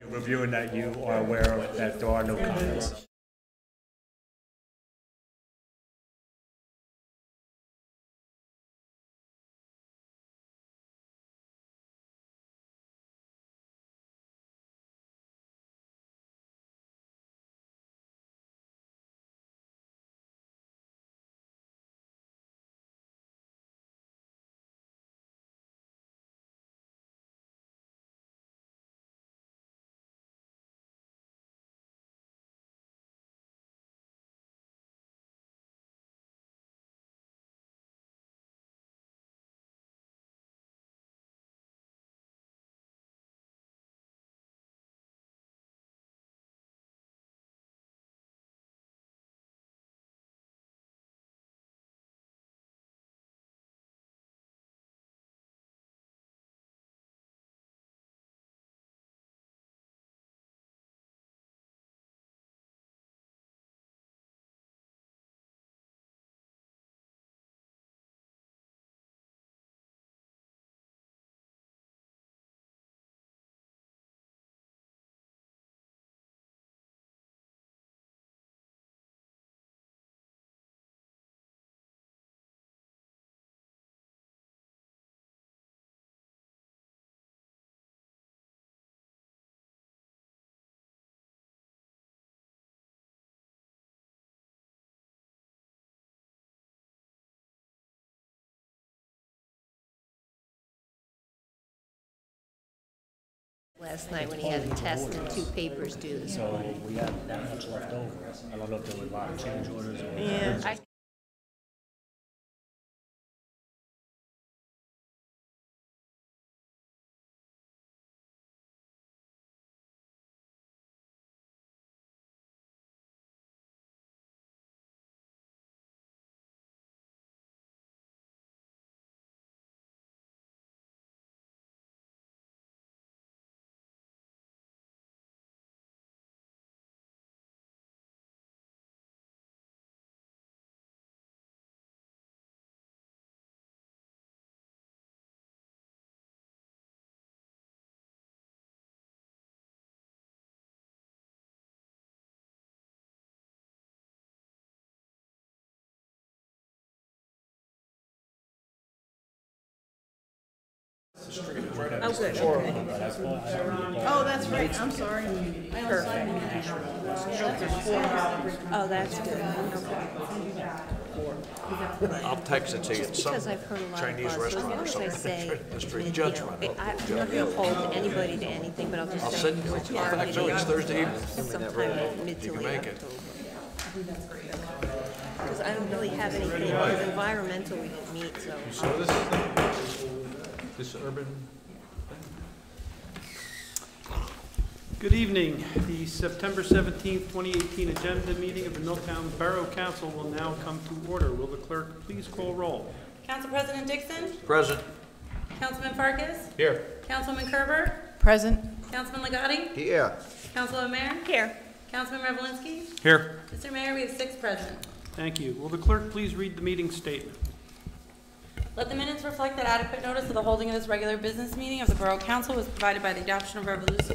reviewing that you are aware of that there are no comments. Last night when he had a test and 2 papers due. So we have that much left over. I don't know if there were a lot of change orders or. Yeah. Oh, good. Okay. Oh, that's right. I'm sorry. Perfect. Oh, that's good. Okay. I'll text it to you. It's some Because I've heard a lot Chinese of buzz. restaurant or As long as I something. say, The street you judge know, went up. I'm not going to hold anybody to anything, but I'll just I'll say send, we're in fact, so it's Thursday evening. sometime mid to You can late make it. October. Because I don't really have anything, because environmental we didn't meet, so. So this urban, Good evening. The September 17th, 2018 agenda meeting of the Milltown Borough Council will now come to order. Will the clerk please call roll? Council President Dixon? present. Councilman Farkas? Here. Councilman Kerber? Present. Councilman Legati? Yeah. Councilman Mayor? Here. Councilman Revelinsky? Here. Mr. Mayor, we have 6 present. Thank you. Will the clerk please read the meeting statement? Let the minutes reflect that adequate notice of the holding of this regular business meeting of the Borough Council was provided by the adoption of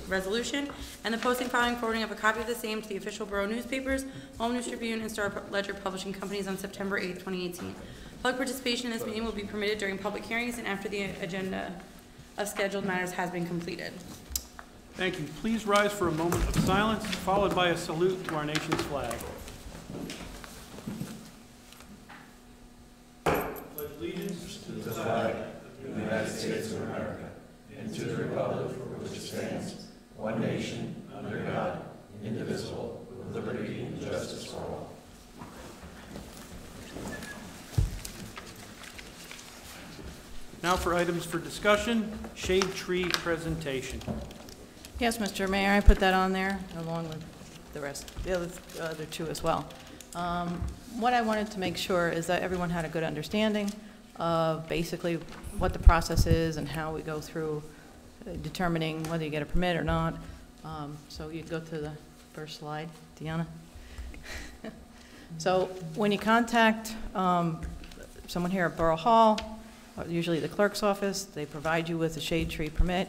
resolution and the posting, filing, forwarding of a copy of the same to the official borough newspapers, Home News Tribune, and Star Ledger Publishing Companies on September 8, 2018. Public participation in this meeting will be permitted during public hearings and after the agenda of scheduled matters has been completed. Thank you. Please rise for a moment of silence, followed by a salute to our nation's flag. Pledge allegiance to the flag of the United States of America, and to the republic for which it stands, one nation, under God, indivisible, with liberty and justice for all. Now for items for discussion, shade tree presentation. Yes, Mr. Mayor, I put that on there along with the rest, the other 2 as well. What I wanted to make sure is that everyone had a good understanding of basically what the process is and how we go through determining whether you get a permit or not. So you go to the first slide, Deanna. So when you contact someone here at Borough Hall, usually the clerk's office, they provide you with a shade tree permit.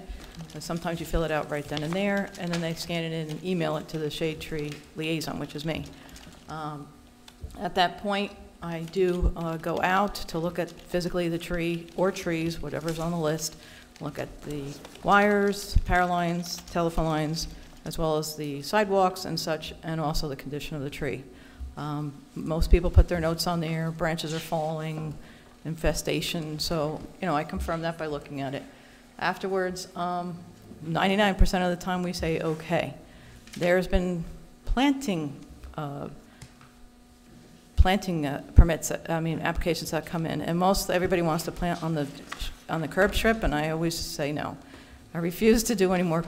Sometimes you fill it out right then and there, and then they scan it in and email it to the shade tree liaison, which is me. At that point, I do go out to look at physically the tree or trees, whatever's on the list, look at the wires, power lines, telephone lines, as well as the sidewalks and such, and also the condition of the tree. Most people put their notes on there, branches are falling, infestation, so, you know, I confirm that by looking at it. Afterwards, 99% of the time we say, okay. There's been planting permits, applications that come in, and everybody wants to plant on the curb strip, and I always say no. I refuse to do any more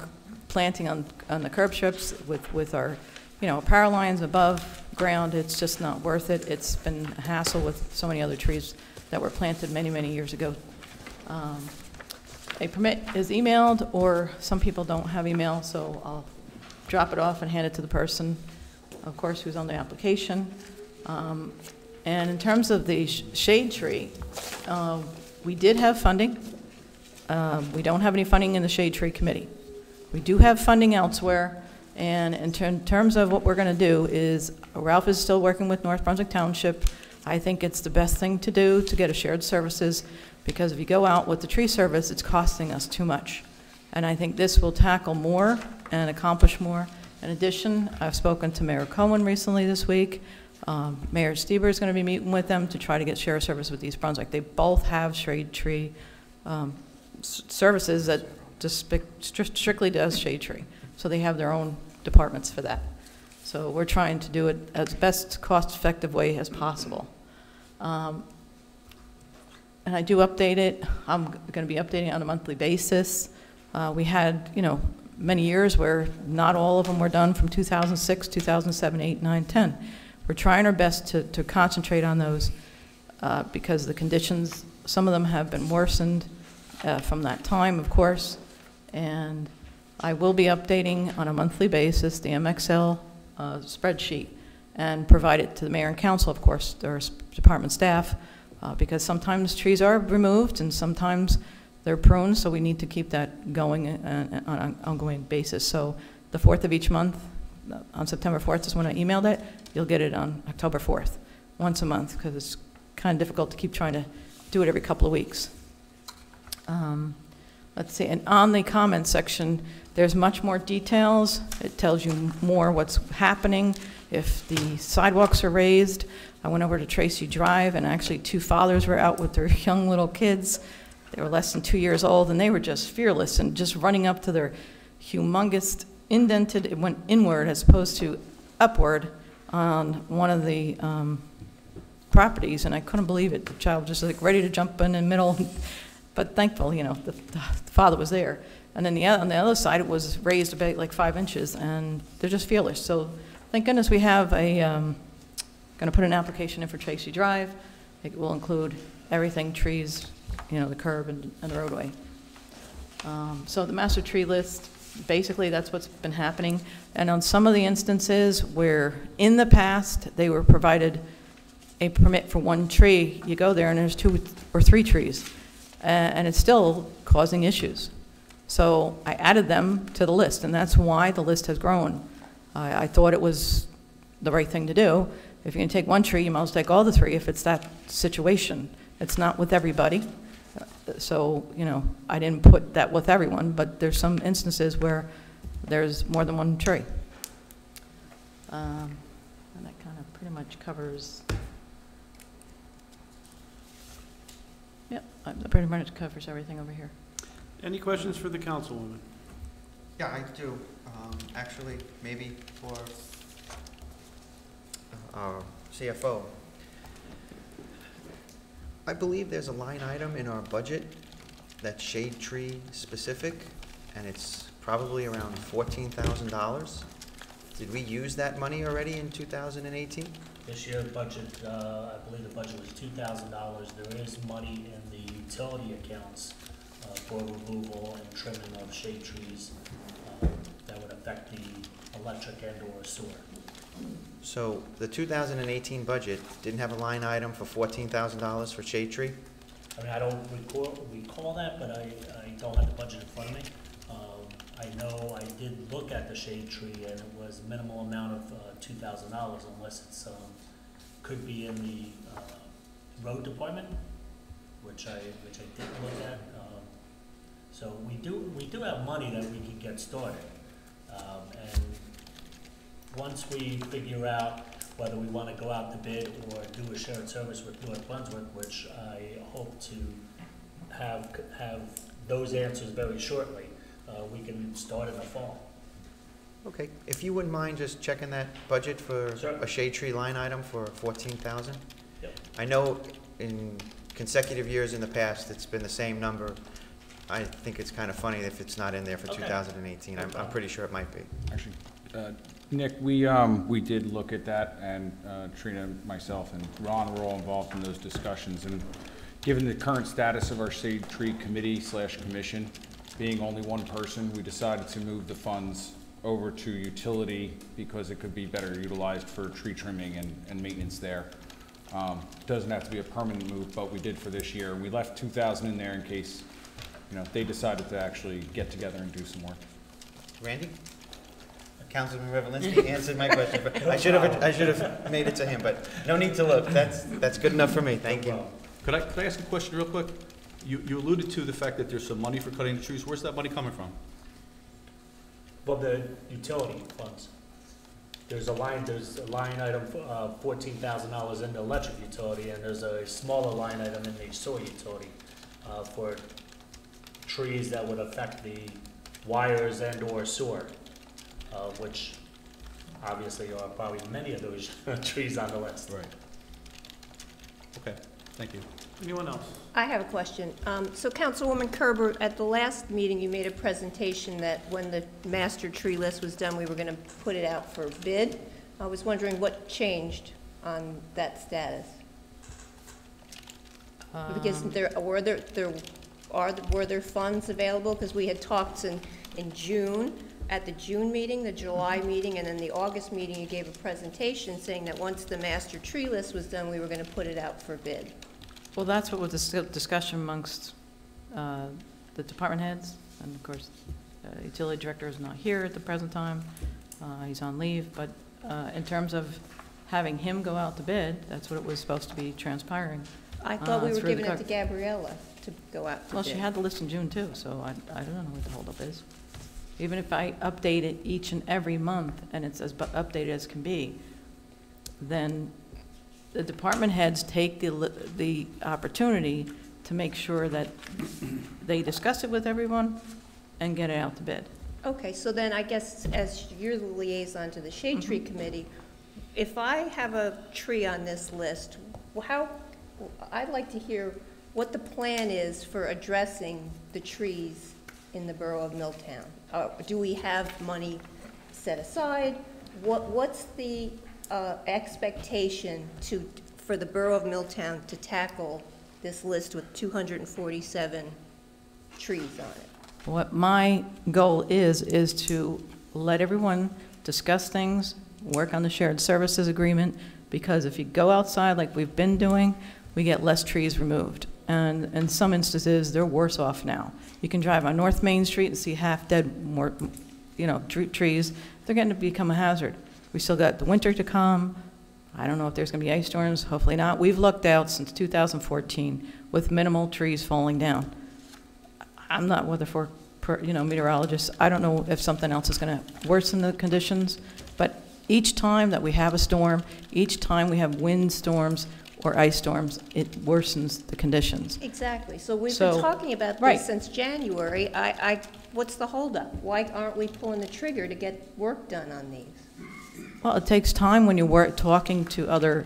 planting on the curb strips with our, power lines above ground. It's just not worth it. It's been a hassle with so many other trees that were planted many, many years ago. A permit is emailed, or some people don't have email, so I'll drop it off and hand it to the person, of course, who's on the application. And in terms of the shade tree, we did have funding. We don't have any funding in the shade tree committee. We do have funding elsewhere, and in terms of what we're going to do is, Ralph is still working with North Brunswick Township. I think it's the best thing to do to get a shared services, because if you go out with the tree service, it's costing us too much. And I think this will tackle more and accomplish more. In addition, I've spoken to Mayor Cohen recently this week. Mayor Stieber is going to be meeting with them to try to get shared service with East Brunswick. They both have shade tree services that just strictly does shade tree. So they have their own departments for that. So we're trying to do it as best cost-effective way as possible. And I do update it. I'm going to be updating it on a monthly basis. We had, many years where not all of them were done from 2006, 2007, 8, 9, 10. We're trying our best to concentrate on those because the conditions, some of them have been worsened from that time, of course. And I will be updating on a monthly basis the MXL spreadsheet and provide it to the mayor and council, of course, their department staff, because sometimes trees are removed and sometimes they're pruned, so we need to keep that going on an ongoing basis. So the 4th of each month, on September 4th is when I emailed it. You'll get it on October 4th, once a month, because it's kind of difficult to keep trying to do it every couple of weeks. Let's see, and on the comments section, there's much more details. It tells you more what's happening. If the sidewalks are raised, I went over to Tracy Drive, and actually 2 fathers were out with their young little kids. They were less than 2 years old, and they were just fearless and just running up to their humongous indented, it went inward as opposed to upward on one of the properties, and I couldn't believe it. The child just like ready to jump in the middle, but thankful, the father was there. And then on the other side, it was raised about like 5 inches, and they're just fearless. So thank goodness we have going to put an application in for Tracy Drive. It will include everything, trees, the curb and the roadway. So the master tree list, basically that's what's been happening. And on some of the instances where in the past they were provided a permit for 1 tree, you go there and there's 2 or 3 trees, and it's still causing issues. So I added them to the list, and that's why the list has grown. I thought it was the right thing to do. If you're going to take 1 tree, you might as well take all the 3 if it's that situation. It's not with everybody. So, I didn't put that with everyone, but there's some instances where there's more than 1 tree. And that kind of pretty much covers, that pretty much covers everything over here. Any questions for the councilwoman? Yeah, I do. Actually, maybe for our CFO. I believe there's a line item in our budget that's shade tree specific, and it's probably around $14,000. Did we use that money already in 2018? This year's budget, I believe the budget was $2,000. There is money in the utility accounts for removal and trimming of shade trees that would affect the electric and or sewer. So the 2018 budget didn't have a line item for $14,000 for shade tree? I mean, I don't recall that, but I don't have the budget in front of me. I know I did look at the shade tree, and it was minimal amount of $2,000, unless it's, could be in the road department, which I didn't look at. So we do have money that we can get started. And once we figure out whether we want to go out to bid or do a shared service with North Brunswick, which I hope to have those answers very shortly, we can start in the fall. Okay, if you wouldn't mind just checking that budget for Sure. a shade tree line item for 14,000? Yep. I know in consecutive years in the past, it's been the same number. I think it's kind of funny if it's not in there for Okay. 2018. I'm pretty sure it might be. Actually, Nick, we did look at that, and Trina, myself, and Ron were all involved in those discussions. And given the current status of our shade tree committee/commission, being only one person, we decided to move the funds over to utility because it could be better utilized for tree trimming and maintenance there. Doesn't have to be a permanent move, but we did for this year. We left 2,000 in there in case, they decided to actually get together and do some work. Randy? Councilman Revelinsky answered my question, but I should have made it to him, but no need to look. That's good enough for me. Thank you. Could I ask a question real quick? You alluded to the fact that there's some money for cutting the trees. Where's that money coming from? Well, the utility funds. There's a line item for $14,000 in the electric utility, and there's a smaller line item in the sewer utility for trees that would affect the wires and/or sewer, which obviously are probably many of those trees on the list. Right. Okay, thank you. Anyone else? I have a question. So Councilwoman Kerber, at the last meeting, you made a presentation that when the master tree list was done, we were going to put it out for bid. I was wondering what changed on that status? Because were there funds available? Because we had talked in June, at the June meeting, the July meeting, and then the August meeting, you gave a presentation saying that once the master tree list was done, we were going to put it out for bid. Well, that's what was the discussion amongst the department heads, and of course, the utility director is not here at the present time. He's on leave, but in terms of having him go out to bid, that's what it was supposed to be transpiring. I thought we were through the giving it to Gabriella to go out to Well, bid. she had the list in June too, so I don't know what the holdup is. Even if I update it each and every month, and it's as updated as can be, then the department heads take the opportunity to make sure that they discuss it with everyone and get it out to bid. Okay, so then I guess as you're the liaison to the Shade Tree Committee, if I have a tree on this list, I'd like to hear what the plan is for addressing the trees in the borough of Milltown. Do we have money set aside? What's the expectation for the borough of Milltown to tackle this list with 247 trees on it? What my goal is to let everyone discuss things, work on the shared services agreement, because if you go outside like we've been doing, we get less trees removed. And in some instances, they're worse off now. You can drive on North Main Street and see half-dead, trees. They're getting to become a hazard. We still got the winter to come. I don't know if there's going to be ice storms. Hopefully not. We've looked out since 2014 with minimal trees falling down. I'm not meteorologist. I don't know if something else is going to worsen the conditions. But each time that we have a storm, each time we have wind storms or ice storms, it worsens the conditions. Exactly. So we've been talking about this right. since January. What's the holdup? Why aren't we pulling the trigger to get work done on these? Well, it takes time when you're talking to other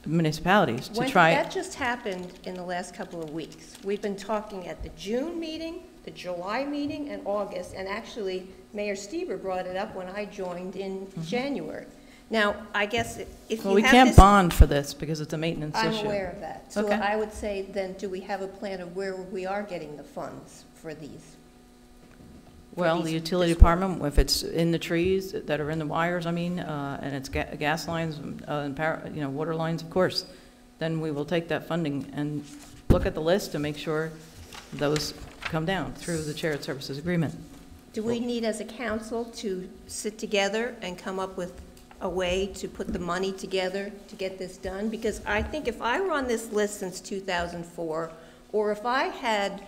municipalities to try. That just happened in the last couple of weeks. We've been talking at the June meeting, the July meeting, and August, and actually Mayor Stieber brought it up when I joined in January. Now, I guess if you have this... Well, we can't bond for this because it's a maintenance issue. I'm aware of that. So Okay. I would say then, do we have a plan of where we are getting the funds for these? Well, the utility department, if it's in the trees that are in the wires, and it's gas lines and power, water lines, of course, then we will take that funding and look at the list to make sure those come down through the shared services agreement. Do we need as a council to sit together and come up with a way to put the money together to get this done? Because I think if I were on this list since 2004, or if I had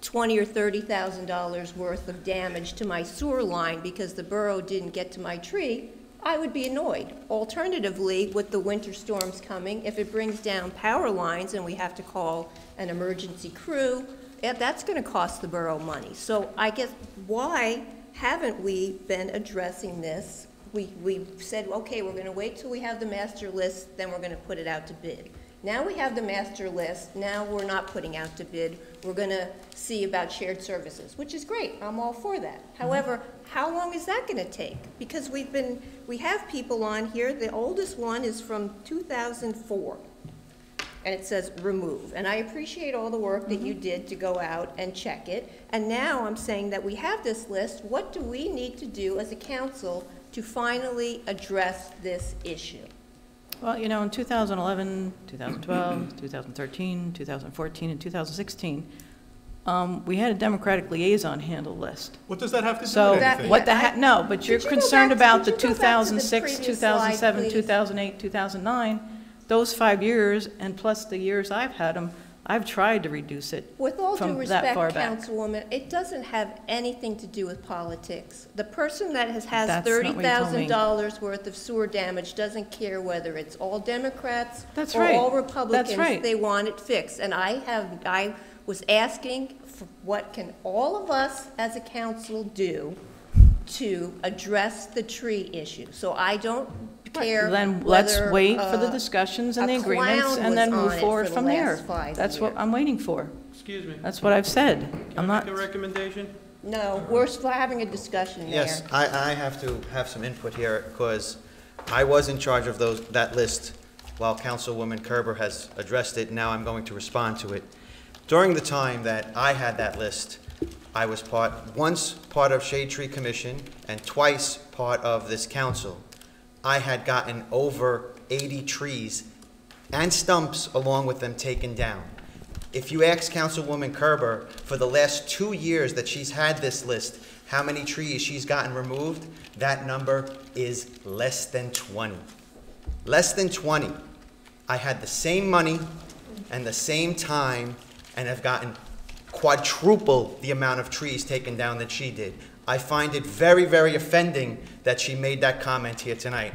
$20,000 or $30,000 worth of damage to my sewer line because the borough didn't get to my tree, I would be annoyed. Alternatively, with the winter storms coming, if it brings down power lines and we have to call an emergency crew, that's going to cost the borough money. So I guess, why haven't we been addressing this? We said, okay, we're going to wait till we have the master list, then we're going to put it out to bid. Now we have the master list, now we're not putting out to bid, we're going to see about shared services, which is great, I'm all for that. However, how long is that going to take? Because we have people on here, the oldest one is from 2004, and it says remove. And I appreciate all the work that you did to go out and check it. And now I'm saying that we have this list, what do we need to do as a council to finally address this issue? Well, you know, in 2011, 2012, 2013, 2014, and 2016, we had a Democratic liaison handle list. What does that have to do So with anything? what the heck, no, but you're concerned about the could you go back to the 2006, previous slide, 2007, please? 2008, 2009, those 5 years, and plus the years I've had them, I've tried to reduce it With all due from that respect, far back. Councilwoman, it doesn't have anything to do with politics. The person that has That's not what you told me. $30,000 worth of sewer damage doesn't care whether it's all Democrats That's or right. all That's Republicans. right. They want it fixed. And I was asking for what can all of us as a council do to address the tree issue. So I don't care Then let's whether, wait for the discussions and the a agreements clown and was then on move it forward for the from there. last 5 That's what years. I'm waiting for. Excuse me. That's what I've said. Can I'm I not, make a recommendation? No, we're having a discussion there. Yes, I have to have some input here, because I was in charge of that list while Councilwoman Kerber has addressed it. Now I'm going to respond to it. During the time that I had that list, I was once part of Shade Tree Commission and twice part of this council. I had gotten over 80 trees and stumps along with them taken down. If you ask Councilwoman Kerber for the last 2 years that she's had this list, how many trees she's gotten removed, that number is less than 20. Less than 20. I had the same money and the same time and have gotten quadruple the amount of trees taken down that she did. I find it very, very offending that she made that comment here tonight.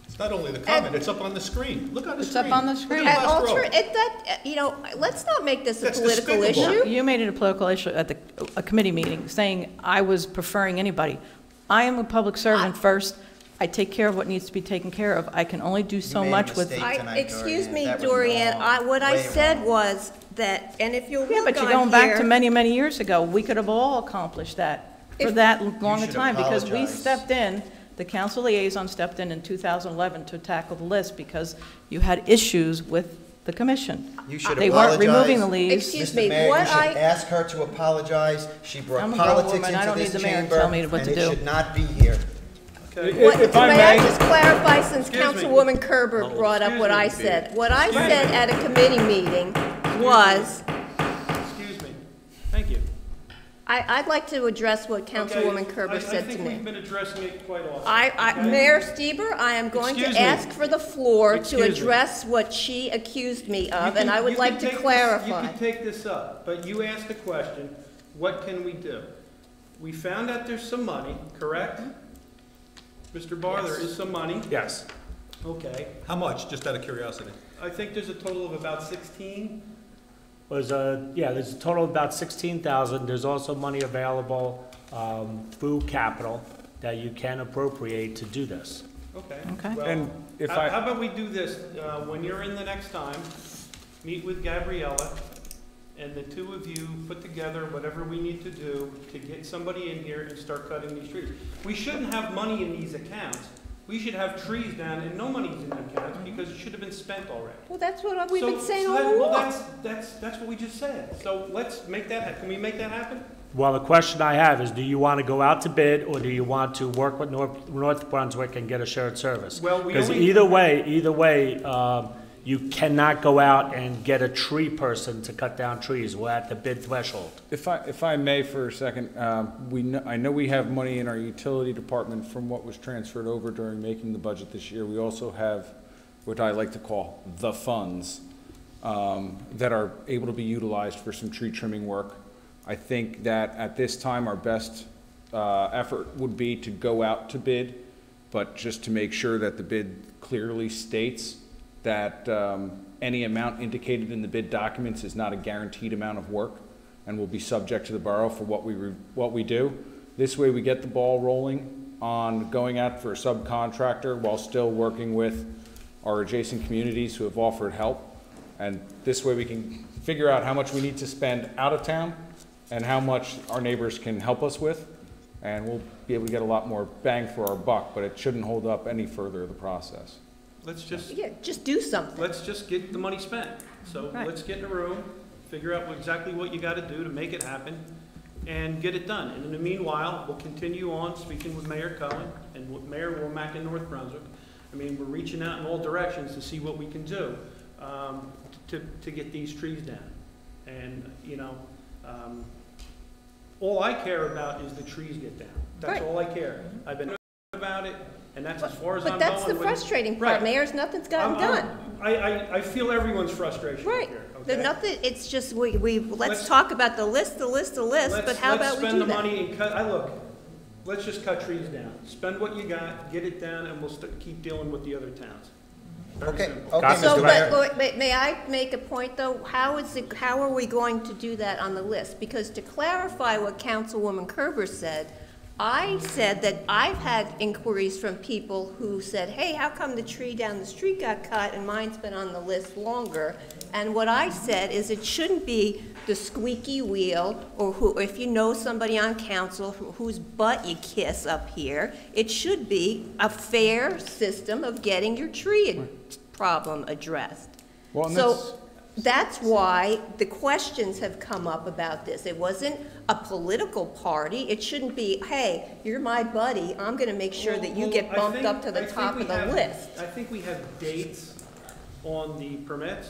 It's not only the comment, it's up on the screen. Look on the It's screen. up on the Look at screen. the And last row. let's not make this a That's political despicable. issue. you made it a political issue at a committee meeting, saying I was preferring anybody. I am a public servant first. I take care of what needs to be taken care of. I can only do so made a much with. mistake. tonight, Excuse Dorian. me, That was Dorian, wrong. what I Way said wrong. was that, and if you'll Yeah, look but you're on going back to here, many, many years ago. We could have all accomplished that for If- that long a should time, because we apologize. stepped in, the council liaison stepped in 2011 to tackle the list because you had issues with the commission. You should They weren't apologize. removing the leaves. Excuse Mr. me, Mayor, you what should I- ask her to apologize. She I'm brought a grown politics woman. I into don't need this the mayor to chamber, tell me what and to it do. should not be here. Okay. If I May I may, just clarify, since Excuse me. Councilwoman Kerber brought up Excuse what me. I said? What I Excuse said me. at a committee meeting was, Excuse me. Thank you. I'd like to address what Councilwoman Okay, Kerber said to I think we've me. been addressing it quite often. Okay? Mayor Stieber, I am going to Excuse me. ask for the floor to Excuse me. address what she accused me You of, can- and I would you like can to take this- clarify. You can take this up, but you asked the question, what can we do? We found out there's some money, correct? Mr. Barr, there is some money. Yes. Okay. How much, just out of curiosity? I think there's a total of about 16. There's a total of about 16,000. There's also money available through capital that you can appropriate to do this. Okay. Okay. Well, And if how I- how about we do this, when you're in the next time, meet with Gabriella, and the two of you put together whatever we need to do to get somebody in here and start cutting these trees. We shouldn't have money in these accounts. We should have trees down and no money's in the accounts because it should have been spent already. Well, that's what we've So- been saying so all that- well, along. That's what we just said. So let's make that, can we make that happen? Well, the question I have is, do you want to go out to bid, or do you want to work with North Brunswick and get a shared service? Well, we Because only- either way, you cannot go out and get a tree person to cut down trees. We're at the bid threshold. If I may for a second, I know we have money in our utility department from what was transferred over during making the budget this year. We also have what I like to call the funds that are able to be utilized for some tree trimming work. I think that at this time, our best effort would be to go out to bid, but just to make sure that the bid clearly states that any amount indicated in the bid documents is not a guaranteed amount of work and will be subject to the borough for what we do. This way we get the ball rolling on going out for a subcontractor while still working with our adjacent communities who have offered help. And this way we can figure out how much we need to spend out of town and how much our neighbors can help us with. And we'll be able to get a lot more bang for our buck, but it shouldn't hold up any further the process. Let's just, Yeah, just do something. let's just get the money spent. So Right. let's get in a room, figure out exactly what you gotta do to make it happen, and get it done. And in the meanwhile, we'll continue on speaking with Mayor Cohen and with Mayor Womack in North Brunswick. I mean, we're reaching out in all directions to see what we can do to get these trees down. And, you know, all I care about is the trees get down. That's Right. all I care. I've been about it, and that's as far as I'm But going. that's the with- frustrating part, Right. Mayor's nothing's gotten done. I feel everyone's frustration Right. here, There's okay? nothing, it's just, let's Let's- talk about the list, but how about we do Let's spend the that? money and cut, let's just cut trees down. Spend what you got, get it down, and we'll keep dealing with the other towns. Very Okay, simple. okay, So, Mr. Mayor. but may I make a point, though? How are we going to do that on the list? Because to clarify what Councilwoman Kerber said, I said that I've had inquiries from people who said, hey, how come the tree down the street got cut and mine's been on the list longer? And what I said is it shouldn't be the squeaky wheel, or who, if you know somebody on council whose butt you kiss up here, it should be a fair system of getting your tree problem addressed. Well, and So that's why the questions have come up about this. It wasn't a political party. It shouldn't be, hey, you're my buddy, I'm gonna make sure that you get bumped up to the top of the list. I think we have dates on the permits.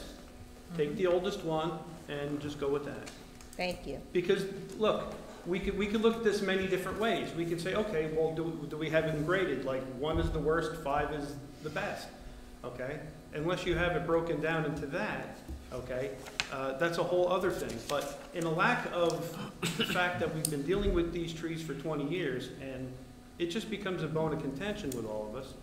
Take the oldest one and just go with that. Thank you. Because, look, we could look at this many different ways. We could say, okay, well, do we have it graded? Like, 1 is the worst, 5 is the best, okay? Unless you have it broken down into that, okay? That's a whole other thing. But in a lack of the fact that we've been dealing with these trees for 20 years, and it just becomes a bone of contention with all of us,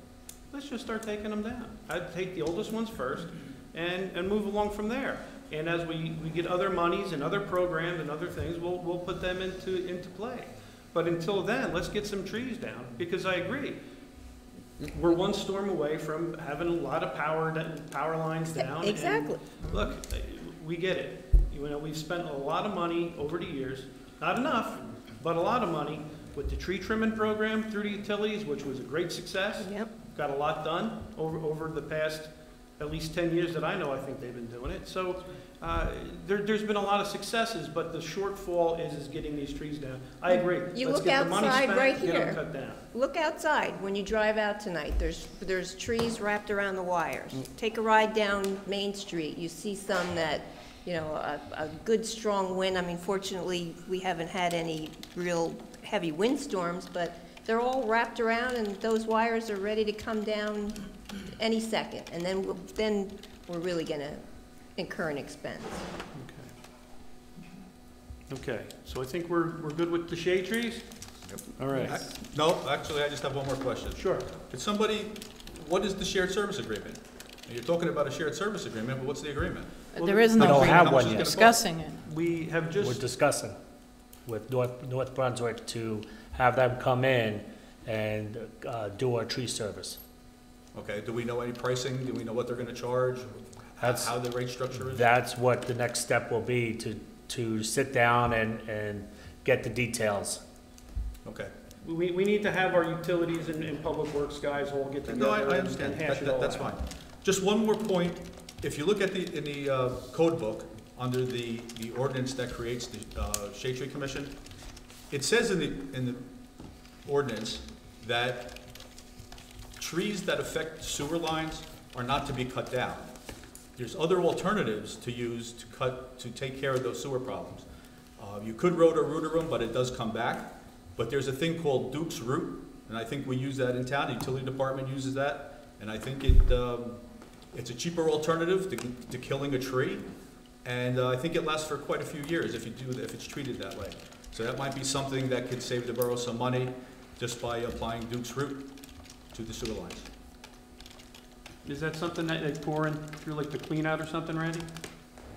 let's just start taking them down. I'd take the oldest ones first and move along from there. And as we get other monies and other programs and other things, we'll put them into play. But until then, let's get some trees down, because I agree. We're one storm away from having a lot of power lines down. and Exactly. Look, we get it. You know, we've spent a lot of money over the years, not enough, but a lot of money with the tree trimming program through the utilities, which was a great success. Yep. Got a lot done over the past at least 10 years that I know. I think they've been doing it. So there's been a lot of successes, but the shortfall is getting these trees down. I agree. You Let's look get the money outside spent, right get them here. cut down. Look outside when you drive out tonight. There's trees wrapped around the wires. Take a ride down Main Street. You see some that, you know, a good strong wind. I mean, fortunately, we haven't had any real heavy windstorms, but they're all wrapped around, and those wires are ready to come down any second. And then we're really going to incur an expense. Okay, so I think we're good with the shade trees? Yep. All right. No, actually, I just have one more question. Sure. Could somebody, what is the shared service agreement? You're talking about a shared service agreement, but what's the agreement? There is We don't no have How much one is it yet. gonna cost? discussing it. We have We're just, discussing with North Brunswick to have them come in and do our tree service. Okay, do we know any pricing? Do we know what they're gonna charge? That's- How the rate structure is? That's what the next step will be, to sit down and get the details. Okay. we need to have our utilities and public works guys all get No, together I and understand. hash it all out. That's fine. Just one more point. If you look at in the code book, under the ordinance that creates the Shade Tree Commission, it says in the ordinance that trees that affect sewer lines are not to be cut down. there's other alternatives to use to take care of those sewer problems. You could rotor them, but it does come back. But there's a thing called Duke's root, and I think we use that in town. The utility department uses that, and I think it's a cheaper alternative to killing a tree, and I think it lasts for quite a few years if it's treated that way. So that might be something that could save the borough some money just by applying Duke's root to the sewer lines. Is that something that they pour in through like the clean out or something, Randy?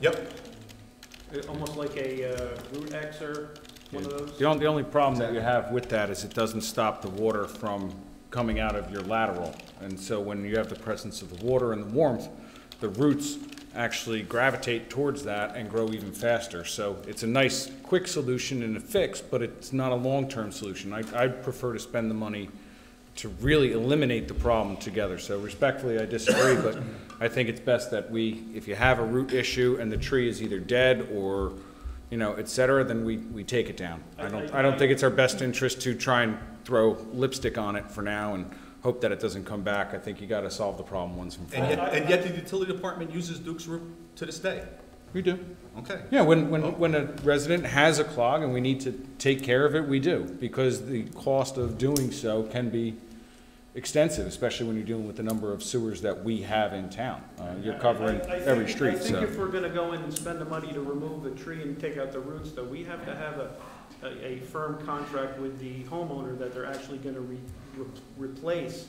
Yep. Almost like a root Xer, one of those? The only problem that you have with that is it doesn't stop the water from coming out of your lateral. And so when you have the presence of the water and the warmth, the roots actually gravitate towards that and grow even faster. So it's a nice quick solution and a fix, but it's not a long-term solution. I'd prefer to spend the money to really eliminate the problem together. So respectfully, I disagree, but I think it's best that if you have a root issue and the tree is either dead or, et cetera, then we take it down. I don't think it's our best interest to try and throw lipstick on it for now and hope that it doesn't come back. I think you gotta solve the problem once and for all. And yet the utility department uses Duke's root to this day. We do. Okay. Yeah, when a resident has a clog and we need to take care of it, we do, because the cost of doing so can be extensive, especially when you're dealing with the number of sewers that we have in town. You're covering every street, so. I think if we're gonna go in and spend the money to remove the tree and take out the roots, though, we have to have a firm contract with the homeowner that they're actually gonna replace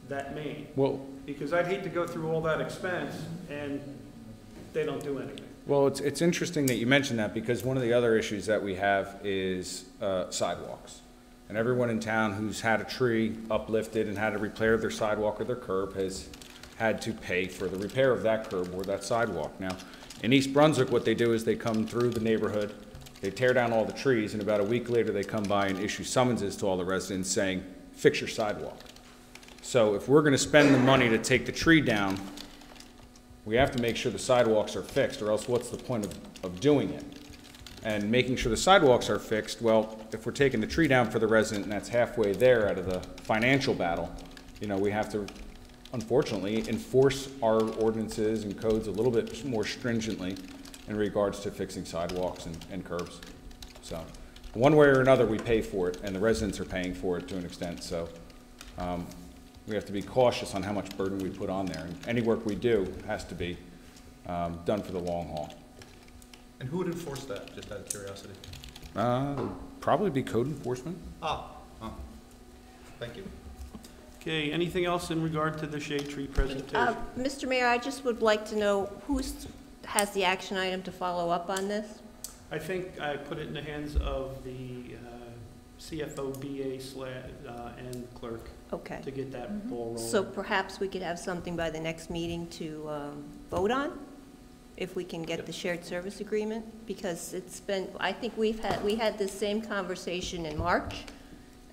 that main. Well, Because I'd hate to go through all that expense and they don't do anything. well, it's interesting that you mentioned that, because one of the other issues that we have is sidewalks. And everyone in town who's had a tree uplifted and had to repair their sidewalk or their curb has had to pay for the repair of that curb or that sidewalk. Now, in East Brunswick, what they do is they come through the neighborhood, they tear down all the trees, and about a week later, they come by and issue summonses to all the residents saying, fix your sidewalk. So if we're gonna spend the money to take the tree down, we have to make sure the sidewalks are fixed, or else what's the point of doing it? And making sure the sidewalks are fixed, well, if we're taking the tree down for the resident and that's halfway there out of the financial battle, we have to, unfortunately, enforce our ordinances and codes a little bit more stringently in regards to fixing sidewalks and curbs. So, one way or another, we pay for it, and the residents are paying for it to an extent, so we have to be cautious on how much burden we put on there. And any work we do has to be done for the long haul. And who would enforce that, just out of curiosity? Probably be code enforcement. Thank you. Okay, anything else in regard to the shade tree presentation? Mr. Mayor, I just would like to know who has the action item to follow up on this? I think I put it in the hands of the CFO, BA, and clerk Okay. to get that ball rolling. So perhaps we could have something by the next meeting to vote on, if we can get the shared service agreement, because it's been, I think we had this same conversation in March,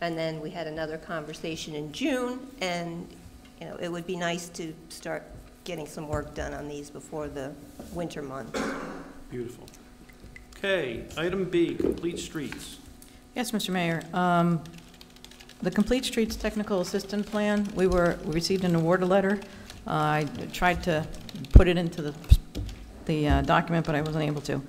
and then we had another conversation in June, and, it would be nice to start getting some work done on these before the winter months. Beautiful. Okay, item B, complete streets. Yes, Mr. Mayor. The Complete Streets Technical Assistance Plan, we received an award letter. I tried to put it into the document, but I wasn't able to.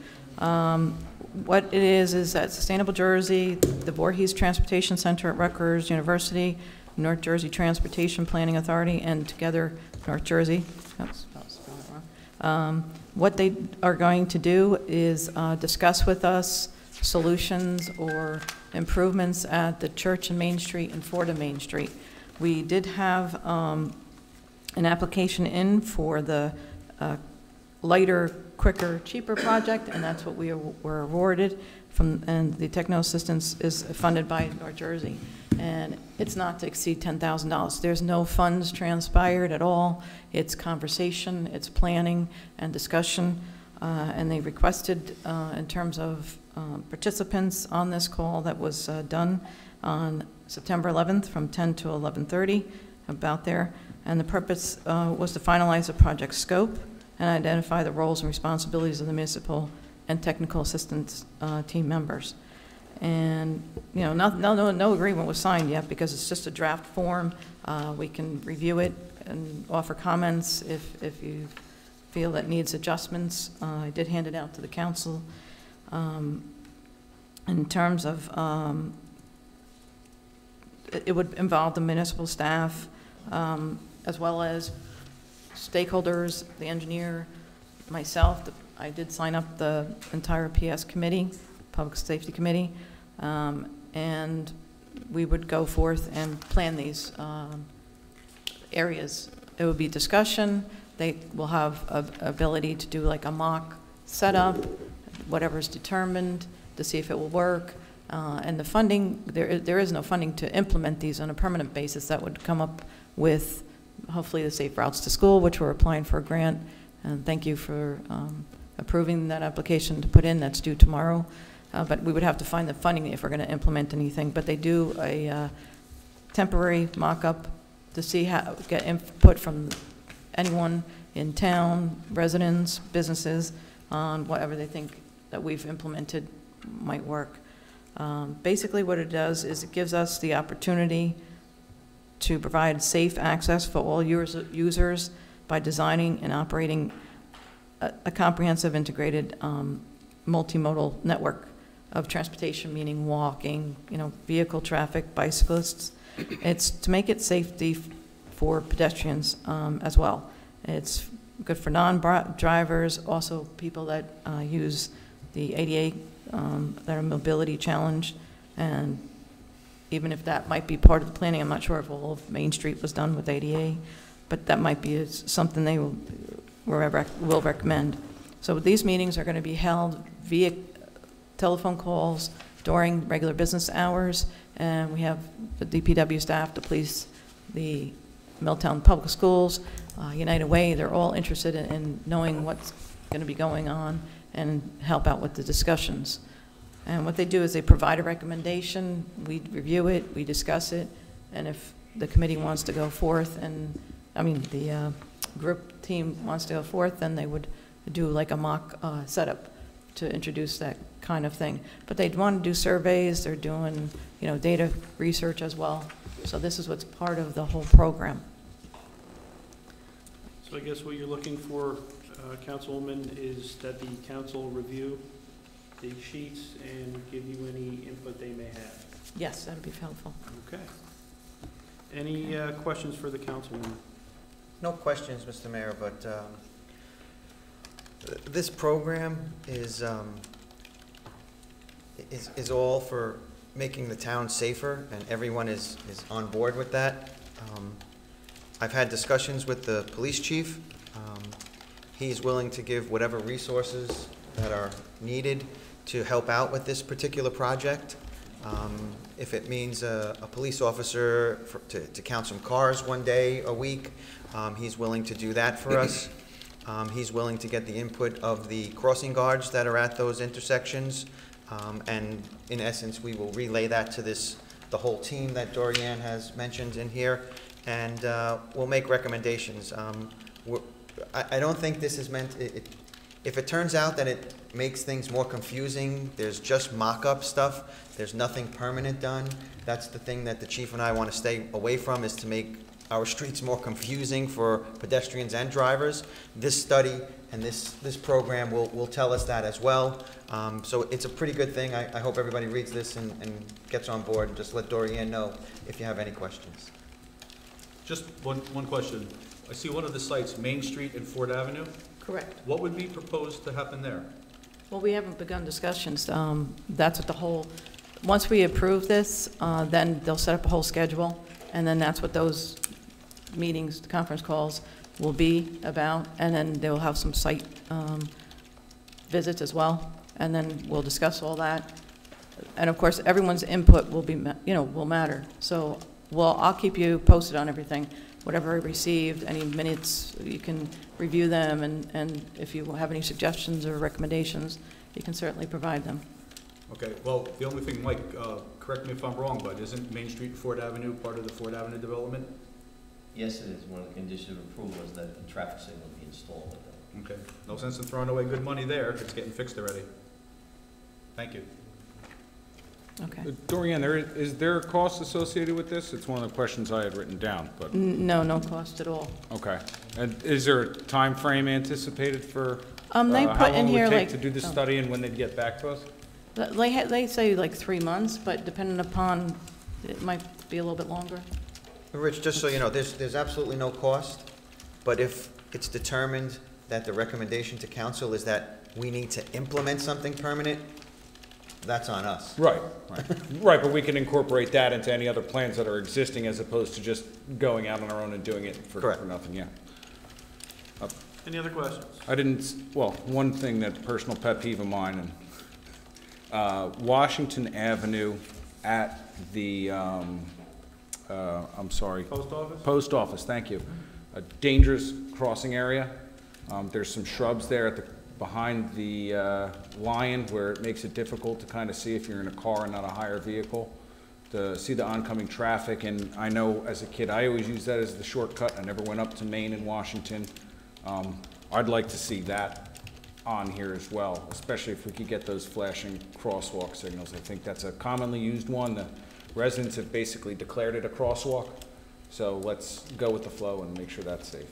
What it is that Sustainable Jersey, the Voorhees Transportation Center at Rutgers University, North Jersey Transportation Planning Authority, and Together North Jersey. Oops, I was spelling it wrong. What they are going to do is discuss with us solutions or improvements at the Church and Main Street and Fordham Main Street. We did have an application in for the lighter, quicker, cheaper project, and that's what we were awarded from, and the techno assistance is funded by North Jersey. And it's not to exceed $10,000. There's no funds transpired at all. It's conversation, it's planning and discussion, and they requested in terms of participants on this call that was done on September 11th from 10 to 11:30, about there. And the purpose was to finalize the project scope and identify the roles and responsibilities of the municipal and technical assistance team members. And, no agreement was signed yet because it's just a draft form. We can review it and offer comments if you feel that needs adjustments. I did hand it out to the council. In terms of, it would involve the municipal staff, as well as stakeholders, the engineer, myself. I did sign up the entire PS committee, Public Safety Committee, and we would go forth and plan these areas. It would be discussion. They will have ability to do like a mock setup, whatever's determined, to see if it will work. And the funding, there is no funding to implement these on a permanent basis. That would come up with hopefully the Safe Routes to School, which we're applying for a grant. And thank you for approving that application to put in. That's due tomorrow. But we would have to find the funding if we're going to implement anything. But they do a temporary mock-up to see how, get input from anyone in town, residents, businesses, on whatever they think that we've implemented might work. Basically what it does is it gives us the opportunity to provide safe access for all users by designing and operating a comprehensive integrated multimodal network of transportation, meaning walking, vehicle traffic, bicyclists. It's to make it safety for pedestrians as well. It's good for non-drivers, also people that use the ADA, that are mobility challenged, and even if that might be part of the planning, I'm not sure if all of Main Street was done with ADA, but that might be something they will recommend. So these meetings are going to be held via telephone calls during regular business hours, and we have the DPW staff, the police, the Milltown Public Schools, United Way. They're all interested in knowing what's going to be going on and help out with the discussions. And what they do is they provide a recommendation, we review it, we discuss it, and if the committee wants to go forth, and the group team wants to go forth, then they would do like a mock setup to introduce that kind of thing. But they'd want to do surveys, they're doing data research as well. So this is what's part of the whole program. So I guess what you're looking for, Councilwoman, is that the council review the sheets and give you any input they may have. Yes, that would be helpful. Okay. Any questions for the councilwoman? No questions, Mr. Mayor, but this program is all for making the town safer, and everyone is on board with that. I've had discussions with the police chief. He's willing to give whatever resources that are needed to help out with this particular project. If it means a police officer to count some cars one day a week, he's willing to do that for us. He's willing to get the input of the crossing guards that are at those intersections, and in essence, we will relay that to the whole team that Dorianne has mentioned in here, and we'll make recommendations. I don't think this is meant, if it turns out that it makes things more confusing, there's just mock-up stuff, there's nothing permanent done, that's the thing that the chief and I want to stay away from, is to make our streets more confusing for pedestrians and drivers. This study and this program will tell us that as well. So it's a pretty good thing. I hope everybody reads this and gets on board, and just let Dorianne know if you have any questions. Just one question. I see one of the sites, Main Street and Ford Avenue. Correct. What would be proposed to happen there? Well, we haven't begun discussions. That's what the whole, once we approve this, then they'll set up a whole schedule, and then that's what those meetings, the conference calls, will be about, and then they'll have some site visits as well, and then we'll discuss all that. And of course, everyone's input will be, will matter. So, I'll keep you posted on everything. Whatever I received, any minutes, you can review them, and if you have any suggestions or recommendations, you can certainly provide them. Okay, well, the only thing, Mike, correct me if I'm wrong, but isn't Main Street and Ford Avenue part of the Ford Avenue development? Yes, it is. One of the conditions of approval is that the traffic signal be installed. Okay, no sense in throwing away good money there. It's getting fixed already. Thank you. Okay. Dorian, is there a cost associated with this? It's one of the questions I had written down, but, No, no cost at all. okay. And is there a time frame anticipated for They how put in long it here would take like. to do the oh. study and when they'd get back to us? They say like 3 months, but depending upon, it might be a little bit longer. Rich, just so you know, there's absolutely no cost, but if it's determined that the recommendation to council is that we need to implement something permanent, that's on us. Right, right. Right, but we can incorporate that into any other plans that are existing as opposed to just going out on our own and doing it for Correct. nothing, yeah. Any other questions? I didn't, well, one thing that personal pet peeve of mine, and Washington Avenue at the, I'm sorry. Post office? Post office, thank you. A dangerous crossing area. There's some shrubs there at the, behind the lion where it makes it difficult to kind of see if you're in a car and not a higher vehicle, to see the oncoming traffic. And I know as a kid, I always used that as the shortcut. I never went up to Maine and Washington. I'd like to see that on here as well, especially if we could get those flashing crosswalk signals. I think that's a commonly used one. The residents have basically declared it a crosswalk. So let's go with the flow and make sure that's safe.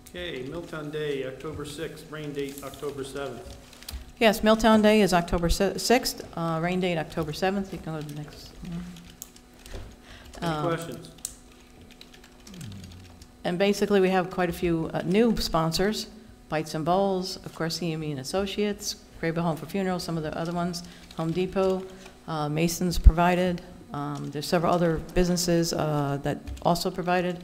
Okay, Milltown Day, October 6th, rain date, October 7th. Yes, Milltown Day is October 6th, rain date October 7th. You can go to the next. Any questions? And basically, we have quite a few new sponsors, Bites and Bowls, of course, CME and Associates, Graybill Home for Funerals, some of the other ones, Home Depot, Masons provided. There's several other businesses that also provided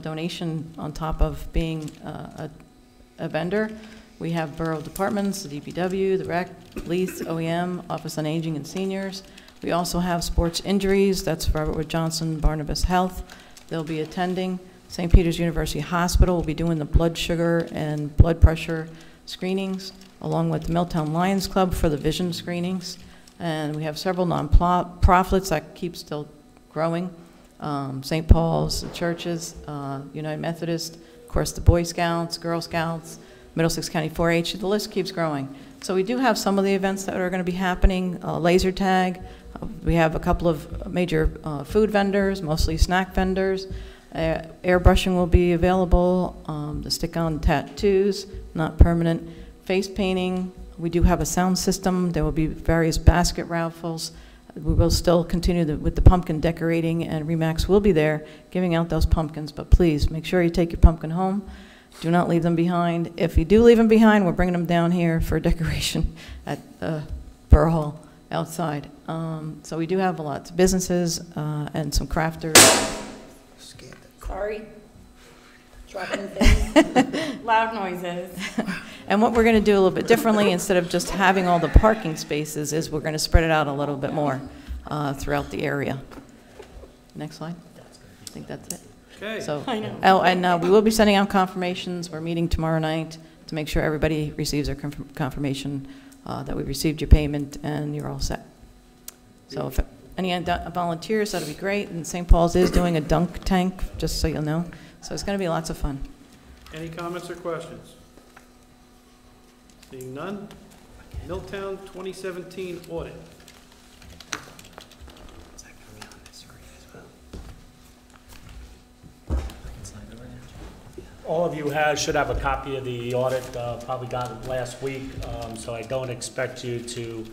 donation on top of being a vendor. We have borough departments, the DPW, the rec, lease, OEM, Office on Aging and Seniors. We also have sports injuries. That's Robert Wood Johnson, Barnabas Health. They'll be attending. St. Peter's University Hospital will be doing the blood sugar and blood pressure screenings, along with the Milltown Lions Club for the vision screenings. And we have several non-profits that keep still growing. St. Paul's, the churches, United Methodist, of course the Boy Scouts, Girl Scouts, Middlesex County 4-H, the list keeps growing. So we do have some of the events that are going to be happening, laser tag. We have a couple of major food vendors, mostly snack vendors. Airbrushing will be available, the stick-on tattoos, not permanent. Face painting, we do have a sound system. There will be various basket raffles. We will still continue with the pumpkin decorating, and Remax will be there giving out those pumpkins. But please, make sure you take your pumpkin home. Do not leave them behind. If you do leave them behind, we're bringing them down here for decoration at Borough Hall outside. So we do have lots of businesses and some crafters. Sorry. Dropping things. Loud noises. And what we're going to do a little bit differently, instead of just having all the parking spaces, is we're going to spread it out a little bit more throughout the area. Next slide. I think that's it. Okay. So, I know. oh, and we will be sending out confirmations. We're meeting tomorrow night to make sure everybody receives their confirmation that we received your payment and you're all set. So if any volunteers, that'll be great. And St. Paul's is doing a dunk tank, just so you'll know. So it's going to be lots of fun. Any comments or questions? Seeing none. Milltown 2017 audit. All of you should have a copy of the audit, probably got it last week, so I don't expect you to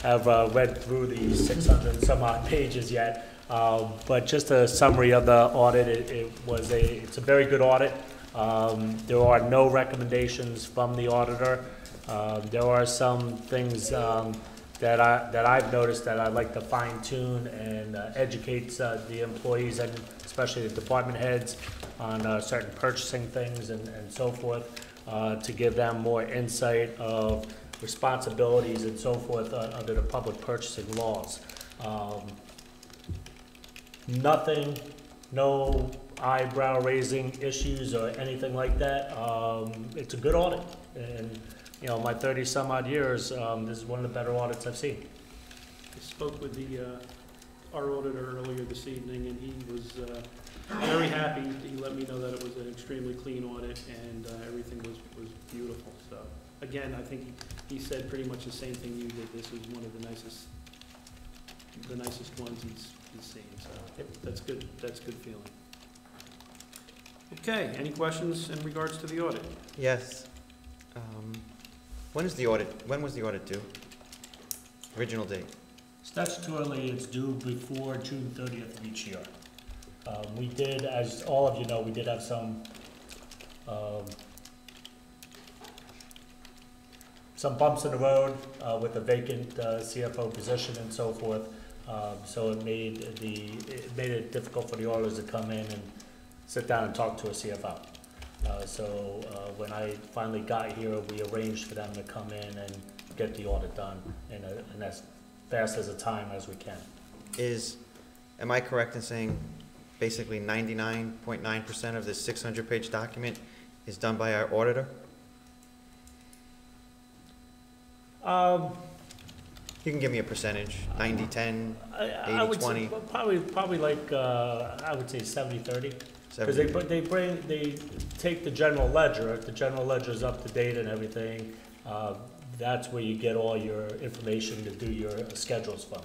have read through the 600 and some odd pages yet. But just a summary of the audit, it's a very good audit. There are no recommendations from the auditor. There are some things that I've noticed that I'd like to fine tune and educate the employees and especially the department heads on certain purchasing things and so forth, to give them more insight of responsibilities and so forth under the public purchasing laws. Nothing, no eyebrow raising issues or anything like that. It's a good audit, and you know, my 30 some odd years, this is one of the better audits I've seen. I spoke with our auditor earlier this evening, and he was very happy. He let me know that it was an extremely clean audit, and everything was beautiful. So again, I think he said pretty much the same thing you did. This was one of the nicest ones he's seen, so that's good feeling. Okay, any questions in regards to the audit? Yes. When was the audit due? Original date? Statutorily, it's due before June 30th of each year. We did, as all of you know, we did have some bumps in the road with a vacant CFO position and so forth. So it made it difficult for the auditors to come in and sit down and talk to a CFO. So when I finally got here, we arranged for them to come in and get the audit done in as fast as a time as we can. Am I correct in saying basically 99.9% of this 600-page document is done by our auditor? You can give me a percentage, 90-10, 80-20? Probably like, I would say 70-30. Because they take the general ledger. If the general ledger is up to date and everything, that's where you get all your information to do your schedules from.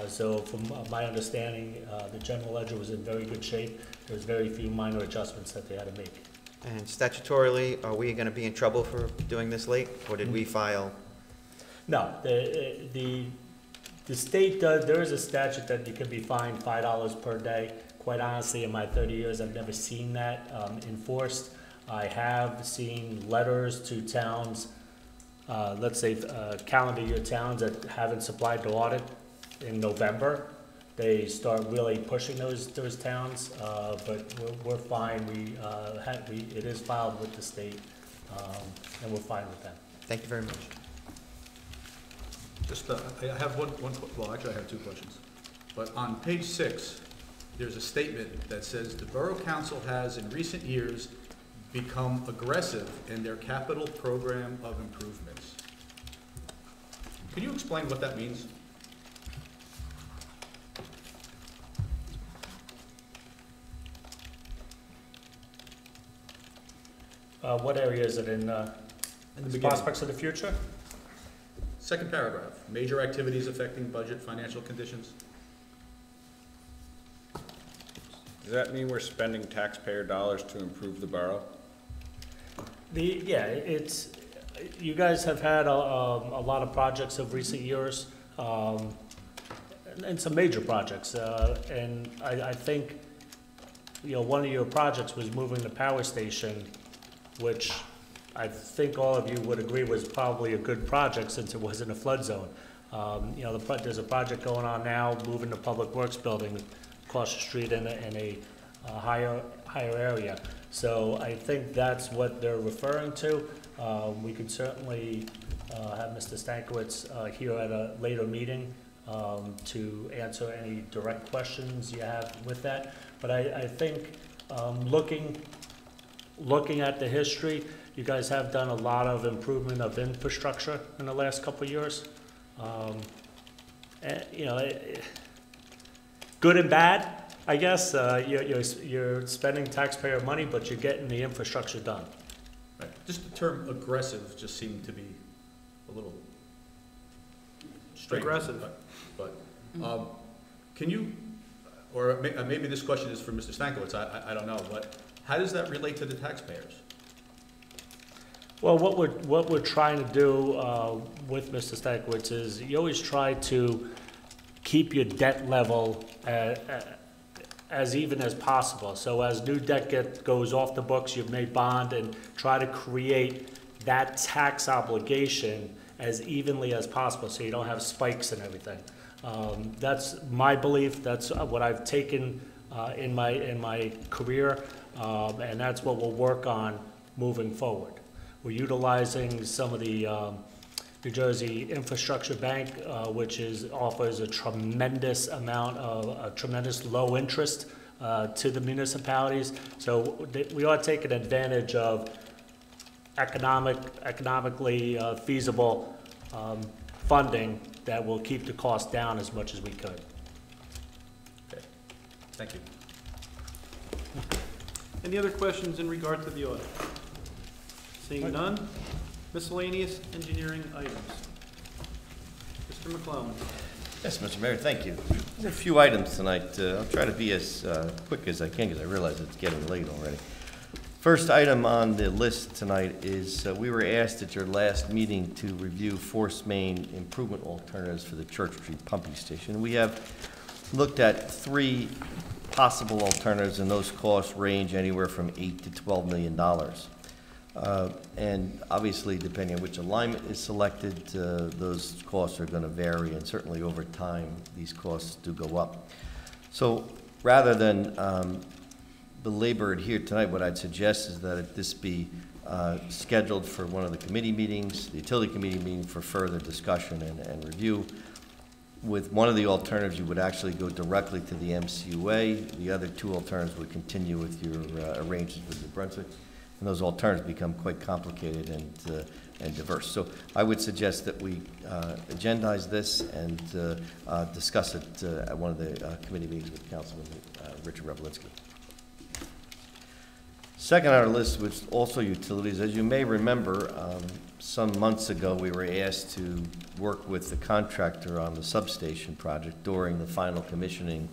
So from my understanding, the general ledger was in very good shape. There was very few minor adjustments that they had to make. And statutorily, are we going to be in trouble for doing this late, or did we file? No, the state does. There is a statute that you can be fined $5 per day. Quite honestly, in my 30 years, I've never seen that enforced. I have seen letters to towns, let's say calendar year towns that haven't supplied the audit in November. They start really pushing those towns, but we're fine. It is filed with the state, and we're fine with that. Thank you very much. Just, I have well, actually I have two questions. But on page 6, there's a statement that says the Borough Council has in recent years become aggressive in their capital program of improvements. Can you explain what that means? What area is it in the beginning. Prospects of the future? Second paragraph, major activities affecting budget, financial conditions. Does that mean we're spending taxpayer dollars to improve the borough? You guys have had a lot of projects of recent years, and some major projects, and I think, one of your projects was moving the power station, which I think all of you would agree was probably a good project since it was in a flood zone. There's a project going on now, moving the Public Works building across the street in a higher area. So I think that's what they're referring to. We could certainly have Mr. Stankiewicz here at a later meeting to answer any direct questions you have with that. But I think looking at the history, you guys have done a lot of improvement of infrastructure in the last couple of years. Good and bad, I guess. You're spending taxpayer money, but you're getting the infrastructure done. Right. Just the term aggressive just seemed to be a little strange. Aggressive. But can you, or maybe this question is for Mr. Stankiewicz, I don't know, but how does that relate to the taxpayers? Well, what we're trying to do with Mr. Stankiewicz is you always try to keep your debt level as even as possible. So as new debt goes off the books, you may bond and try to create that tax obligation as evenly as possible so you don't have spikes and everything. That's my belief. That's what I've taken in my career, and that's what we'll work on moving forward. We're utilizing some of the New Jersey Infrastructure Bank, which offers a tremendous amount of tremendous low interest to the municipalities. So we are taking advantage of economically feasible funding that will keep the cost down as much as we could. Okay, thank you. Any other questions in regard to the audit? Seeing none, Miscellaneous engineering items. Mr. McClellan. Yes, Mr. Mayor, thank you. There's a few items tonight. I'll try to be as quick as I can because I realize it's getting late already. First item on the list tonight is we were asked at your last meeting to review force main improvement alternatives for the Church Street pumping station. We have looked at 3 possible alternatives, and those costs range anywhere from $8 to $12 million. And obviously, depending on which alignment is selected, those costs are going to vary, and certainly over time, these costs do go up. So rather than belabor it here tonight, what I'd suggest is that this be scheduled for one of the committee meetings, the utility committee meeting, for further discussion and review. With one of the alternatives, you would actually go directly to the MCUA. The other 2 alternatives would continue with your arrangements with New Brunswick. And those alternatives become quite complicated and diverse. So I would suggest that we agendize this and discuss it at one of the committee meetings with Councilman Richard Revelinsky. Second on our list was also utilities. As you may remember, some months ago we were asked to work with the contractor on the substation project during the final commissioning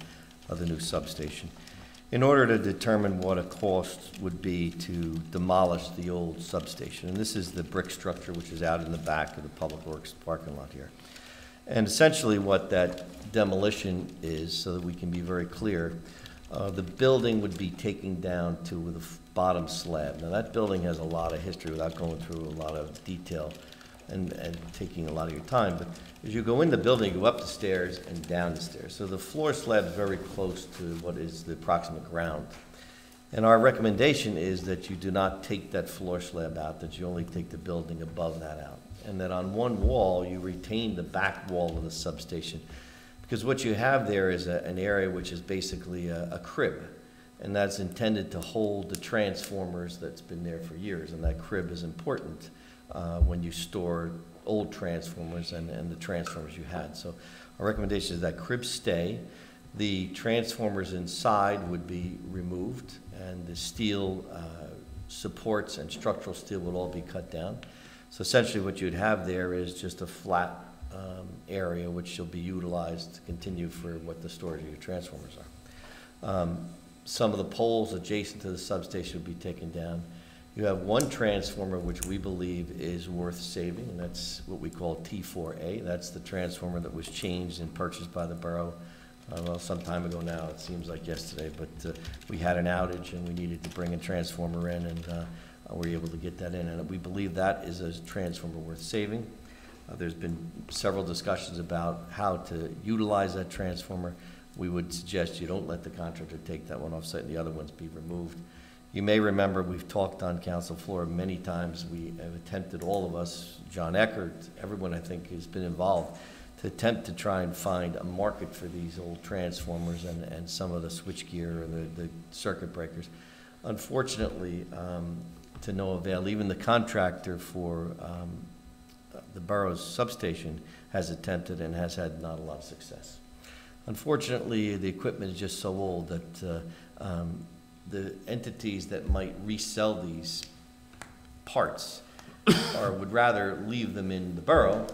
of the new substation in order to determine what a cost would be to demolish the old substation. And this is the brick structure which is out in the back of the Public Works parking lot here. And essentially what that demolition is, so that we can be very clear, the building would be taken down to the bottom slab. Now that building has a lot of history without going through a lot of detail and taking a lot of your time. But as you go in the building, you go up the stairs and down the stairs. So the floor slab is very close to what is the approximate ground. And our recommendation is that you do not take that floor slab out, that you only take the building above that out. And that on one wall, you retain the back wall of the substation. Because what you have there is an area which is basically a crib. And that's intended to hold the transformers that's been there for years. And that crib is important when you store old transformers and the transformers you had. So our recommendation is that crib stay. The transformers inside would be removed, and the steel supports and structural steel would all be cut down. So essentially what you'd have there is just a flat area which will be utilized to continue for what the storage of your transformers are. Some of the poles adjacent to the substation would be taken down. You have one transformer which we believe is worth saving, and that's what we call T4A. That's the transformer that was changed and purchased by the borough, well, some time ago now. It seems like yesterday, but we had an outage and we needed to bring a transformer in, and we were able to get that in. And we believe that is a transformer worth saving. There's been several discussions about how to utilize that transformer. We would suggest you don't let the contractor take that one off site and the other ones be removed. You may remember we've talked on council floor many times. We have attempted, all of us, John Eckert, everyone I think has been involved, to attempt to try and find a market for these old transformers and some of the switchgear and the circuit breakers. Unfortunately, to no avail. Even the contractor for the borough's substation has attempted and has had not a lot of success. Unfortunately, the equipment is just so old that the entities that might resell these parts would rather leave them in the borough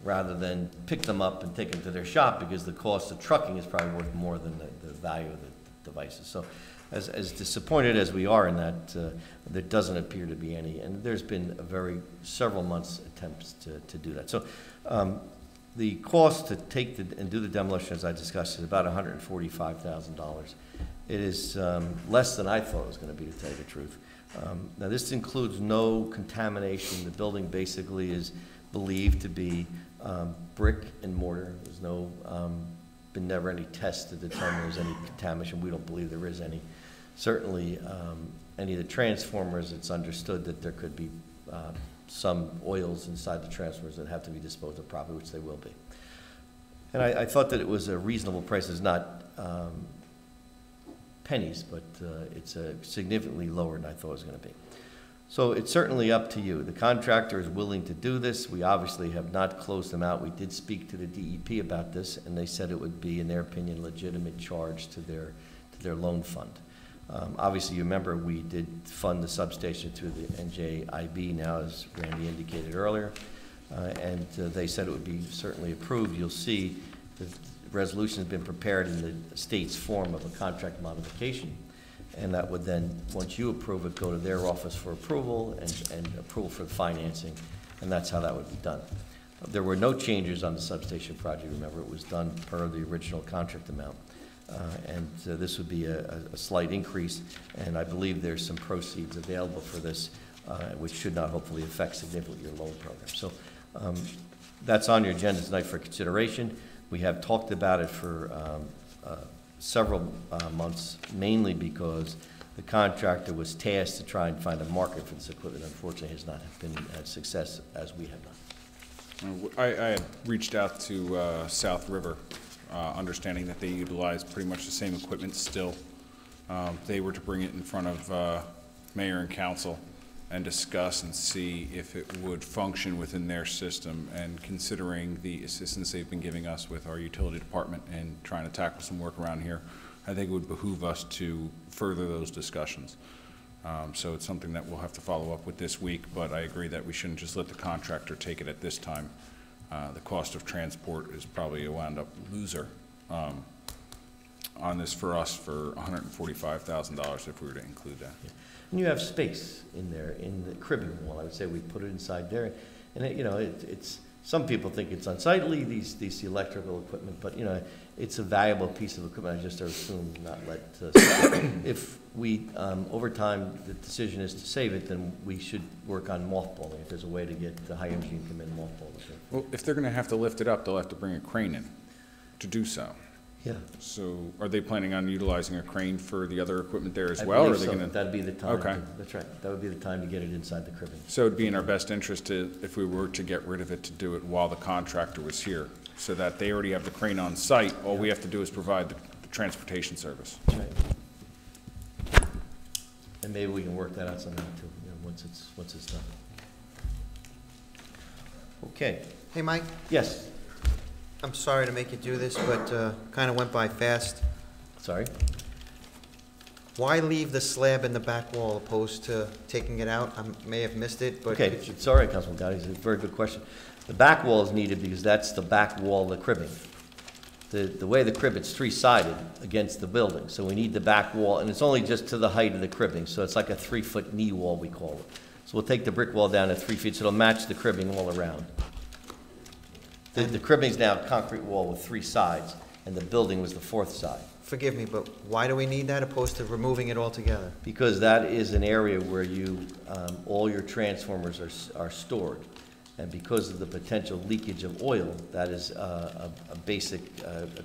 rather than pick them up and take them to their shop, because the cost of trucking is probably worth more than the value of the devices. So as disappointed as we are in that, there doesn't appear to be any, and there's been several months attempts to do that. So the cost to take and do the demolition, as I discussed, is about $145,000. It is less than I thought it was going to be, to tell you the truth. Now, this includes no contamination. The building basically is believed to be brick and mortar. There's been never any tests to determine there's any contamination. We don't believe there is any. Certainly, any of the transformers, it's understood that there could be some oils inside the transformers that have to be disposed of properly, which they will be. And I thought that it was a reasonable price. It's not pennies, but it's significantly lower than I thought it was going to be. So it's certainly up to you. The contractor is willing to do this. We obviously have not closed them out. We did speak to the DEP about this, and they said it would be, in their opinion, legitimate charge to their loan fund. Obviously, you remember we did fund the substation through the NJIB now, as Randy indicated earlier, and they said it would be certainly approved. You'll see the resolution has been prepared in the state's form of a contract modification, and that would then, once you approve it, go to their office for approval and approval for the financing, and that's how that would be done. There were no changes on the substation project. Remember, it was done per the original contract amount. This would be a slight increase, and I believe there's some proceeds available for this, which should not hopefully affect significantly your loan program. So that's on your agenda tonight for consideration. We have talked about it for several months, mainly because the contractor was tasked to try and find a market for this equipment. Unfortunately, has not been as success as we have done. I had reached out to South River, understanding that they utilize pretty much the same equipment still. They were to bring it in front of mayor and council and discuss and see if it would function within their system, and considering the assistance they've been giving us with our utility department and trying to tackle some work around here, I think it would behoove us to further those discussions. So it's something that we'll have to follow up with this week, but I agree that we shouldn't just let the contractor take it at this time. The cost of transport is probably a wound-up loser on this for us for $145,000 if we were to include that. Yeah. And you have space in there in the cribbing wall. I would say we put it inside there, and it's some people think it's unsightly, these electrical equipment, but it's a valuable piece of equipment. I just assume not let. If we over time the decision is to save it, then we should work on mothballing. If there's a way to get the high energy to come in and mothball the thing. Well, if they're going to have to lift it up, they'll have to bring a crane in to do so. Yeah. So are they planning on utilizing a crane for the other equipment there as well? Or are they going to? That'd be the time. Okay. That's right. That would be the time to get it inside the cribbing. So it'd be in our best interest to, if we were to get rid of it, to do it while the contractor was here, so that they already have the crane on site. All we have to do is provide the transportation service. That's right. And maybe we can work that out somehow too, once it's done. Okay. Hey, Mike, Yes. I'm sorry to make you do this, but kind of went by fast. Sorry. Why leave the slab in the back wall opposed to taking it out? I may have missed it, but Okay, could you- it's all right, Councilman Gotti, it's a very good question. The back wall is needed because that's the back wall of the cribbing. The way the crib, it's three-sided against the building, so we need the back wall, and it's only just to the height of the cribbing, so it's like a 3-foot knee wall, we call it. So we'll take the brick wall down to 3 feet, so it'll match the cribbing all around. The cribbing's now a concrete wall with 3 sides, and the building was the 4th side. forgive me, but why do we need that opposed to removing it altogether? Because that is an area where all your transformers are stored. And because of the potential leakage of oil, that is a basic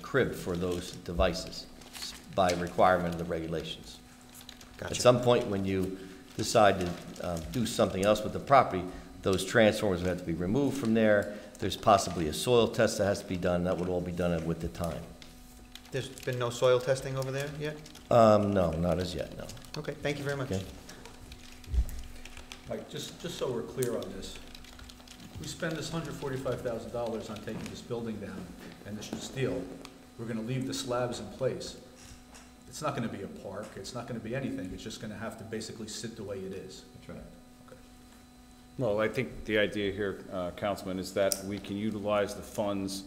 crib for those devices by requirement of the regulations. Gotcha. At some point, when you decide to do something else with the property, those transformers have to be removed from there. There's possibly a soil test that has to be done. That would all be done with the time. There's been no soil testing over there yet? No, not as yet, no. Okay, thank you very much. Okay. Mike, just so we're clear on this, we spend this $145,000 on taking this building down and this steel. We're gonna leave the slabs in place. It's not gonna be a park, it's not gonna be anything, it's just gonna have to basically sit the way it is. That's right. Well, I think the idea here, Councilman, is that we can utilize the funds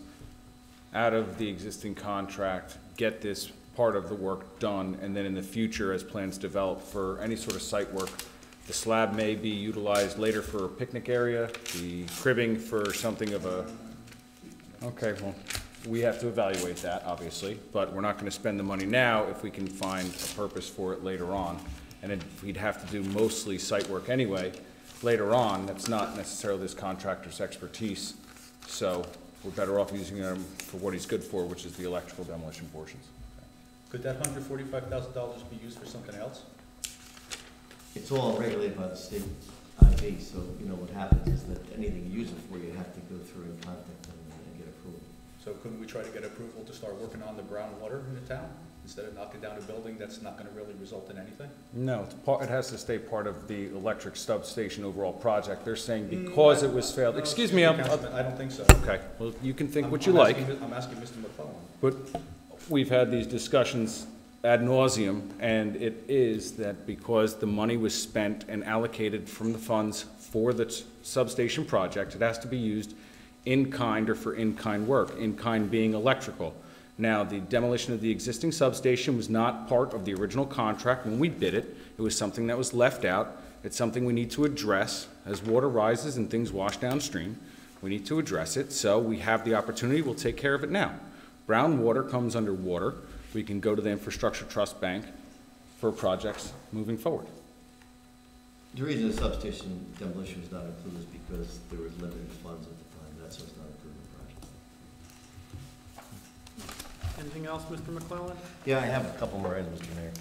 out of the existing contract, get this part of the work done, and then in the future, as plans develop for any sort of site work, the slab may be utilized later for a picnic area, the cribbing for something of a, okay, well, we have to evaluate that, obviously, but we're not gonna spend the money now if we can find a purpose for it later on. And if we'd have to do mostly site work anyway, later on, that's not necessarily this contractor's expertise, so we're better off using him for what he's good for, which is the electrical demolition portions. Could that $145,000 be used for something else? It's all regulated by the state IB, so, what happens is that anything you use it for, you have to go through and contact them and get approval. So couldn't we try to get approval to start working on the brown water in the town? Instead of knocking down a building that's not gonna really result in anything? No, it has to stay part of the electric substation overall project. They're saying because it was failed, excuse me, Councilman, I don't think so. okay, well, you can think what you like. I'm asking Mr. McClellan. But we've had these discussions ad nauseum, and it is that because the money was spent and allocated from the funds for the substation project, it has to be used in kind or for in-kind work, in kind being electrical. Now, the demolition of the existing substation was not part of the original contract when we bid it. It was something that was left out. It's something we need to address. As water rises and things wash downstream, we need to address it. So we have the opportunity, we'll take care of it now. Brown water comes under water. We can go to the Infrastructure Trust Bank for projects moving forward. The reason the substation demolition was not included is because there was limited funds at the time. That's what's not included in the project. Anything else, Mr. McClellan? Yeah, I have a couple more items, Mr. Mayor.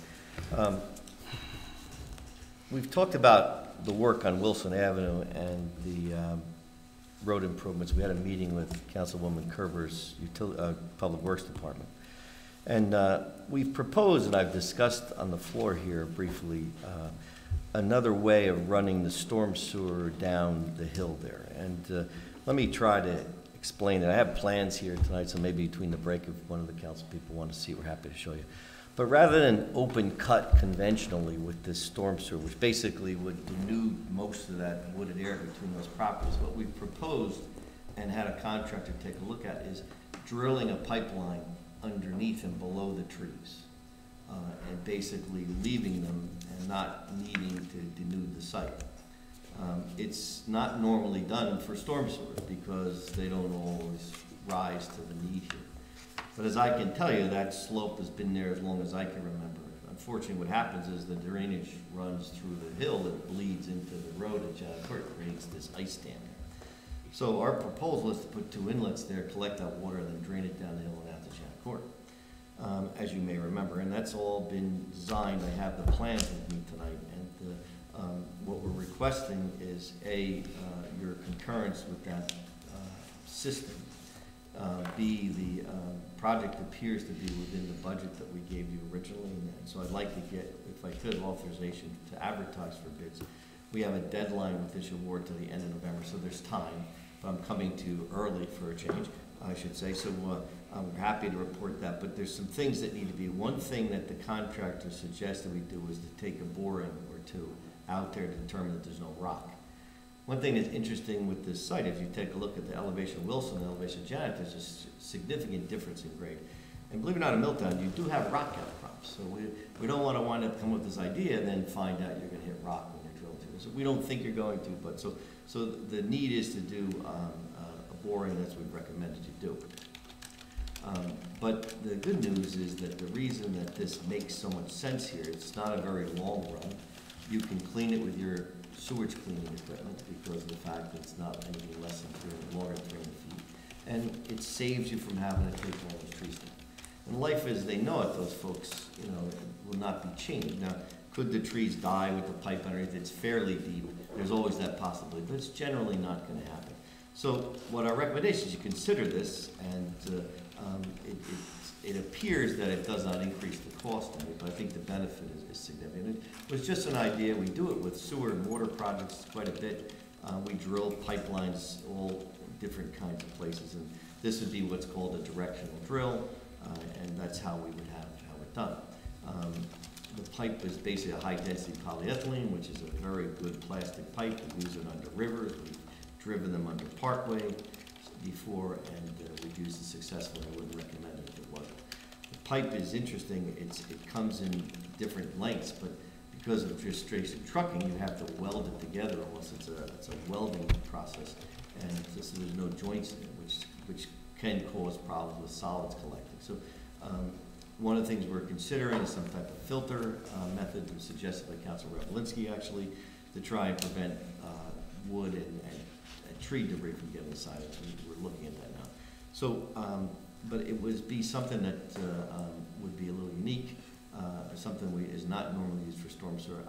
We've talked about the work on Wilson Avenue and the road improvements. We had a meeting with Councilwoman Kerber's Public Works Department. And we've proposed, and I've discussed on the floor here briefly, another way of running the storm sewer down the hill there. And let me try to explain it. I have plans here tonight, so maybe between the break, if one of the council people want to see, we're happy to show you. But rather than open cut conventionally with this storm sewer, which basically would denude most of that wooded area between those properties, what we've proposed and had a contractor take a look at is drilling a pipeline underneath and below the trees, and basically leaving them and not needing to denude the site. It's not normally done for storm sewers because they don't always rise to the need here. But as I can tell you, that slope has been there as long as I can remember. Unfortunately, what happens is the drainage runs through the hill and bleeds into the road at Janet Court, creates this ice dam there. So our proposal is to put 2 inlets there, collect that water, and then drain it down the hill and out to Janet Court, as you may remember. And that's all been designed. I have the plans with me tonight. And what we're requesting is, your concurrence with that system. B, the project appears to be within the budget that we gave you originally, and so I'd like to get, if I could, authorization to advertise for bids. We have a deadline with this award to the end of November, so there's time, but I'm coming to you early for a change, I should say, so I'm happy to report that, but there's some things that need to be. One thing that the contractor suggested we do is to take a boring or 2 out there to determine that there's no rock. One thing that's interesting with this site, if you take a look at the elevation of Wilson and the elevation of Janet, there's a significant difference in grade. And believe it or not, in Milltown, you do have rock outcrops. So we don't want to wind up coming with this idea and then find out you're going to hit rock when you're drilling through. So we don't think you're going to, but so the need is to do a boring. That's what we recommended you do. But the good news is that the reason that this makes so much sense here, it's not a very long run. You can clean it with your sewage cleaning equipment because of the fact that it's not anything less than 300 feet. And it saves you from having to take all those trees down. And life as they know it, those folks, will not be changed. Now, could the trees die with the pipe underneath? It's fairly deep. There's always that possibility, but it's generally not going to happen. So what our recommendation is you consider this, and it appears that it does not increase the cost of it, but I think the benefit is significant. It was just an idea. We do it with sewer and water projects quite a bit. We drill pipelines all different kinds of places, and this would be what's called a directional drill, and that's how we would have it done. The pipe is basically a high-density polyethylene, which is a very good plastic pipe. We use it under rivers. We've driven them under Parkway before, and we've used it successfully. I wouldn't recommend it if it wasn't. The pipe is interesting. It comes in different lengths, but because of just straight trucking, you have to weld it together almost. It's a welding process, and so there's no joints in it, which can cause problems with solids collecting. So one of the things we're considering is some type of filter method suggested by Councilor Revelinsky, actually, to try and prevent wood and tree debris from getting inside it. We're looking at that now. So, but it would be something that would be a little unique, something is not normally used for storm sewer.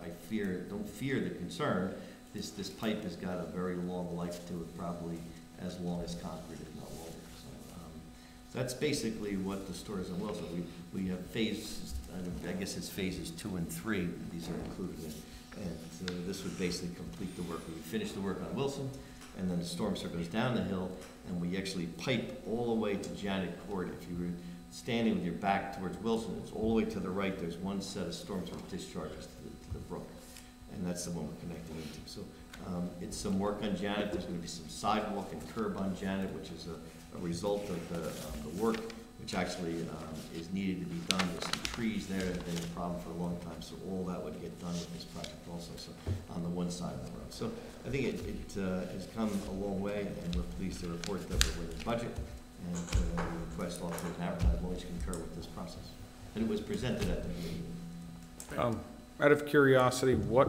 Don't fear the concern. This pipe has got a very long life to it, probably as long as concrete, if not longer. So that's basically what the story is on Wilson. We have phases, I guess it's phases 2 and 3. These are included in it. And this would basically complete the work. We finish the work on Wilson, and then the storm sewer goes down the hill, and we actually pipe all the way to Janet Court. If you were standing with your back towards Wilson, it's all the way to the right, there's one set of storm sewer discharges to the brook, and that's the one we're connecting into. So it's some work on Janet, there's gonna be some sidewalk and curb on Janet, which is a result of the work, which actually is needed to be done. There's some trees there that have been a problem for a long time, so all that would get done with this project also, so on the one side of the road. So I think it has come a long way, and we're pleased to report that we're within budget, and we request all to advertise, always concur with this process. And it was presented at the meeting. Out of curiosity, what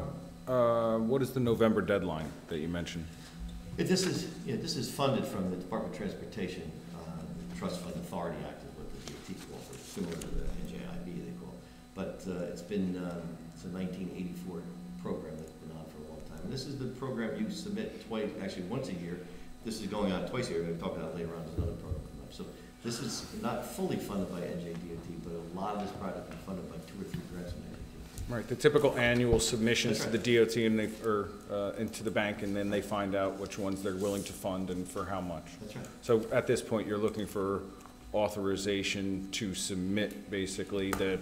is the November deadline that you mentioned? This is funded from the Department of Transportation, Trust Fund Authority Act is what the DOT calls it, similar to the NJIB they call it. But it's a 1984 program that's been on for a long time. And this is the program you submit twice, actually once a year. This is going on twice a year. We're going to talk about it later on. There's another program coming up. So this is not fully funded by NJDOT, but a lot of this project is funded by 2 or 3 grants from NJDOT. Right, the typical annual submissions to the DOT and into the bank, and then they find out which ones they're willing to fund and for how much. That's right. So at this point, you're looking for authorization to submit basically the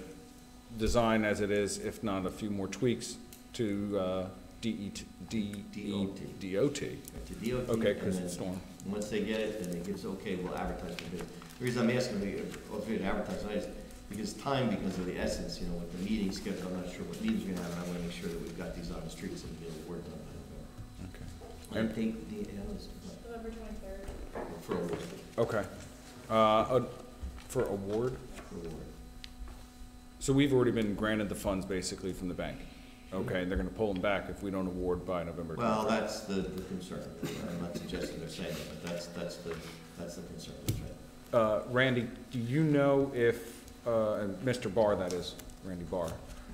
design as it is, if not a few more tweaks, to DOT. To DOT. Okay, because it's storm. Once they get it, then it gives, okay, we'll advertise for bid. The reason I'm asking the authority to advertise tonight is because of the essence, with the meeting schedule, I'm not sure what meetings we're gonna have, and I wanna make sure that we've got these on the streets and get the work done by November. Okay. And date, November 23rd. for award. Okay. For award? For award. So we've already been granted the funds basically from the bank. Okay, and they're gonna pull them back if we don't award by November 23rd. Well, that's the concern. I'm not suggesting they're saying it, but that's the concern. That's right. Randy, do you know if, and Mr. Barr, that is, Randy Barr,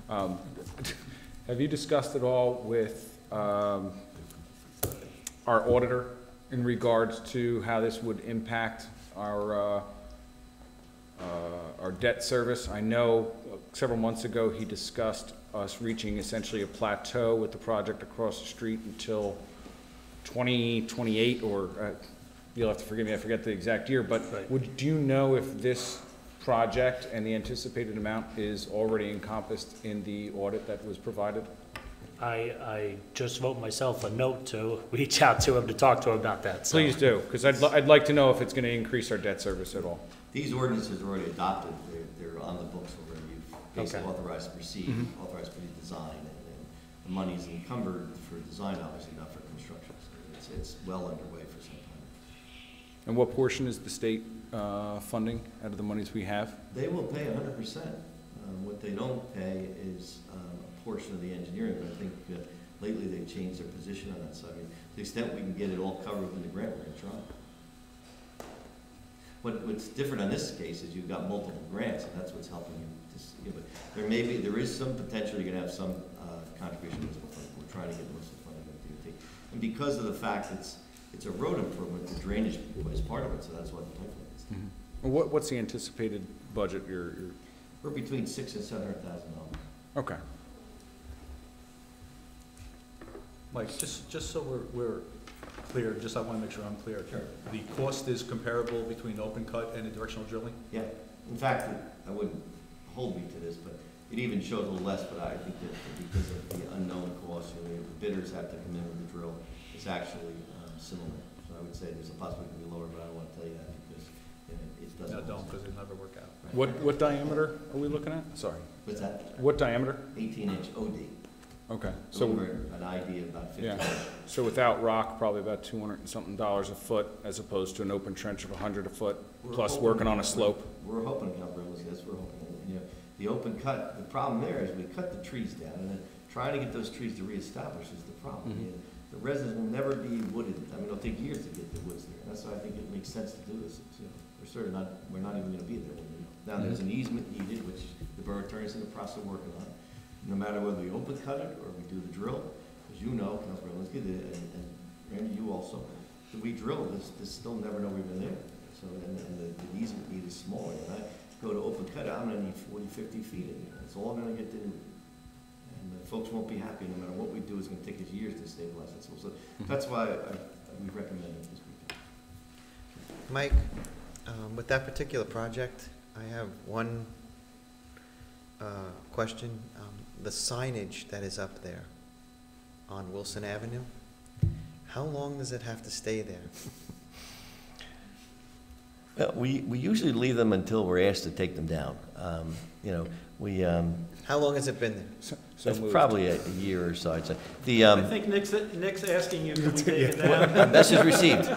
have you discussed at all with our auditor in regards to how this would impact our debt service? I know several months ago he discussed us reaching essentially a plateau with the project across the street until 2028, or you'll have to forgive me, I forget the exact year, but do you know if this project and the anticipated amount is already encompassed in the audit that was provided? I just wrote myself a note to reach out to him to talk to him about that. So. Please do, because I'd like to know if it's going to increase our debt service at all. These ordinances are already adopted. They're on the books already. You've basically authorized to proceed, authorized for the design, and then the money is encumbered for design, obviously, not for construction. So it's well underway for some time. And what portion is the state funding out of the monies we have? They will pay 100%. What they don't pay is a portion of the engineering, but I think lately they've changed their position on that side. I mean, to the extent we can get it all covered within the grant, we're going to try. What's different on this case is you've got multiple grants, and that's what's helping you. But there is some potential you're going to have some contribution. We're trying to get most of the funding with DOT. And because of the fact it's a road improvement, the drainage is part of it, so that's what the pipeline is. What's the anticipated budget? We're between $600,000 and $700,000. Okay. Mike, just so we're clear, I want to make sure I'm clear. Sure. The cost is comparable between open cut and the directional drilling? Yeah. In fact, I wouldn't hold me to this, but it even shows a little less, but I think that because of the unknown cost, the bidders have to come in with the drill, it's actually similar. So I would say there's a possibility it can be lower, but I don't want to tell you that because it doesn't. No, don't, because it'll never work out. What diameter are we looking at? Sorry. What's that? What diameter? 18-inch OD. Okay. So we're an idea of about 50. Yeah. So without rock, probably about $200 and something a foot, as opposed to an open trench of $100 a foot, plus working on a slope. We're hoping, Calbrillas, yes, we're hoping. The open cut, the problem there is we cut the trees down, and then trying to get those trees to reestablish is the problem. The residents will never be wooded. I mean, it'll take years to get the woods there. That's why I think it makes sense to do this. We're not even going to be there. Now, there's an easement needed, which the borough attorney is in the process of working on. No matter whether we open cut it or we do the drill, as you know, Councilor Linsky, and Randy, you also, if we drill this still never know we've been there. So, and the easement need is smaller. And I go to open cut, I'm gonna need 40, 50 feet in here. It's all gonna get diluted. And folks won't be happy no matter what we do. It's gonna take us years to stabilize it. So that's why we recommend it this weekend. Mike, with that particular project, I have one question. The signage that is up there on Wilson Avenue, how long does it have to stay there? Well, we usually leave them until we're asked to take them down. You know, we, How long has it been there? So it's moved. probably a year or so, I'd say. I think Nick's asking you, can we take it down? Message received.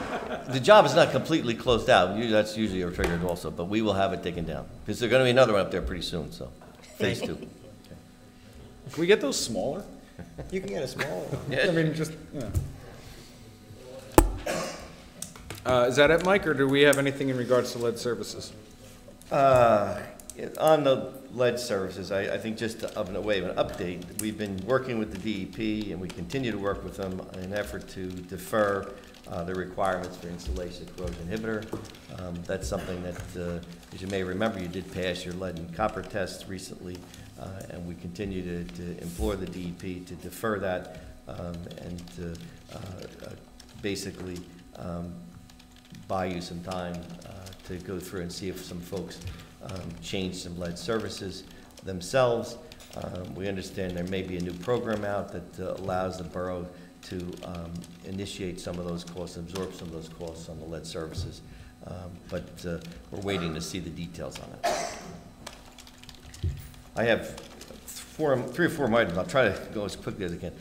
The job is not completely closed out. That's usually triggered also, but we will have it taken down. Because there's going to be another one up there pretty soon, so, phase 2. Can we get those smaller? You can get a small one. I mean, just, yeah. Is that it, Mike, or do we have anything in regards to lead services? On the lead services, I think just of a way of an update, we've been working with the DEP, and we continue to work with them in an effort to defer the requirements for installation of corrosion inhibitor. That's something that, as you may remember, you did pass your lead and copper tests recently, and we continue to implore the DEP to defer that and to basically buy you some time to go through and see if some folks change some lead services themselves. We understand there may be a new program out that allows the borough to initiate some of those costs, absorb some of those costs on the lead services. But we're waiting to see the details on it. I have 3 or 4 items. I'll try to go as quickly as I can.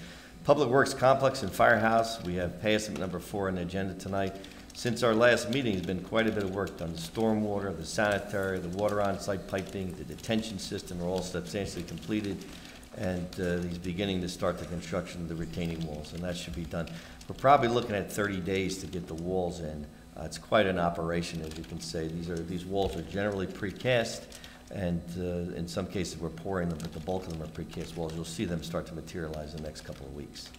Public Works Complex and Firehouse, we have passing number 4 on the agenda tonight. Since our last meeting, there's been quite a bit of work done. The stormwater, the sanitary, the water on-site piping, the detention system are all substantially completed, and he's beginning to start the construction of the retaining walls, and that should be done. We're probably looking at 30 days to get the walls in. It's quite an operation, as you can say. These walls are generally precast, and in some cases we're pouring them, but the bulk of them are precast walls. You'll see them start to materialize in the next couple of weeks.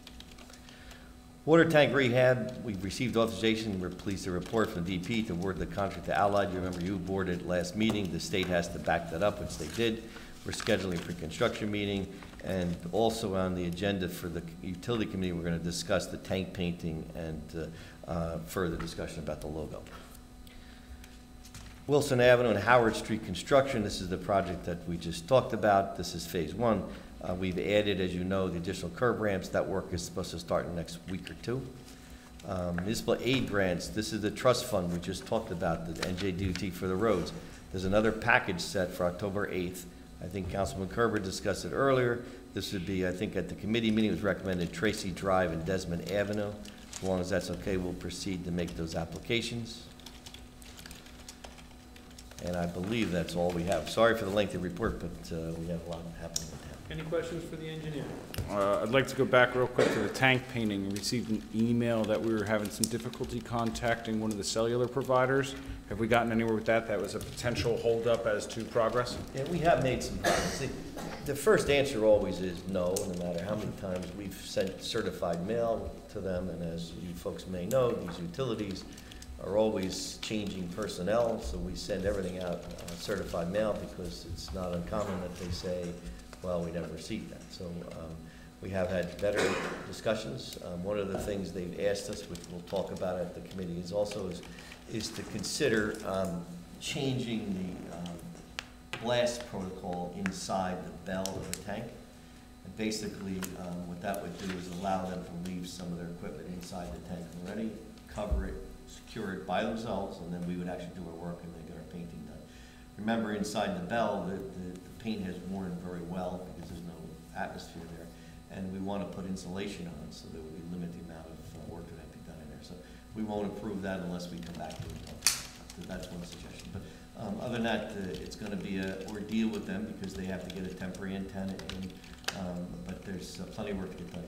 Water tank rehab, we've received authorization. We're pleased to report from the DP to award the contract to Allied. You remember you boarded last meeting. The state has to back that up, which they did. We're scheduling a pre-construction meeting, and also on the agenda for the utility committee, we're going to discuss the tank painting and further discussion about the logo. Wilson Avenue and Howard Street construction. This is the project that we just talked about. This is phase 1. We've added, as you know, the additional curb ramps. That work is supposed to start in the next week or 2. Municipal aid grants. This is the trust fund we just talked about, the NJDOT for the roads. There's another package set for October 8th. I think Councilman Kerber discussed it earlier. This would be, I think, at the committee meeting, it was recommended Tracy Drive and Desmond Avenue. As long as that's okay, we'll proceed to make those applications. And I believe that's all we have. Sorry for the lengthy report, but we have a lot happening in town. Any questions for the engineer? I'd like to go back real quick to the tank painting. We received an email that we were having some difficulty contacting one of the cellular providers. Have we gotten anywhere with that? That was a potential holdup as to progress? Yeah, we have made some progress. The first answer always is no, no matter how many times we've sent certified mail to them. And as you folks may know, these utilities are always changing personnel, so we send everything out certified mail because it's not uncommon that they say, well, we never received that. So we have had better discussions. One of the things they've asked us, which we'll talk about at the committee, is also is to consider changing the blast protocol inside the bell of the tank. And basically, what that would do is allow them to leave some of their equipment inside the tank already, cover it, secure it by themselves, and then we would actually do our work and then get our painting done. Remember, inside the bell, the paint has worn very well because there's no atmosphere there, and we want to put insulation on it so that we limit the amount of work that has to be done in there. So we won't approve that unless we come back to it. So that's one suggestion. But other than that, it's going to be an ordeal with them because they have to get a temporary antenna in, but there's plenty of work to get done.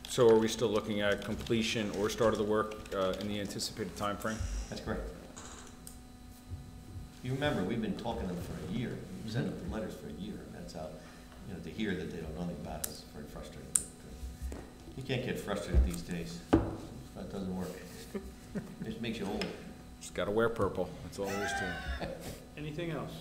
So are we still looking at completion or start of the work in the anticipated time frame? That's correct. You remember, we've been talking to them for a year. We sent them letters for a year. That's how, to hear that they don't know anything about it is very frustrating. But, you can't get frustrated these days. That doesn't work. It just makes you old. Just got to wear purple. That's all there is to it. Anything else?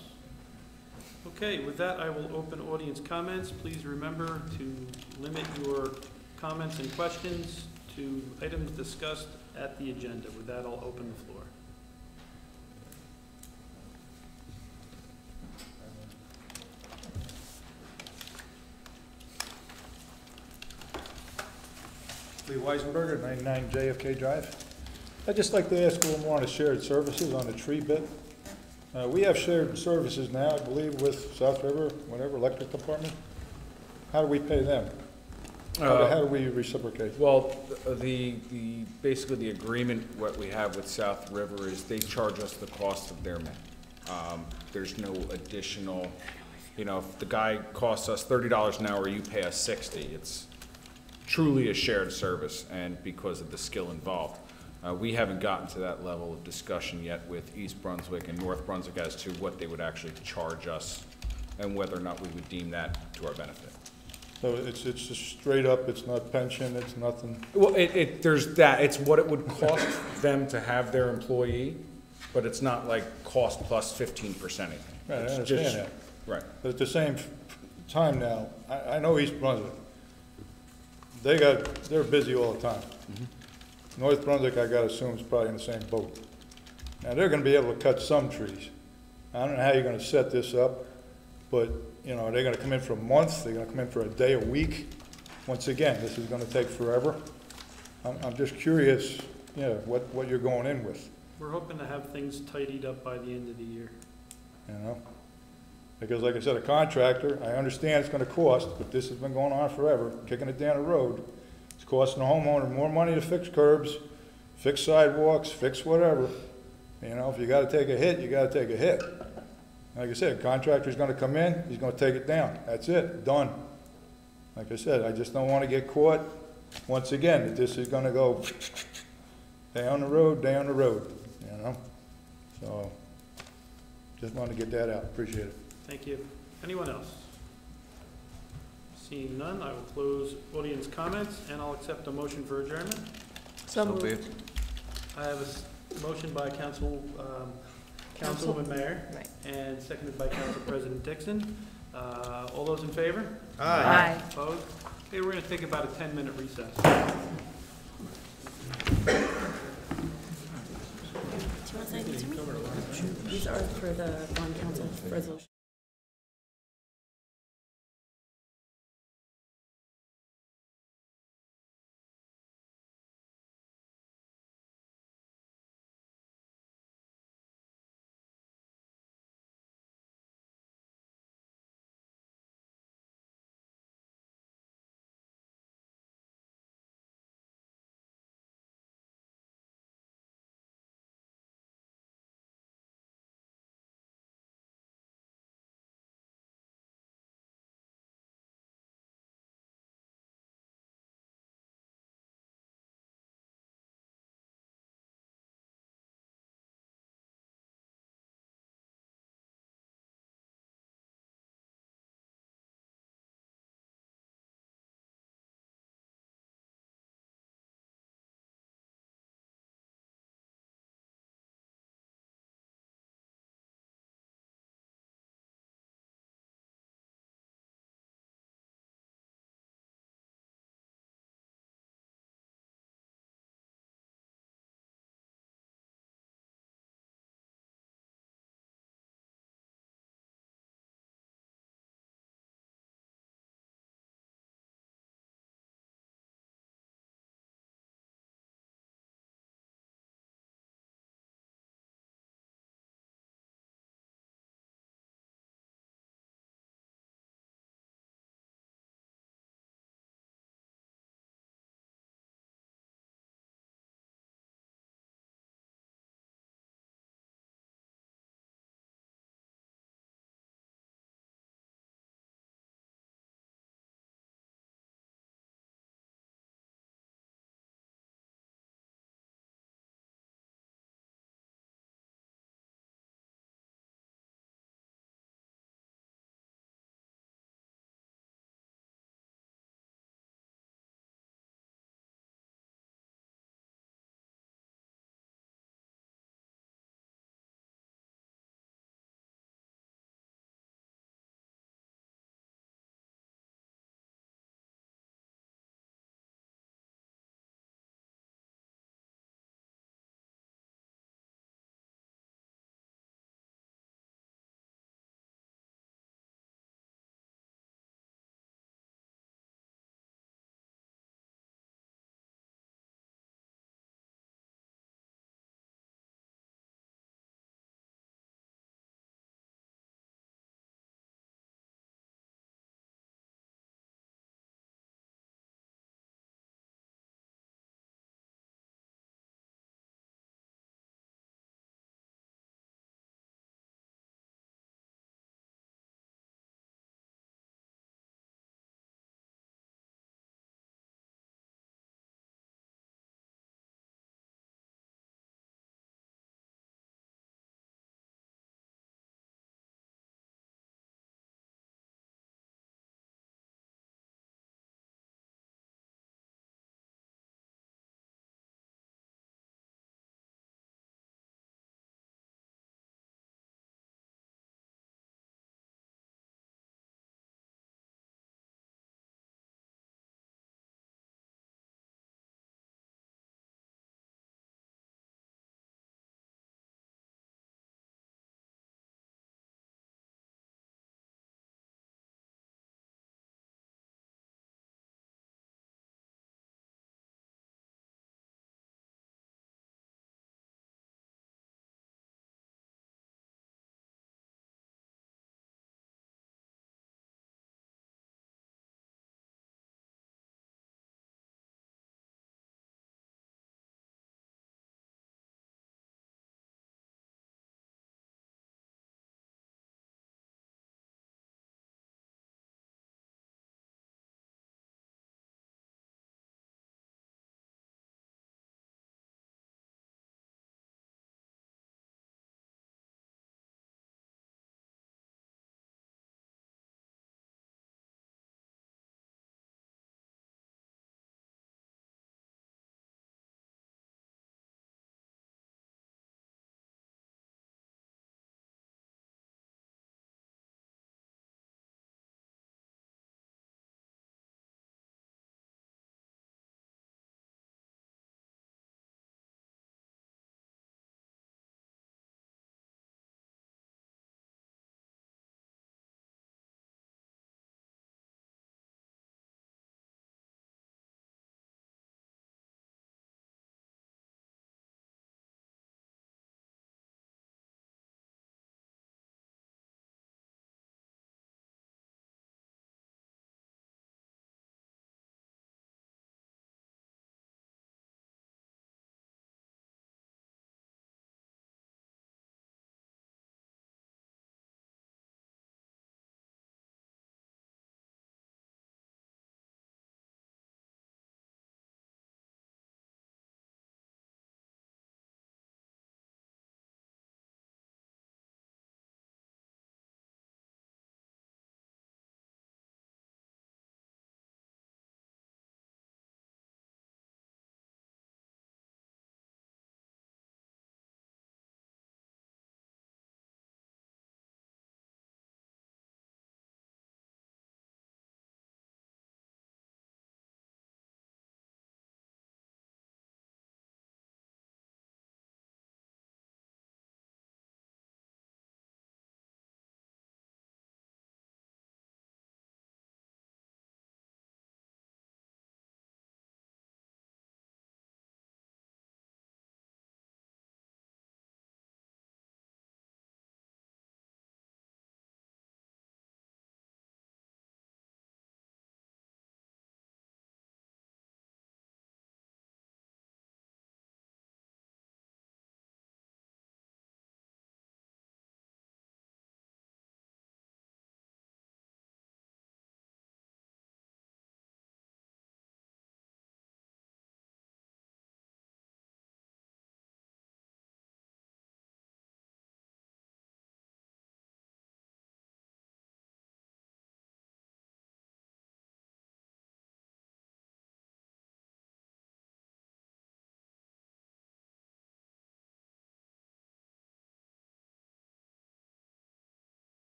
Okay, with that, I will open audience comments. Please remember to limit your comments and questions to items discussed at the agenda. With that, I'll open the floor. Lee Weisenberger, 99 JFK Drive. I'd just like to ask a little more on the shared services on the tree bit. We have shared services now, I believe, with South River, whatever, electric department. How do we pay them? How do we reciprocate? Well, basically the agreement, what we have with South River is they charge us the cost of their men. There's no additional, if the guy costs us $30 an hour, you pay us 60. It's truly a shared service, and because of the skill involved. We haven't gotten to that level of discussion yet with East Brunswick and North Brunswick as to what they would actually charge us and whether or not we would deem that to our benefit. So it's just straight up, it's not pension, it's nothing? Well, there's that. It's what it would cost them to have their employee, but it's not like cost plus 15% anything. Right, I It's understand just- that. Right. But at the same time now, I know East Brunswick, they're busy all the time. North Brunswick, I gotta assume, is probably in the same boat. Now, they're gonna be able to cut some trees. I don't know how you're gonna set this up, but, are they gonna come in for a month? They're gonna come in for a day, a week? Once again, this is gonna take forever. I'm just curious, what you're going in with, We're hoping to have things tidied up by the end of the year. Because like I said, a contractor, I understand it's gonna cost, but this has been going on forever, kicking it down the road. It's costing the homeowner more money to fix curbs, fix sidewalks, fix whatever. If you gotta take a hit, you gotta take a hit. Like I said, contractor's gonna come in, he's gonna take it down. That's it, done. Like I said, I just don't wanna get caught, once again, that this is gonna go down the road, So, just wanted to get that out, appreciate it. Thank you. Anyone else? Seeing none, I will close audience comments, and I'll accept a motion for adjournment. So moved. I have a motion by Councilwoman Mayer, Right. and seconded by Council President Dixon. All those in favor? Aye. Opposed? Okay, we're going to take about a 10-minute recess. Do you want to say anything to me? These are for the bond council resolution.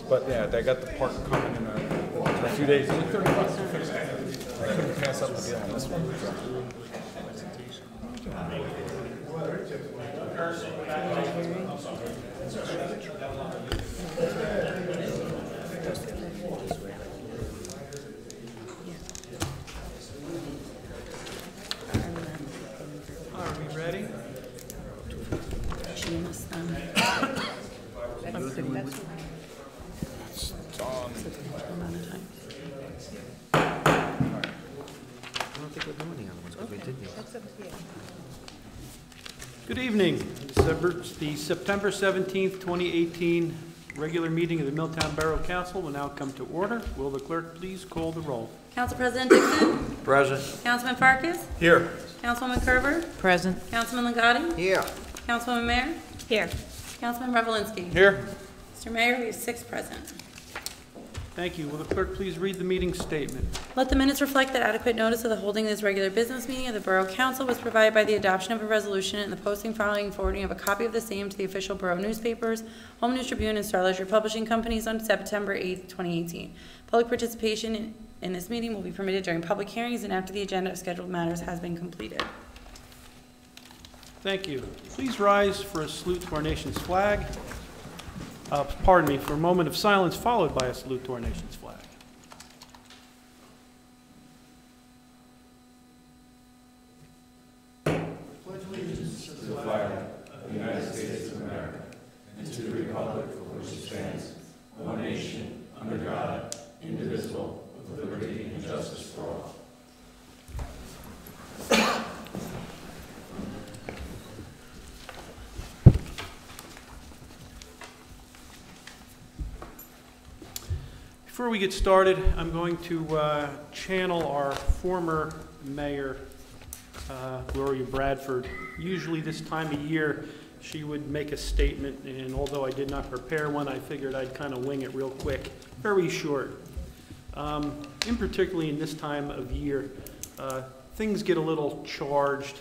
But yeah, they got the part coming in a few days. It's $30 to fix it. I couldn't pass up the deal on this one. Are we ready? She must, amount of time. I don't think we're doing the other ones, because we did these. Good evening. The September 17th, 2018 regular meeting of the Milltown Borough Council will now come to order. Will the clerk please call the roll? Council President Dixon? Present. Councilman Farkas? Here. Councilwoman Kerber? Present. Councilman Legati? Here. Councilwoman Mayer? Here. Councilman Revelinsky? Here. Mr. Mayor, we have 6 present. Thank you. Will the clerk please read the meeting statement? Let the minutes reflect that adequate notice of the holding of this regular business meeting of the Borough Council was provided by the adoption of a resolution and the posting, filing, and forwarding of a copy of the same to the official borough newspapers, Home News Tribune, and Star Ledger Publishing Companies on September 8th, 2018. Public participation in this meeting will be permitted during public hearings and after the agenda of scheduled matters has been completed. Thank you. Please rise for a salute to our nation's flag. Pardon me, for a moment of silence followed by a salute to our nation's flag. Before we get started, I'm going to channel our former mayor, Gloria Bradford. Usually this time of year, she would make a statement, and although I did not prepare one, I figured I'd kind of wing it real quick, very short. In particularly in this time of year, things get a little charged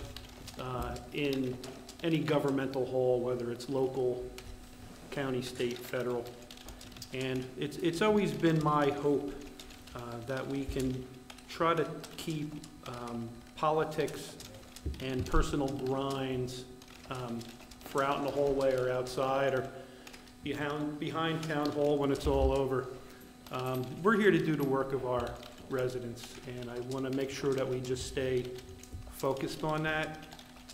in any governmental hall, whether it's local, county, state, federal. And it's always been my hope that we can try to keep politics and personal grinds for out in the hallway or outside or behind town hall when it's all over. We're here to do the work of our residents, and I want to make sure that we just stay focused on that.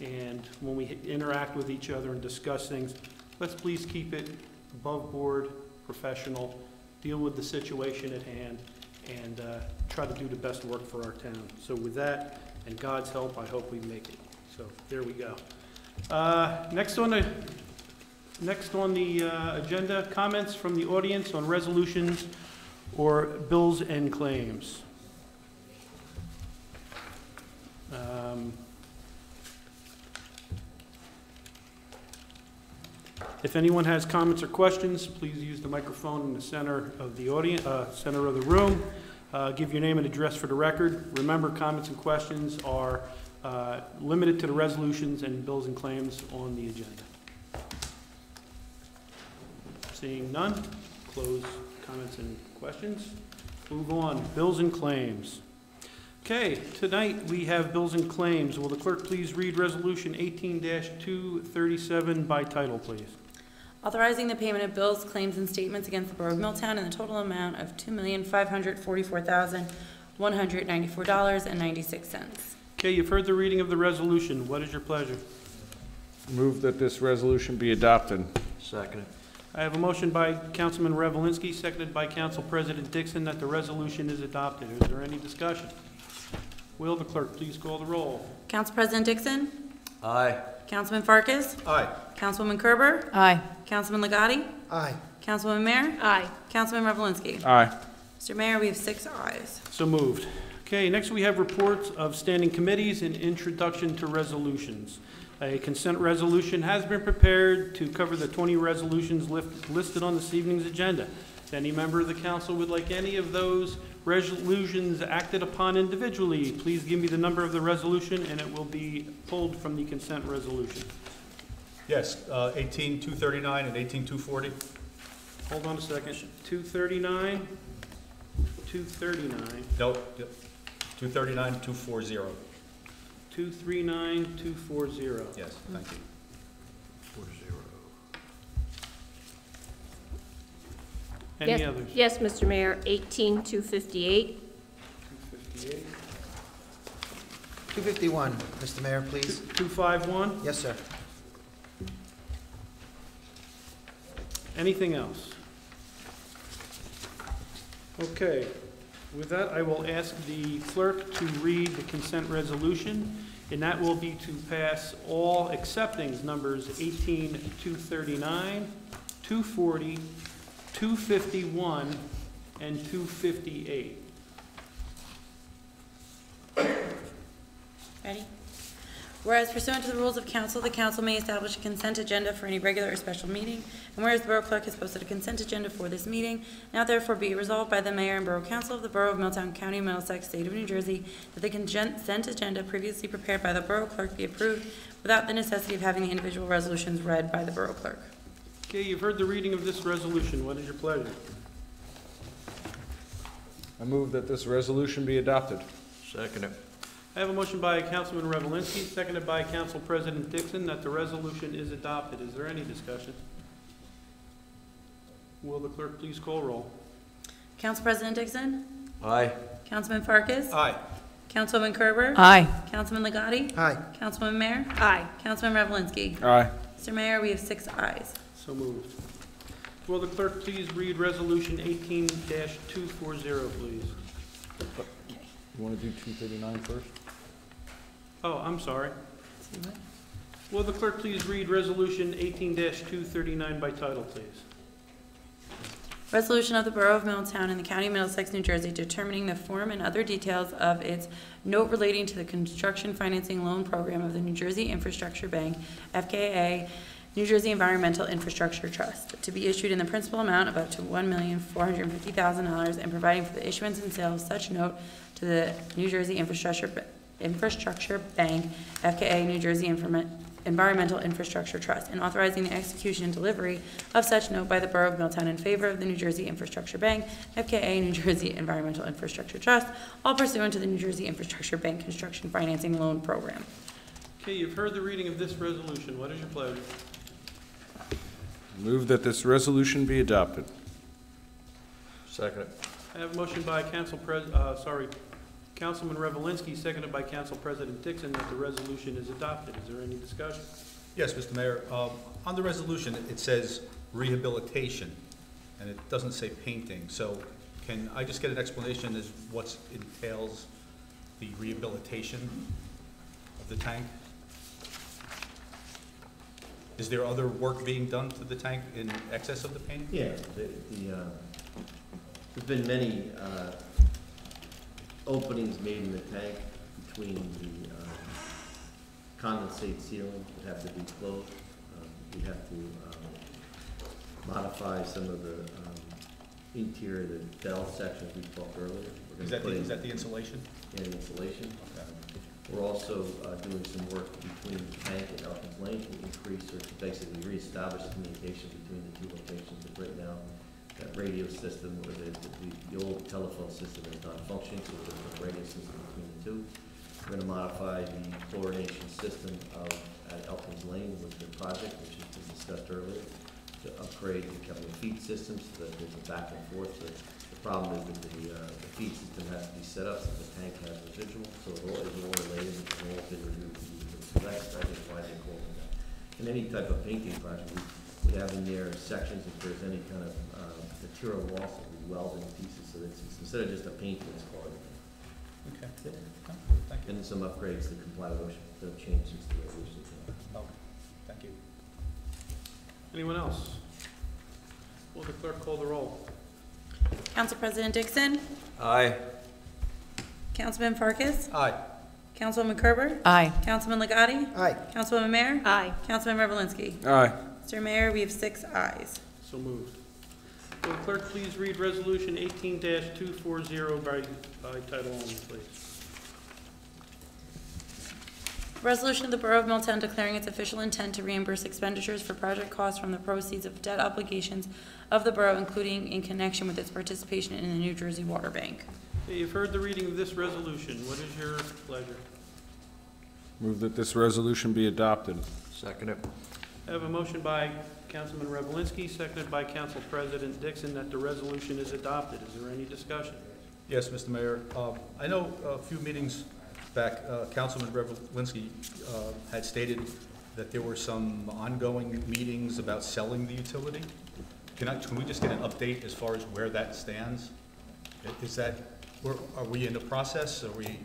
And when we interact with each other and discuss things, let's please keep it above board, professional, deal with the situation at hand, and try to do the best work for our town. So with that, and God's help, I hope we make it. So there we go. Next on the agenda, comments from the audience on resolutions or bills and claims. If anyone has comments or questions, please use the microphone in the center of the audience, center of the room. Give your name and address for the record. Remember, comments and questions are limited to the resolutions and bills and claims on the agenda. Seeing none, close comments and questions. Move on, bills and claims. Okay, tonight we have bills and claims. Will the clerk please read Resolution 18-237 by title, please? Authorizing the payment of bills, claims, and statements against the Borough of Milltown in the total amount of $2,544,194.96. Okay, you've heard the reading of the resolution. What is your pleasure? Move that this resolution be adopted. Second. I have a motion by Councilman Revelinsky, seconded by Council President Dixon, that the resolution is adopted. Is there any discussion? Will the clerk please call the roll? Council President Dixon? Aye. Councilman Farkas? Aye. Councilwoman Kerber? Aye. Councilman Legati? Aye. Councilwoman Mayer? Aye. Councilman Revelinsky? Aye. Mr. Mayor, we have 6 ayes. So moved. Okay, next we have reports of standing committees and introduction to resolutions. A consent resolution has been prepared to cover the 20 resolutions listed on this evening's agenda. If any member of the council would like any of those resolutions acted upon individually, please give me the number of the resolution and it will be pulled from the consent resolution. Yes, 18-239 and 18-240. Hold on a second. 239, 239, No, 239, 240. 239, 240. Yes, thank you. 40. Any Yes- others? Yes, Mr. Mayor, 18,258. 258. 251, Mr. Mayor, please. 251. Yes, sir. Anything else? Okay. With that, I will ask the clerk to read the consent resolution, and that will be to pass all acceptings numbers 18-239, 240, 251, and 258. Ready? Whereas pursuant to the rules of council, the council may establish a consent agenda for any regular or special meeting, and whereas the Borough Clerk has posted a consent agenda for this meeting, now therefore be resolved by the Mayor and Borough Council of the Borough of Milltown, County of Middlesex, State of New Jersey, that the consent agenda previously prepared by the Borough Clerk be approved without the necessity of having the individual resolutions read by the Borough Clerk. Okay, you've heard the reading of this resolution. What is your pleasure? I move that this resolution be adopted. Second it. I have a motion by Councilman Revelinsky, seconded by Council President Dixon, that the resolution is adopted. Is there any discussion? Will the clerk please call roll? Council President Dixon? Aye. Councilman Farkas? Aye. Councilwoman Kerber? Aye. Councilman Legati? Aye. Councilwoman Mayor? Aye. Councilman Revelinsky? Aye. Mr. Mayor, we have 6 ayes. So moved. Will the clerk please read resolution 18-240, please? You want to do 239 first? Oh, I'm sorry. Will the clerk please read resolution 18-239 by title, please? Resolution of the Borough of Milltown in the County of Middlesex, New Jersey, determining the form and other details of its note relating to the construction financing loan program of the New Jersey Infrastructure Bank, FKA, New Jersey Environmental Infrastructure Trust, to be issued in the principal amount of up to $1,450,000 and providing for the issuance and sale of such note to the New Jersey Infrastructure Bank, FKA, New Jersey Environmental Infrastructure Trust, and authorizing the execution and delivery of such note by the Borough of Milltown in favor of the New Jersey Infrastructure Bank, FKA, New Jersey Environmental Infrastructure Trust, all pursuant to the New Jersey Infrastructure Bank Construction Financing Loan Program. Okay, you've heard the reading of this resolution. What is your pleasure? Move that this resolution be adopted. Second it. I have a motion by Councilman Revelinsky, seconded by Council President Dixon, that the resolution is adopted. Is there any discussion? Yes, Mr. Mayor. On the resolution, it says rehabilitation, and it doesn't say painting. So can I just get an explanation as what entails the rehabilitation of the tank? Is there other work being done to the tank in excess of the painting? Yeah, there's been many openings made in the tank between the condensate ceiling that have to be closed. We have to modify some of the interior, the bell sections we talked earlier. Is that the insulation? Yeah, the insulation. Okay. We're also doing some work between the tank and Elkins Lane to increase or to basically reestablish communication between the two locations. But right now, that radio system, or the old telephone system is not functioning, so we're doing a radio system between the two. We're going to modify the chlorination system at Elkins Lane with the project, which has been discussed earlier, to upgrade a couple of feed systems so that there's a back and forth. So the problem is that the feed system has to be set up so the tank has residual, so it all is all related, it's all been removed. So that's, I think, why they call it that. In any type of painting project, we have in there sections if there's any kind of material loss that we weld in pieces, so it's instead of just a paint, it's colored. Okay. Yeah. Thank you. And then some upgrades to comply with OSHA, the changes to the resolution. Okay. Thank you. Anyone else? Will the clerk call the roll? Council President Dixon? Aye. Councilman Farkas? Aye. Councilwoman Kerber? Aye. Councilman Legati? Aye. Councilwoman Mayor? Aye. Councilman Revelinsky? Aye. Mr. Mayor, we have 6 ayes. So moved. Will the clerk please read resolution 18-240 by title only, please? Resolution of the Borough of Milltown declaring its official intent to reimburse expenditures for project costs from the proceeds of debt obligations of the borough, including in connection with its participation in the New Jersey Water Bank. Okay, you've heard the reading of this resolution. What is your pleasure? Move that this resolution be adopted. Second it. I have a motion by Councilman Revelinsky, seconded by Council President Dixon, that the resolution is adopted. Is there any discussion? Yes, Mr. Mayor. I know a few meetings back, Councilman Revelinsky had stated that there were some ongoing meetings about selling the utility. Can we just get an update as far as where that stands? Is that, are we in the process? Are we?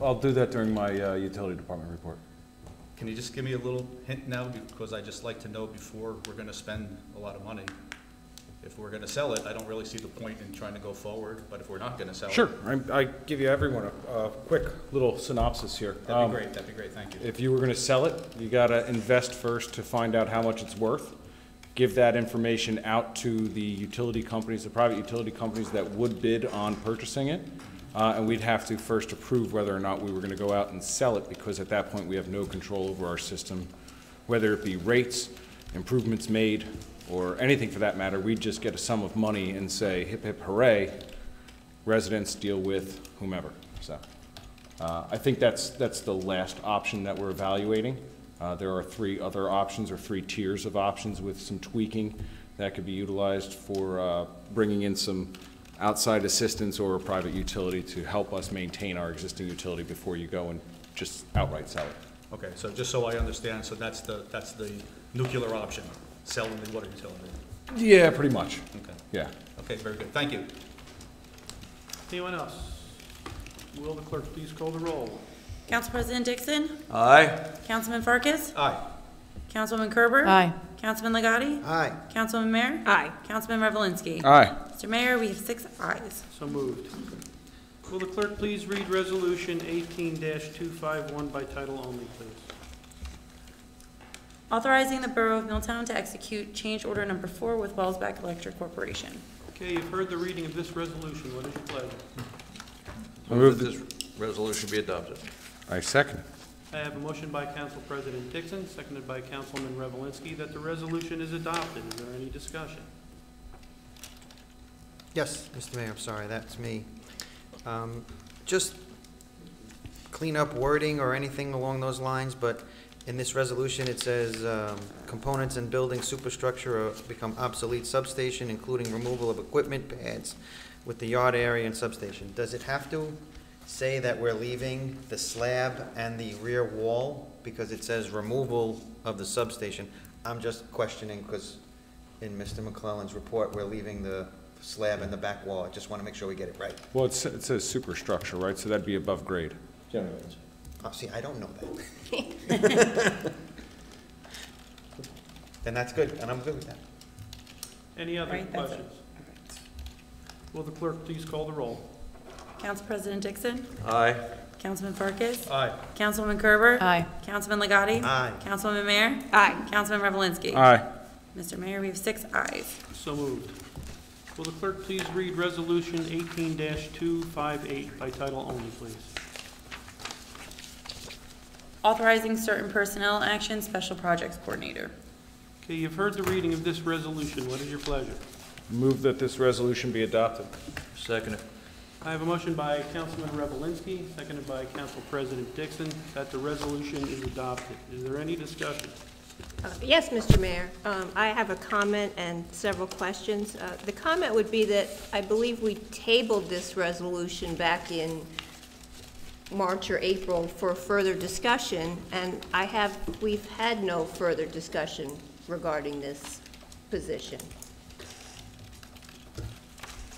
I'll do that during my utility department report. Can you just give me a little hint now, because I just like to know before we're going to spend a lot of money. If we're going to sell it, I don't really see the point in trying to go forward, but if we're not going to sell it. Sure, I give you everyone a quick little synopsis here. That'd be great, thank you. If you were going to sell it, you got to invest first to find out how much it's worth. Give that information out to the utility companies, the private utility companies that would bid on purchasing it. And we'd have to first approve whether or not we were going to go out and sell it, because at that point we have no control over our system, whether it be rates, improvements made, or anything for that matter. We'd just get a sum of money and say, hip hip hooray, residents deal with whomever. So I think that's the last option that we're evaluating. There are 3 other options, or 3 tiers of options with some tweaking that could be utilized for bringing in some outside assistance or a private utility to help us maintain our existing utility before you go and just outright sell it. Okay, so just so I understand, so that's the nuclear option, selling the water utility. Yeah, pretty much. Okay. Yeah. Okay, very good. Thank you. Anyone else? Will the clerk please call the roll? Council President Dixon? Aye. Councilman Farkas? Aye. Councilwoman Kerber? Aye. Councilman Legati? Aye. Councilman Mayor? Aye. Councilman Revelinsky? Aye. Mr. Mayor, we have 6 ayes. So moved. Will the clerk please read Resolution 18-251 by title only, please? Authorizing the Borough of Milltown to execute change order number 4 with Wellsback Electric Corporation. Okay, you've heard the reading of this resolution. What is your pleasure? I move that this resolution be adopted. I second. I have a motion by Council President Dixon, seconded by Councilman Revelinsky, that the resolution is adopted. Is there any discussion? Yes, Mr. Mayor, I'm sorry, that's me. Just clean up wording or anything along those lines, but in this resolution, it says, components and building superstructure become obsolete substation, including removal of equipment pads with the yard area and substation. Does it have to say that we're leaving the slab and the rear wall? Because it says removal of the substation. I'm just questioning, because in Mr. McClellan's report, we're leaving the slab and the back wall. I just want to make sure we get it right. Well, it says superstructure, right? So that'd be above grade. Oh, see, I don't know that. Then that's good, and I'm good with that. Any other Right, that's it. questions? Will the clerk please call the roll? Council President Dixon? Aye. Councilman Farkas? Aye. Councilwoman Kerber? Aye. Councilman Legati? Aye. Councilman Mayor? Aye. Councilman Revelinsky? Aye. Mr. Mayor, we have 6 ayes. So moved. Will the clerk please read Resolution 18-258 by title only, please? Authorizing certain personnel action, Special Projects Coordinator. Okay, you've heard the reading of this resolution. What is your pleasure? Move that this resolution be adopted. Second it. I have a motion by Councilman Revelinsky, seconded by Council President Dixon, that the resolution is adopted. Is there any discussion? Yes, Mr. Mayor. I have a comment and several questions. The comment would be that I believe we tabled this resolution back in March or April for further discussion, and we've had no further discussion regarding this position.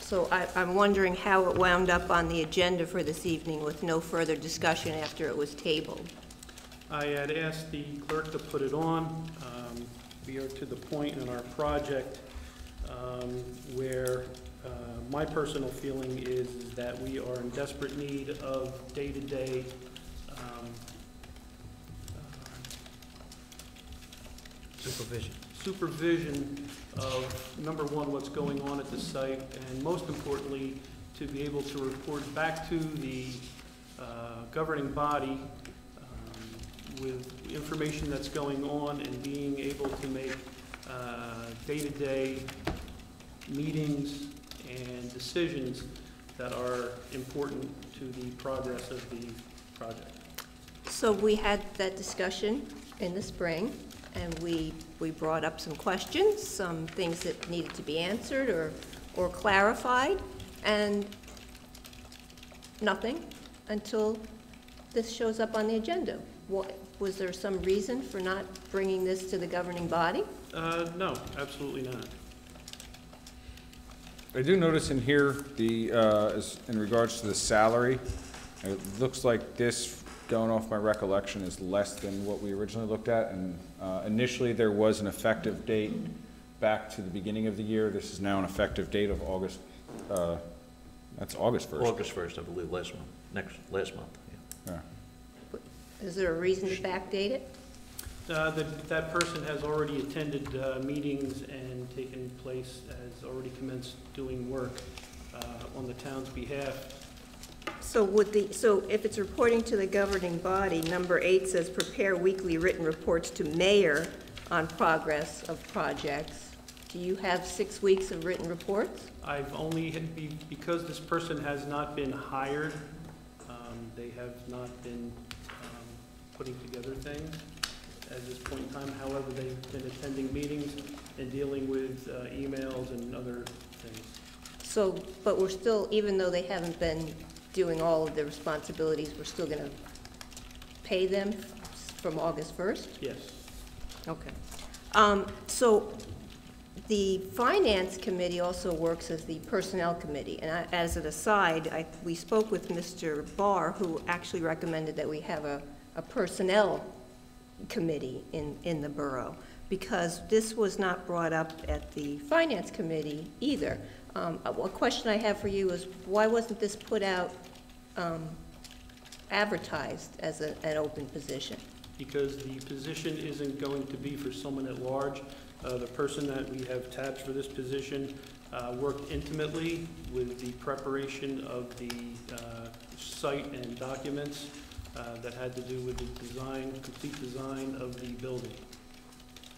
So I'm wondering how it wound up on the agenda for this evening with no further discussion after it was tabled. I had asked the clerk to put it on. We are to the point in our project where my personal feeling is that we are in desperate need of day-to-day supervision of, number one, what's going on at the site, and most importantly, to be able to report back to the governing body with information that's going on and being able to make day-to-day meetings and decisions that are important to the progress of the project. So we had that discussion in the spring, and we brought up some questions, some things that needed to be answered or clarified, and nothing until this shows up on the agenda. Was there some reason for not bringing this to the governing body? No, absolutely not. I do notice in here, in regards to the salary, it looks like this, going off my recollection, is less than what we originally looked at, and initially there was an effective date back to the beginning of the year. This is now an effective date of August, that's August 1st. August 1st, I believe, last month, yeah. Yeah. Is there a reason to backdate it? That person has already attended meetings and taken place, has already commenced doing work on the town's behalf. So if it's reporting to the governing body, number 8 says prepare weekly written reports to mayor on progress of projects. Do you have 6 weeks of written reports? I've only, because this person has not been hired, they have not been putting together things at this point in time. However, they've been attending meetings and dealing with emails and other things. So, but we're still, even though they haven't been doing all of their responsibilities, we're still going to pay them from August 1st? Yes. Okay. So the Finance Committee also works as the Personnel Committee. And as an aside, we spoke with Mr. Barr, who actually recommended that we have a Personnel Committee in the borough, because this was not brought up at the Finance Committee either. A question I have for you is, why wasn't this put out, advertised as an open position? Because the position isn't going to be for someone at large. The person that we have tabbed for this position worked intimately with the preparation of the site and documents that had to do with the design, complete design of the building.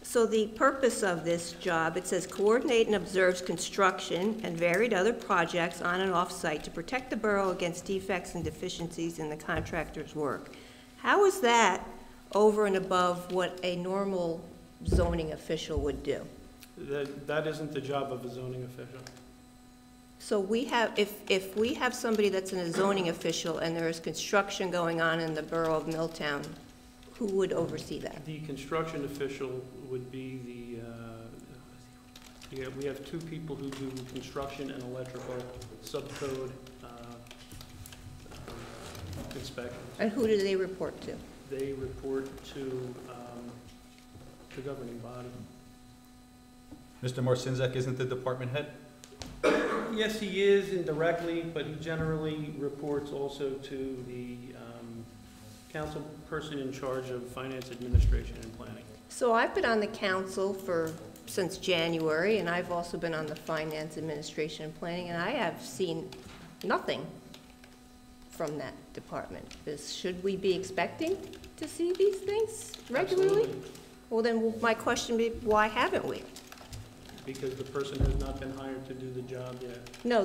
So the purpose of this job, it says coordinate and observes construction and varied other projects on and off site to protect the borough against defects and deficiencies in the contractor's work. How is that over and above what a normal zoning official would do? That isn't the job of a zoning official. So we have, if we have somebody that's in a zoning official and there is construction going on in the borough of Milltown, who would oversee that? The construction official would be we have 2 people who do construction and electrical subcode inspections. And who do they report to? They report to the governing body. Mr. Marcinzek isn't the department head? Yes, he is indirectly, but he generally reports also to the council person in charge of finance, administration, and planning. So I've been on the council since January, and I've also been on the finance, administration, and planning, and I have seen nothing from that department. Should we be expecting to see these things regularly? Absolutely. Well, then my question would be, why haven't we? Because the person has not been hired to do the job yet. No,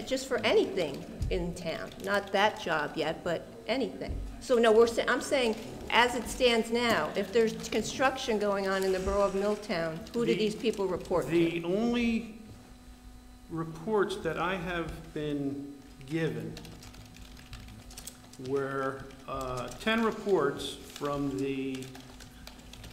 just for anything in town, not that job yet, but anything. So no, I'm saying, as it stands now, if there's construction going on in the borough of Milltown, who do these people report to? The only reports that I have been given were 10 reports from the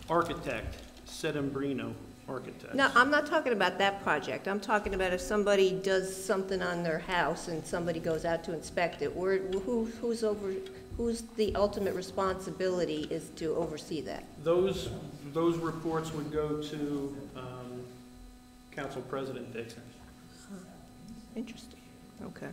architect, Sedembrino Architects. No, I'm not talking about that project. I'm talking about if somebody does something on their house and somebody goes out to inspect it, who's the ultimate responsibility is to oversee that? Those reports would go to Council President Dixon. Interesting, okay.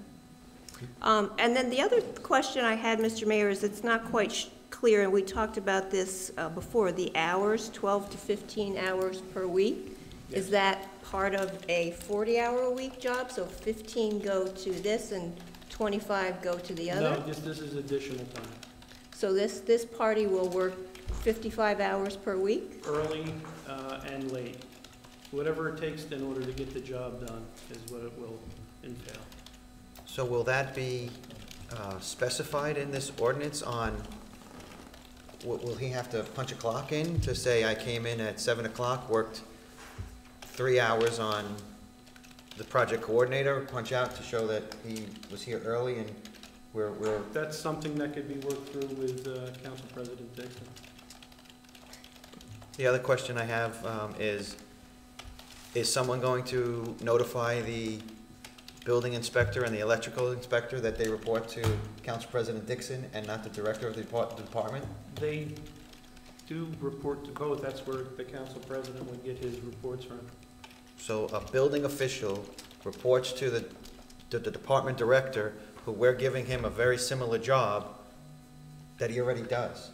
And then the other question I had, Mr. Mayor, is it's not quite clear, and we talked about this before, the hours, 12 to 15 hours per week. Yes. Is that part of a 40-hour-a-week job? So 15 go to this and 25 go to the other? No, this is additional time. So this party will work 55 hours per week? Early and late. Whatever it takes in order to get the job done is what it will entail. So will that be specified in this ordinance on, will he have to punch a clock in to say, I came in at 7 o'clock, worked 3 hours on the project coordinator, punch out to show that he was here early and we're That's something that could be worked through with Council President Dixon. The other question I have is someone going to notify the building inspector and the electrical inspector that they report to Council President Dixon and not the director of the department? They do report to both. That's where the Council President would get his reports from. So a building official reports to the department director, who we're giving him a very similar job that he already does.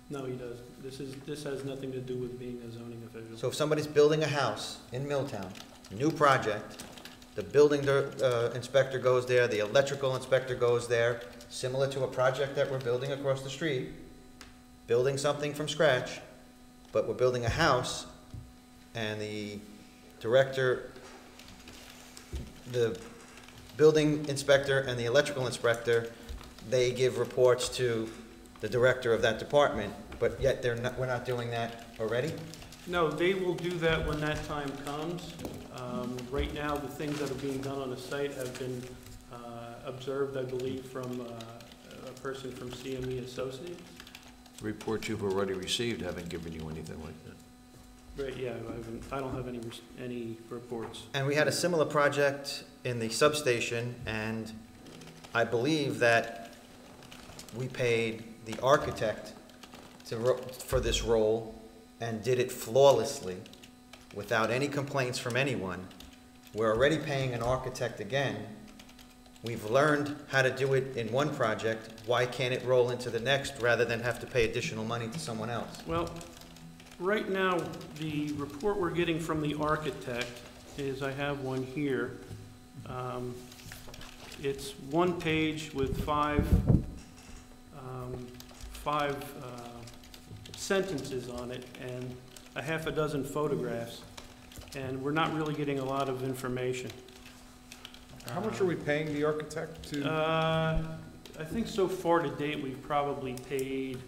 No, he does. This has nothing to do with being a zoning official. So if somebody's building a house in Milltown, new project, the building inspector goes there, the electrical inspector goes there, similar to a project that we're building across the street, building something from scratch, but we're building a house, and the director, the building inspector and the electrical inspector, they give reports to the director of that department, but yet we're not doing that already? No, they will do that when that time comes. Right now, the things that are being done on the site have been observed, I believe, from a person from CME Associates. Reports you've already received haven't given you anything like that. Right, yeah, I don't have any reports. And we had a similar project in the substation, and I believe that we paid the architect for this role and did it flawlessly without any complaints from anyone. We're already paying an architect again. We've learned how to do it in one project. Why can't it roll into the next rather than have to pay additional money to someone else? Well, right now, the report we're getting from the architect is, I have one here. It's one page with five sentences on it and a half a dozen photographs, and we're not really getting a lot of information. How much are we paying the architect to? I think so far to date, we've probably paid,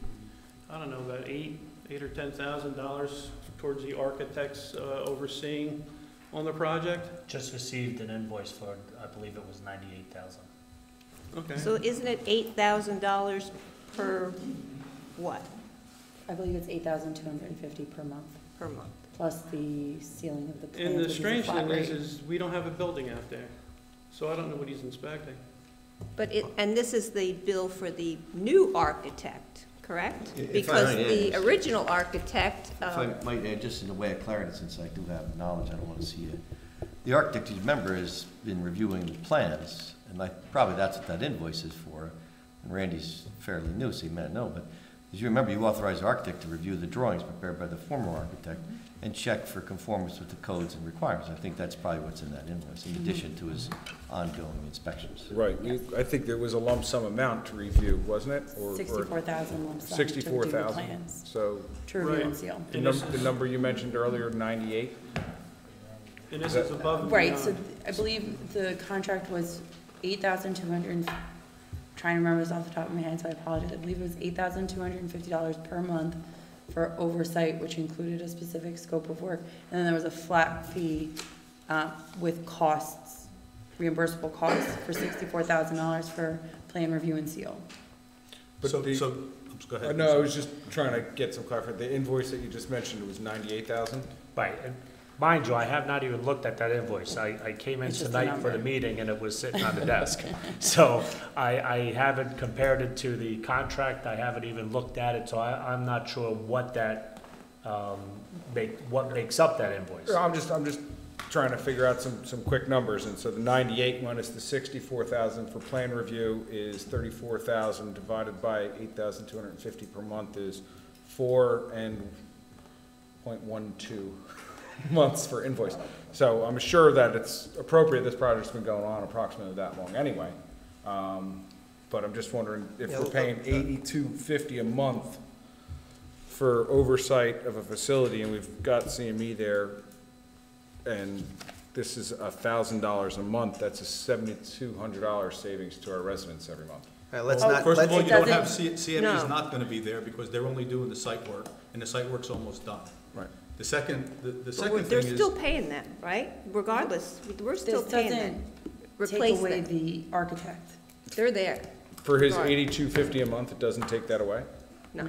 I don't know, about $8,000 or $10,000 towards the architects overseeing on the project. Just received an invoice for, I believe it was $98,000. Okay. So isn't it $8,000 per what? I believe it's $8,250 per month, Per month. plus the ceiling of the plans, And the which is a strange flat thing rate. is we don't have a building out there, so I don't know what he's inspecting. But and this is the bill for the new architect, correct? If I Because might the add- original architect, If I might add, just in the way of clarity, since I do have knowledge, I don't want to see it. The architect, you remember, has been reviewing the plans, and probably that's what that invoice is for. And Randy's fairly new, so he may not know, but as you remember, you authorized the architect to review the drawings prepared by the former architect and check for conformance with the codes and requirements. I think that's probably what's in that invoice, in addition to his ongoing inspections. Right, I think there was a lump sum amount to review, wasn't it? Or 64,000 lump sum to review the 64,000. plans, So to review Right. and seal. the number you mentioned earlier, 98? And this is above and Right, so beyond. I believe the contract was 8,200, trying to remember this off the top of my head, so I apologize. I believe it was $8,250 per month for oversight, which included a specific scope of work. And then there was a flat fee with costs, reimbursable costs for $64,000 for plan review and seal. But So, the- go ahead. No, I was just trying to get some clarification. The invoice that you just mentioned was 98,000? Right, and mind you, I have not even looked at that invoice. I came in It's just a tonight for the number. meeting and it was sitting on the desk. So I haven't compared it to the contract, I haven't even looked at it, so I'm not sure what that, what makes up that invoice. I'm just trying to figure out some quick numbers, and so the 98 minus the 64,000 for plan review is 34,000 divided by 8,250 per month is 4.12 months for invoice. So I'm sure that it's appropriate, this project's been going on approximately that long anyway. but I'm just wondering if Yeah, we're paying $82.50 a month for oversight of a facility, and we've got CME there, and this is $1,000 a month, that's a $7,200 savings to our residents every month. All right, let's not, First of all, let's, you don't have, doesn't- CME No. is not gonna be there because they're only doing the site work, and the site work's almost done. Right. The second But thing they're is. still paying them, right? Regardless, we're still This paying doesn't them. take Replace away them. the architect. They're there. For his Right. $82.50 a month, it doesn't take that away? No,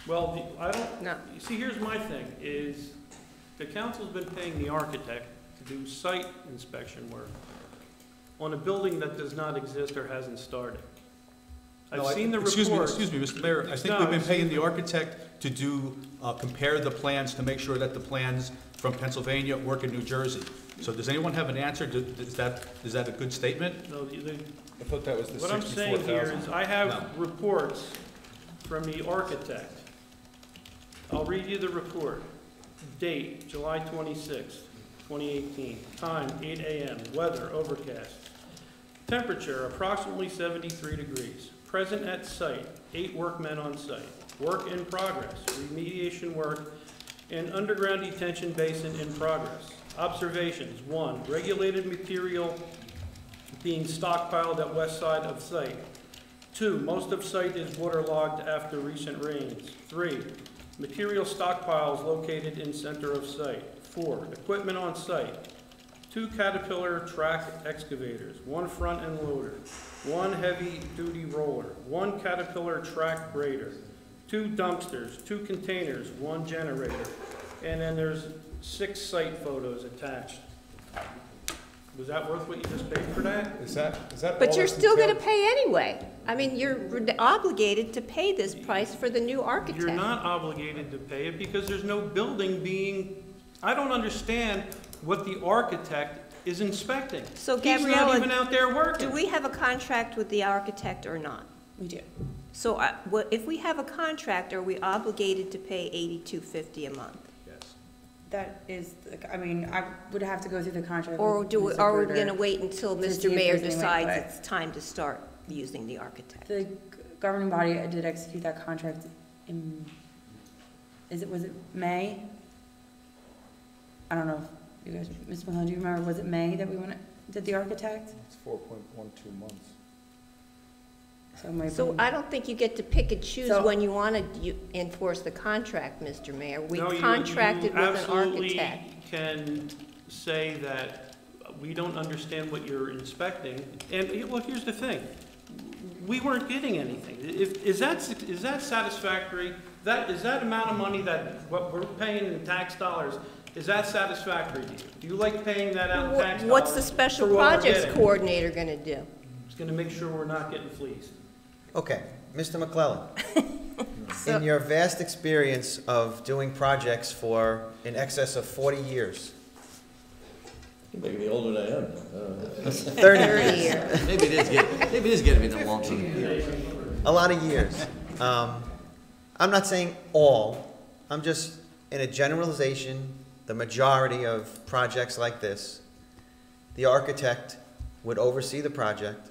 Well, I don't, no. you see, here's my thing, is the council's been paying the architect to do site inspection work on a building that does not exist or hasn't started. No, I've seen the reports. Excuse me, Mr. Mayor, I think No, we've been I've paying seen- the architect to do, compare the plans to make sure that the plans from Pennsylvania work in New Jersey. So does anyone have an answer? Is that a good statement? No, I thought that was the what I'm saying here is, I have No. reports from the architect. I'll read you the report. Date, July 26th, 2018. Time, 8 a.m. Weather, overcast. Temperature, approximately 73 degrees. Present at site, 8 workmen on site. Work in progress, remediation work, and underground detention basin in progress. Observations, 1, regulated material being stockpiled at west side of site. 2, most of site is waterlogged after recent rains. 3, material stockpiles located in center of site. 4, equipment on site. 2 Caterpillar track excavators, 1 front end loader, 1 heavy-duty roller, 1 Caterpillar track grader, 2 dumpsters, 2 containers, 1 generator, and then there's 6 site photos attached. Was that worth what you just paid for that? Is that all But you're that's still gonna entailed? pay anyway. I mean, you're obligated to pay this price for the new architect. You're not obligated to pay it because there's no building being, I don't understand what the architect is inspecting. So He's not Gabriella, even out there working. Do we have a contract with the architect or not? We do. So if we have a contract, are we obligated to pay $82.50 a month? Yes. That is, I mean, I would have to go through the contract. Or with are we Mr. gonna Bruder. wait until to see Mr. if Mayor there's any way, decides but- it's time to start using the architect? The governing body did execute that contract in, was it May? I don't know if you guys, Ms. Mahone, do you remember, was it May that we did the architect? It's 4.12 months. So it might have So been- I don't think you get to pick and choose So- when you wanna enforce the contract, Mr. Mayor. We No, you contracted with an absolutely architect. can say that we don't understand what you're inspecting. And, well, here's the thing. We weren't getting anything. Is that satisfactory? Is that amount of money that, what we're paying in tax dollars, is that satisfactory to you? Do you like paying that out in tax dollars? What's the special for what we're projects getting? coordinator gonna do? It's gonna make sure we're not getting fleeced. okay, Mr. McClellan, So- in your vast experience of doing projects for in excess of 40 years, You're making me older than I am. 30 years, years. Maybe it is getting me the long term. a lot of years. I'm not saying all, I'm just, in a generalization, the majority of projects like this, the architect would oversee the project,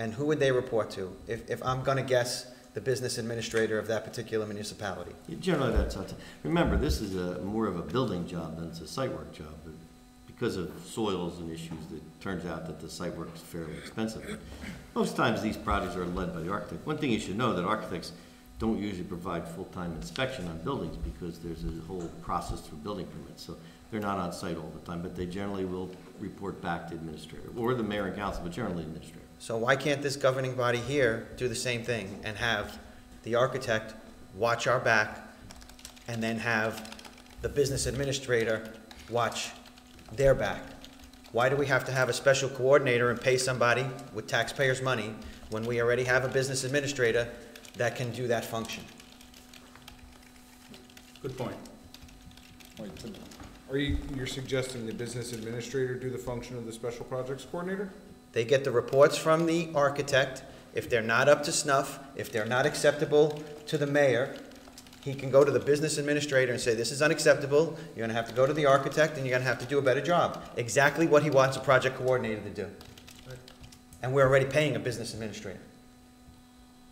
and who would they report to? If I'm gonna guess, the business administrator of that particular municipality. Generally, that's not, remember, this is more of a building job than it's a site work job. But because of soils and issues, it turns out that the site work is fairly expensive. But most times, these projects are led by the architect. One thing you should know, that architects don't usually provide full-time inspection on buildings because there's a whole process for building permits. So they're not on site all the time, but they generally will report back to administrator, or the mayor and council, but generally administrator. So why can't this governing body here do the same thing and have the architect watch our back and then have the business administrator watch their back? Why do we have to have a special coordinator and pay somebody with taxpayers' money when we already have a business administrator that can do that function? Good point. Wait, so you're suggesting the business administrator do the function of the special projects coordinator? They get the reports from the architect. If they're not up to snuff, if they're not acceptable to the mayor, he can go to the business administrator and say, this is unacceptable, you're gonna have to go to the architect and you're gonna have to do a better job. Exactly what he wants a project coordinator to do. And we're already paying a business administrator.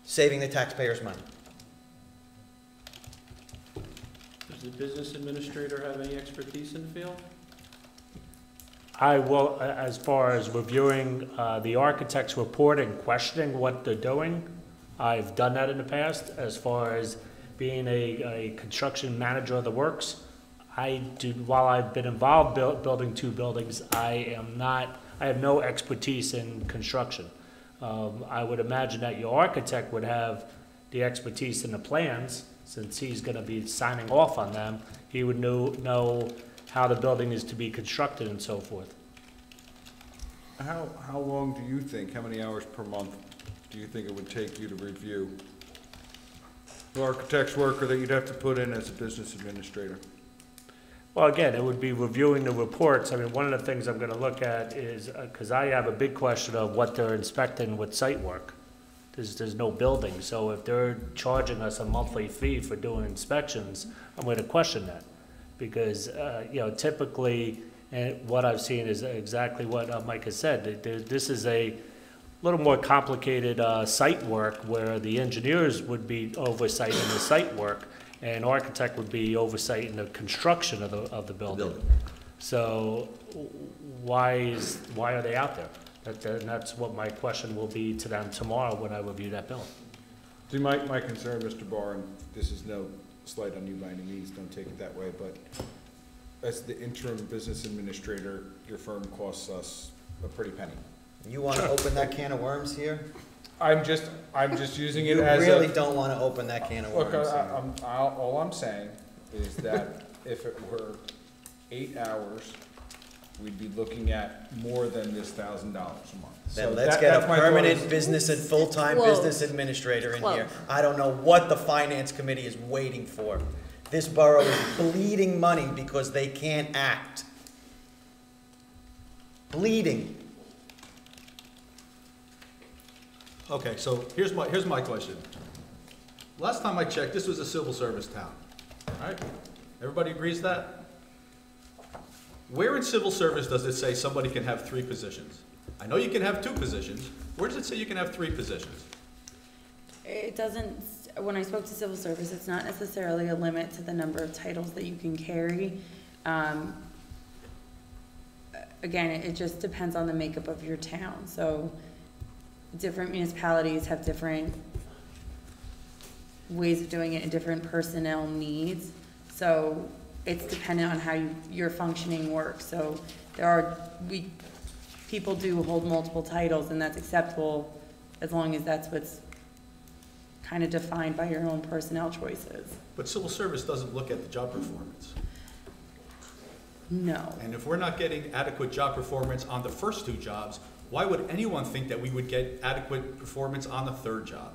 saving the taxpayers money. Does the business administrator have any expertise in the field? I will, as far as reviewing the architect's report and questioning what they're doing, I've done that in the past. As far as being a construction manager of the works, while I've been involved building 2 buildings, I have no expertise in construction. I would imagine that your architect would have the expertise in the plans, since he's gonna be signing off on them. He would know how the building is to be constructed and so forth. How long do you think, how many hours per month do you think it would take you to review the architect's work or that you'd have to put in as a business administrator? Well, again, it would be reviewing the reports. I mean, one of the things I'm gonna look at is, because I have a big question of what they're inspecting with site work. There's no building, so if they're charging us a monthly fee for doing inspections, I'm gonna question that. Because, typically, and what I've seen is exactly what Mike has said. This is a little more complicated site work where the engineers would be oversighting the site work, and architect would be oversighting the construction of the building. So why are they out there? That's what my question will be to them tomorrow when I review that bill. See, my concern, Mr. Barr, and this is no slight on you by any means, don't take it that way, but as the interim business administrator, your firm costs us a pretty penny. You want to open that can of worms here? I'm just using it You as really don't want to open that can of Look, worms. all I'm saying is that if it were 8 hours, we'd be looking at more than this $1,000 a month. So Then let's get a that's my thought permanent is- business and full-time Close. business administrator in here. Close. I don't know what the finance committee is waiting for. This borough is bleeding money because they can't act. Bleeding. Okay, so here's my question. Last time I checked, this was a civil service town, all right? Everybody agrees that? Where in civil service does it say somebody can have 3 positions? I know you can have 2 positions. Where does it say you can have 3 positions? It doesn't, when I spoke to civil service, it's not necessarily a limit to the number of titles that you can carry. Again, it just depends on the makeup of your town. So different municipalities have different ways of doing it and different personnel needs. So it's dependent on how your functioning works. So people do hold multiple titles, and that's acceptable as long as that's what's kind of defined by your own personnel choices. But civil service doesn't look at the job performance. No. And if we're not getting adequate job performance on the first 2 jobs, why would anyone think that we would get adequate performance on the 3rd job?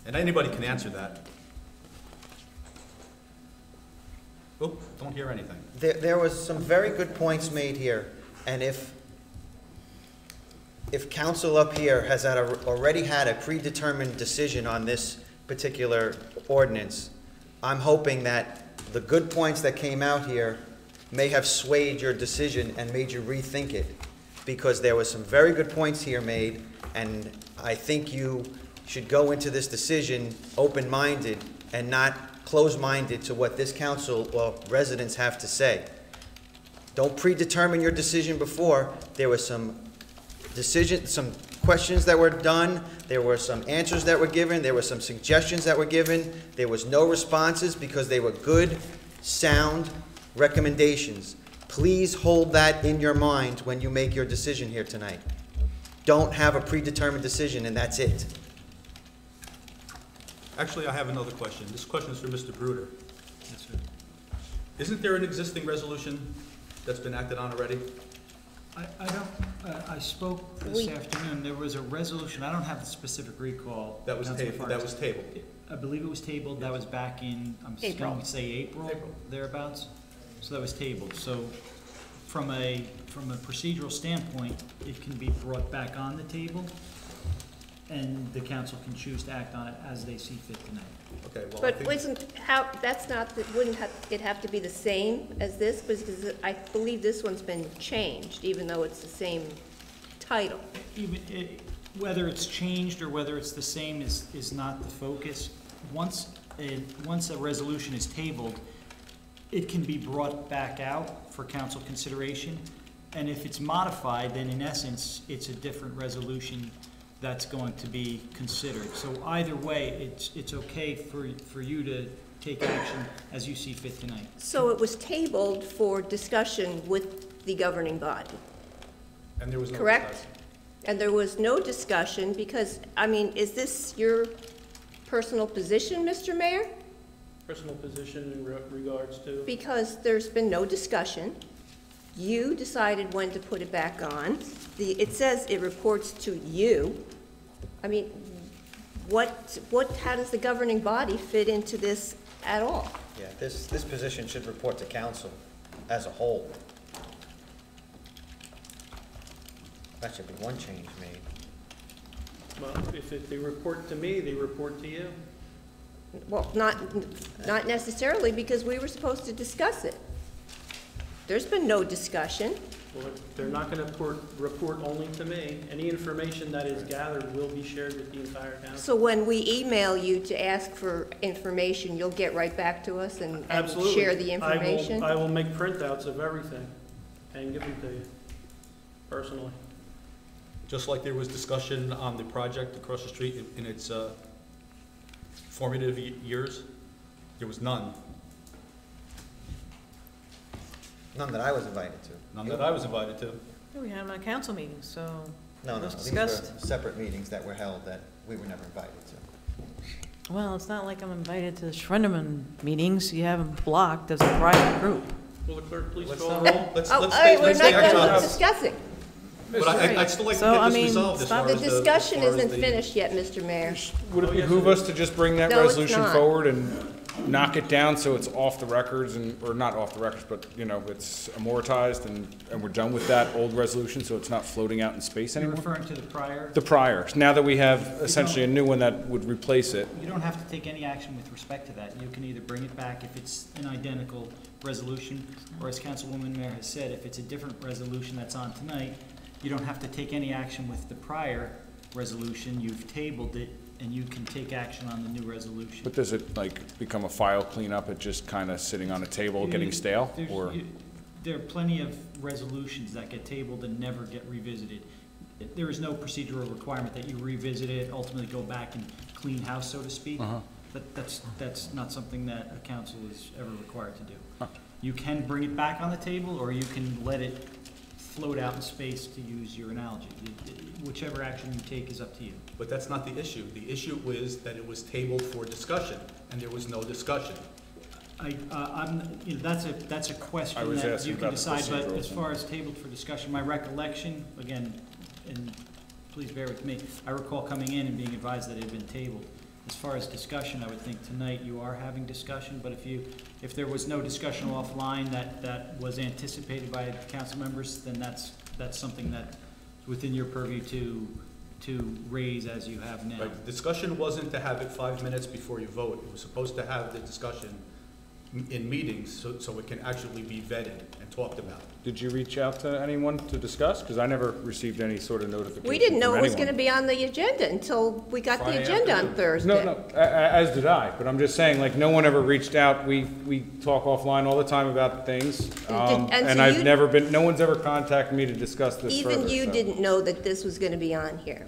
And anybody can answer that. Oh, don't hear anything. There was some very good points made here, and if council up here has already had a predetermined decision on this particular ordinance, I'm hoping that the good points that came out here may have swayed your decision and made you rethink it, because there was some very good points here made, and I think you should go into this decision open-minded and not close-minded to what this council or residents have to say. Don't predetermine your decision before. There was some questions that were done, there were some answers that were given, there were some suggestions that were given, there was no responses because they were good, sound recommendations. Please hold that in your mind when you make your decision here tonight. Don't have a predetermined decision and that's it. Actually, I have another question. This question is for Mr. Bruder. Isn't there an existing resolution that's been acted on already? I spoke this afternoon, there was a resolution, I don't have the specific recall. That was tabled. I believe it was tabled, that was back in, I'm just going to say April, thereabouts. So that was tabled. So from a procedural standpoint, it can be brought back on the table, and the council can choose to act on it as they see fit tonight. Okay, well, But wouldn't it have to be the same as this? Because I believe this one's been changed, even though it's the same title. whether it's changed or whether it's the same is not the focus. Once a resolution is tabled, it can be brought back out for council consideration. And if it's modified, then in essence, it's a different resolution that's going to be considered. So either way, it's okay for you to take action as you see fit tonight. So it was tabled for discussion with the governing body, And there was no correct? discussion. And there was no discussion because, I mean, is this your personal position, Mr. Mayor? Personal position in regards to? Because there's been no discussion. You decided when to put it back on. It says it reports to you. I mean, how does the governing body fit into this at all? Yeah, this position should report to council as a whole. That should be one change made. Well, if they report to me, they report to you. Well, not necessarily, because we were supposed to discuss it. There's been no discussion. Well, they're not going to report only to me. Any information that is gathered will be shared with the entire council. So when we email you to ask for information, you'll get right back to us and Absolutely. share the information? I will make printouts of everything and give them to you, personally. Just like there was discussion on the project across the street in its formative years, there was none. None that I was invited to. None that I was invited to. We had them at council meetings, so No, it was these were discussed. separate meetings that were held that we were never invited to. Well, it's not like I'm invited to the Schrenderman meetings. You have them blocked as a private group. Will the clerk please Let's call not the roll. roll? Let's Oh, stay, we're let's not stay on done topic. discussing. But I'd still like to So, get I this mean, resolved as stop far The as discussion as far as isn't the- finished yet, Mr. Mayor. Would Oh, it yes, behoove it us to just bring that No, it's resolution not. forward and knock it down so it's off the records or not off the records, but, you know, it's amortized and we're done with that old resolution so it's not floating out in space You're anymore? referring to the prior? The prior, now that we have essentially a new one that would replace it. You don't have to take any action with respect to that. You can either bring it back if it's an identical resolution, or as Councilwoman Mayor has said, if it's a different resolution that's on tonight, you don't have to take any action with the prior resolution. You've tabled it, and you can take action on the new resolution. But does it like become a file cleanup, it just kind of sitting on a table getting stale, There's- or? There are plenty of resolutions that get tabled and never get revisited. There is no procedural requirement that you revisit it, ultimately go back and clean house, so to speak. Uh-huh. But that's not something that a council is ever required to do. You can bring it back on the table, or you can let it float out in space, to use your analogy. Whichever action you take is up to you. But that's not the issue. The issue was that it was tabled for discussion, and there was no discussion. That's a question I was that asking you can about the decide, but procedural as thing. far as tabled for discussion, my recollection, again, and please bear with me, I recall coming in and being advised that it had been tabled. As far as discussion, I would think tonight you are having discussion, but if there was no discussion offline that was anticipated by the council members, then that's something that's within your purview to raise as you have now. Right, the discussion wasn't to have it 5 minutes before you vote. It was supposed to have the discussion in meetings, so it can actually be vetted and talked about. Did you reach out to anyone to discuss? Because I never received any sort of notification We didn't know from it was anyone. going to be on the agenda until we got the Friday agenda on afternoon. Thursday. No, as did I, but I'm just saying, like, no one ever reached out. We talk offline all the time about things. and And so I've you- never been, no one's ever contacted me to discuss this further. Even you so. didn't know that this was going to be on here.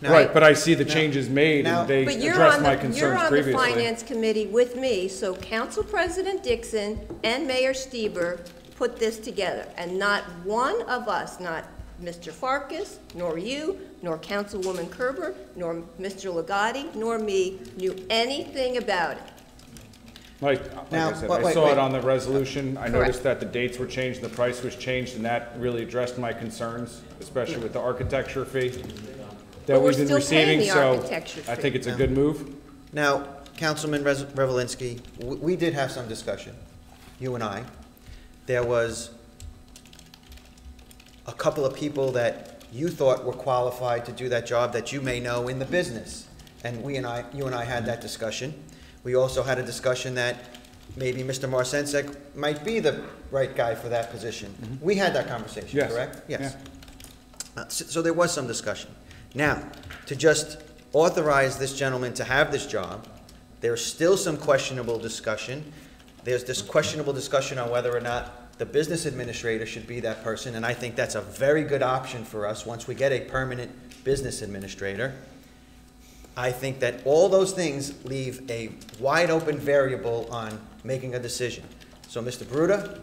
Now- Right, but I see the Now- changes made now- and they But you're addressed on my you're concerns on the previously. finance committee with me, so Council President Dixon and Mayor Stieber put this together, and not one of us, not Mr. Farkas, nor you, nor Councilwoman Kerber, nor Mr. Legati, nor me, knew anything about it. Like Now, I said, wait, I saw wait. it on the resolution. I Correct. noticed that the dates were changed, the price was changed, and that really addressed my concerns, especially with the architecture fee that But we're we've been still paying receiving, the so architecture I fee. think it's a Yeah. good move. Now, Councilman Revelinsky, we did have some discussion, you and I. There was a couple of people that you thought were qualified to do that job that you may know in the business. And you and I had that discussion. We also had a discussion that maybe Mr. Marcensek might be the right guy for that position. We had that conversation, Yes. correct? Yeah. Yes. So there was some discussion. Now, to just authorize this gentleman to have this job, there's still some questionable discussion. There's this questionable discussion on whether or not the business administrator should be that person, and I think that's a very good option for us once we get a permanent business administrator. I think that all those things leave a wide open variable on making a decision. So, Mr. Bruder,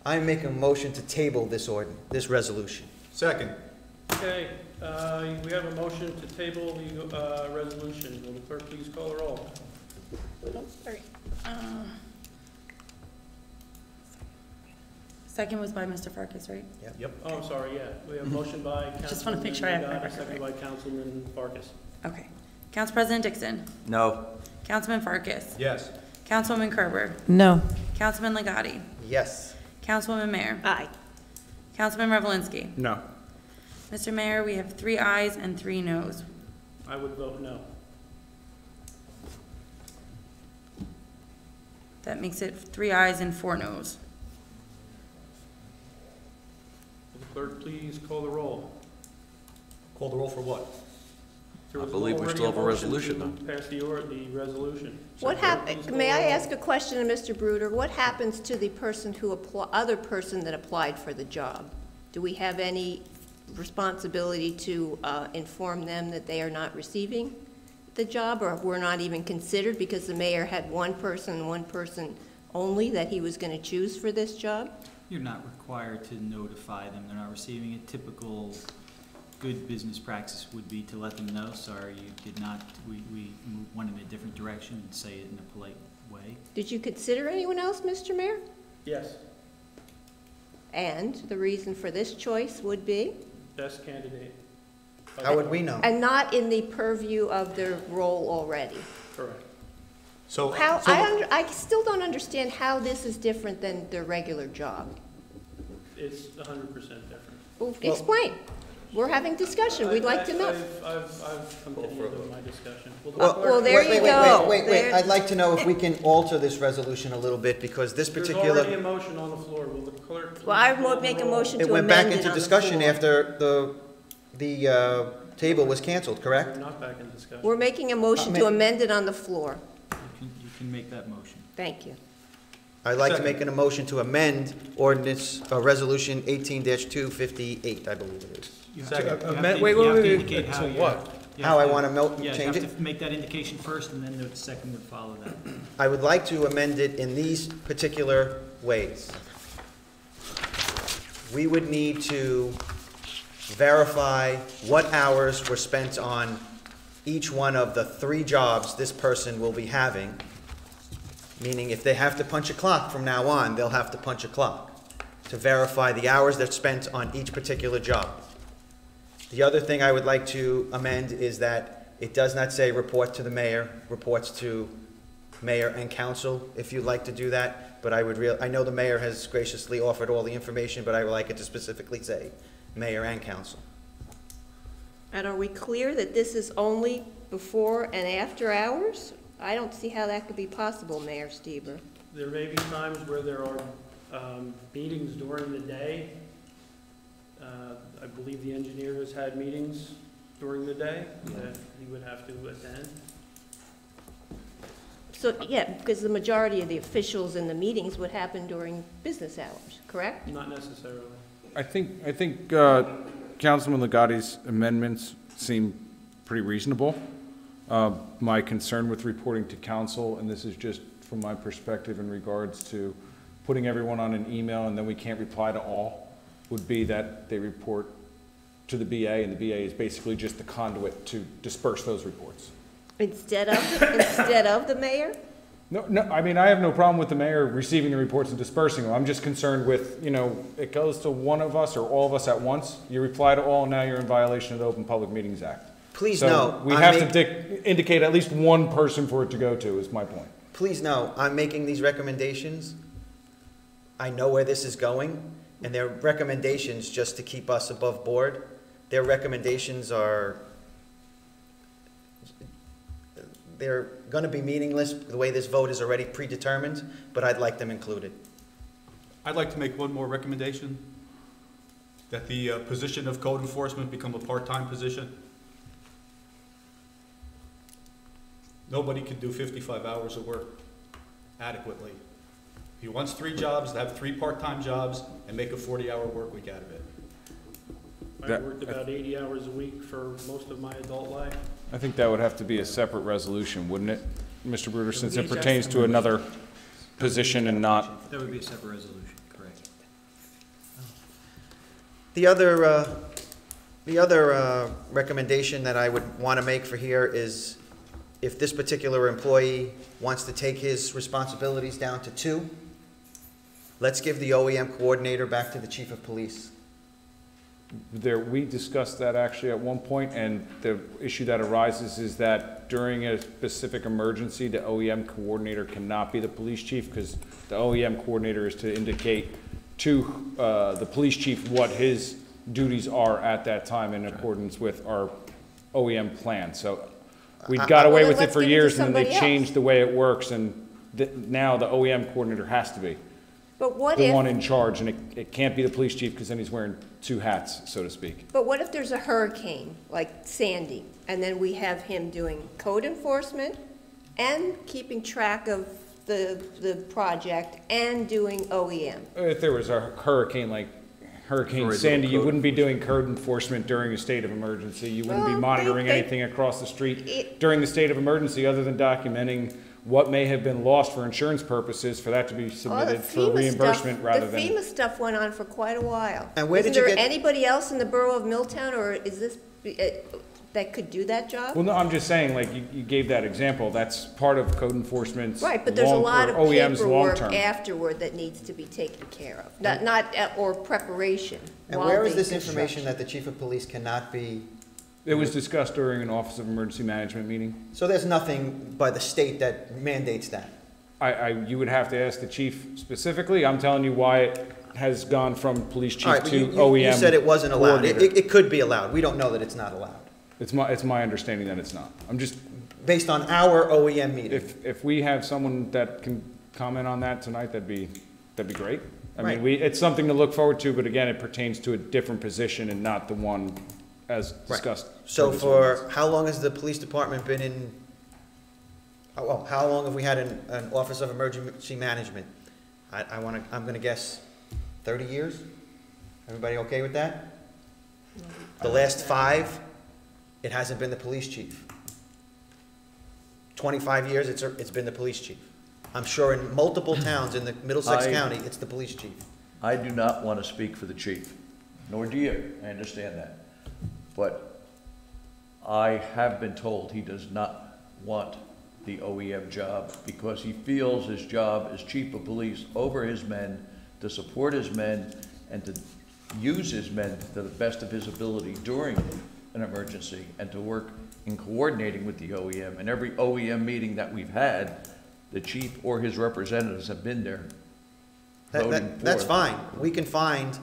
I'm making a motion to table this resolution. Second. Okay, we have a motion to table the resolution. Will the clerk please call the roll? Oh, sorry. Second was by Mr. Farkas, right? Yep. Oh, I'm sorry, yeah. We have a motion by Councilman. Just want to make sure I have my Nagata, record seconded by Councilman Farkas. Okay. Council President Dixon. No. Councilman Farkas. Yes. Councilwoman Kerber. No. Councilman Legati. Yes. Councilwoman Mayer. Aye. Councilman Revelinsky. No. Mr. Mayor, we have 3 ayes and 3 noes. I would vote no. That makes it 3 ayes and 4 noes. Will the clerk please call the roll? Call the roll for what? There I was believe we already still have a motion resolution, to Pass the resolution. What Please happened, call may the I roll. ask a question to Mr. Bruder? What happens to the person who other person that applied for the job? Do we have any responsibility to inform them that they are not receiving the job, or we're not even considered because the mayor had one person only that he was going to choose for this job? You're not required to notify them they're not receiving it. Typical good business practice would be to let them know, sorry, you did not, we went in a different direction, and say it in a polite way. Did you consider anyone else, Mr. Mayor? Yes, And the reason for this choice would be? best candidate. How would we know? And not in the purview of their role already. Correct. So, I still don't understand how this is different than their regular job. It's 100% different. Well, explain. We're having discussion. We'd like to know. I've come to the end of my discussion. Will the Well, clerk- Well, there you go. Wait, There- I'd like to know if we can alter this resolution a little bit, because this There's already a particular, motion on the floor. Will the clerk? Well, I please call would make the a roll? motion it to went back amend it into on the discussion floor. after the table was canceled, We're correct? not back in discussion. We're making a motion to amend it on the floor. You can make that motion. Thank you. I'd like to Second. make a motion to amend ordinance, resolution 18-258, I believe it is. You have Second. to- you have Amend- to- wait, you have wait, to wait, indicate how to you- what? you How have I to- wanna Yeah, change you it? have to make that indication first, and then the second would follow that. I would like to amend it in these particular ways. We would need to verify what hours were spent on each one of the 3 jobs this person will be having. Meaning if they have to punch a clock from now on, they'll have to punch a clock to verify the hours that's spent on each particular job. The other thing I would like to amend is that it does not say report to the mayor, reports to mayor and council, if you'd like to do that. But I know the mayor has graciously offered all the information, but I would like it to specifically say mayor and council. And are we clear that this is only before and after hours? I don't see how that could be possible, Mayor Stieber. There may be times where there are meetings during the day. I believe the engineer has had meetings during the day that he would have to attend. So, yeah, because the majority of the officials in the meetings would happen during business hours, correct? Not necessarily. I think Councilman Legati's amendments seem pretty reasonable. My concern with reporting to council, and this is just from my perspective in regards to putting everyone on an email and then we can't reply to all, would be that they report to the BA, and the BA is basically just the conduit to disperse those reports. Instead of the mayor? No, I mean, I have no problem with the mayor receiving the reports and dispersing them. I'm just concerned with, it goes to one of us or all of us at once. You reply to all, now you're in violation of the Open Public Meetings Act. Please So know, we have to indicate at least one person for it to go to, is my point. Please know, I'm making these recommendations. I know where this is going, and they're recommendations just to keep us above board. Their recommendations they're going to be meaningless the way this vote is already predetermined, but I'd like them included. I'd like to make one more recommendation, that the position of code enforcement become a part-time position. nobody can do 55 hours of work adequately. He wants 3 jobs, to have 3 part-time jobs, and make a 40-hour work week out of it. I worked about 80 hours a week for most of my adult life. I think that would have to be a separate resolution, wouldn't it, Mr. Bruder, since it Each has pertains to to another position and not, That would be a separate resolution, correct. The other recommendation that I would want to make for here is if this particular employee wants to take his responsibilities down to 2, let's give the OEM coordinator back to the chief of police. we discussed that actually at one point, and the issue that arises is that during a specific emergency, the OEM coordinator cannot be the police chief, because the OEM coordinator is to indicate to the police chief what his duties are at that time in accordance with our OEM plan. So we got away Well, with it let's for give it to years, and then they somebody else. changed the way it works, and now the OEM coordinator has to be But what the one if, in charge, and it can't be the police chief, because then he's wearing 2 hats, so to speak. but what if there's a hurricane, like Sandy, and then we have him doing code enforcement and keeping track of the project and doing OEM? If there was a hurricane like Hurricane Very Sandy, little you code. wouldn't be doing code enforcement during a state of emergency. You wouldn't be Well, monitoring they- anything across the street It- during the state of emergency, other than documenting what may have been lost for insurance purposes, for that to be Oh, the submitted for FEMA reimbursement stuff- rather The than. FEMA stuff went on for quite a while. And where did you Isn't get- there anybody else in the borough of Milltown, or is this, that could do that job? Well, no, I'm just saying, like, you gave that example, that's part of code enforcement's Right, but there's a lot of OEM's paperwork long-term. afterward that needs to be taken care of, or preparation. And while where is the this information construction- that the chief of police cannot be, It was discussed during an Office of Emergency Management meeting. so there's nothing by the state that mandates that? You would have to ask the chief specifically. I'm telling you why it has gone from police All chief right, but to you OEM said it wasn't allowed. coordinator. It could be allowed. We don't know that it's not allowed, It's my understanding that it's not. I'm just, based on our OEM meeting. if we have someone that can comment on that tonight, that'd be great. I mean, Right. it's something to look forward to, but again, it pertains to a different position and not the one as discussed. So this for, ordinance. how long has the police department been in, well, how long have we had an Office of Emergency Management? I'm gonna guess 30 years? Everybody okay with that? The last 5, it hasn't been the police chief. 25 years, it's been the police chief. I'm sure in multiple towns in the Middlesex County, it's the police chief. I do not want to speak for the chief, nor do you, I understand that. But I have been told he does not want the OEM job because he feels his job as chief of police over his men, to support his men, and to use his men to the best of his ability during an emergency, and to work in coordinating with the OEM. And every OEM meeting that we've had, the chief or his representatives have been there voting for. That's fine. We can find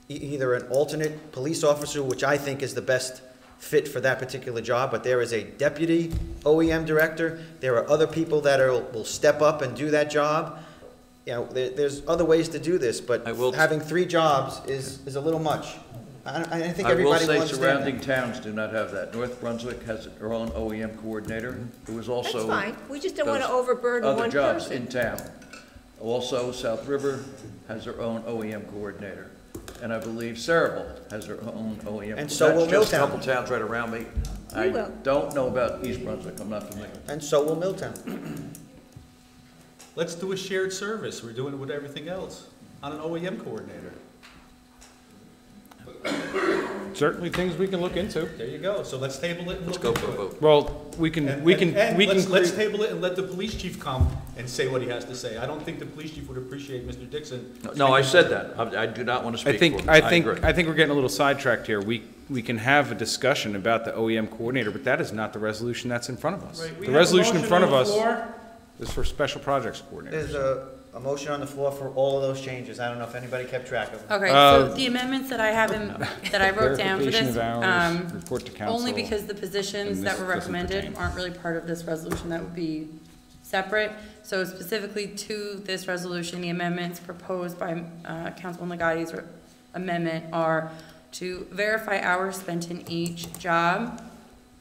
either an alternate police officer, which I think is the best fit for that particular job, but there is a deputy OEM director. There are other people that will step up and do that job. You know, there's other ways to do this, but having 3 jobs is a little much. I think everybody will understand I will say surrounding that. towns do not have that. North Brunswick has their own OEM coordinator, who is also. That's fine, we just don't want to does overburden one other jobs person. in town. Also, South River has their own OEM coordinator. And I believe Cerebral has their own OEM. And so will That's just a Milltown. couple towns right around me. I will. don't know about East Brunswick, I'm not familiar. And so will Milltown. Let's do a shared service. We're doing it with everything else on an OEM coordinator. Certainly things we can look into. There you go. So let's table it and Let's look go into for a it. vote. Well, Let's table it and let the police chief come and say what he has to say. I don't think the police chief would appreciate Mr. Dixon. No, I said that. I do not want to I speak think, for him. I think, agree. I think we're getting a little sidetracked here. We can have a discussion about the OEM coordinator, but that is not the resolution that's in front of us. Right, we The have a resolution in motion front on of the us floor. is for special projects coordinators. There's a motion on the floor for all of those changes. I don't know if anybody kept track of them. Okay, so the amendments that I have that I wrote down for Verification this, of hours, report to council. only because the positions and that this were doesn't recommended pertain. aren't really part of this resolution, that would be separate. So specifically to this resolution, the amendments proposed by Councilman Legati's amendment are to verify hours spent in each job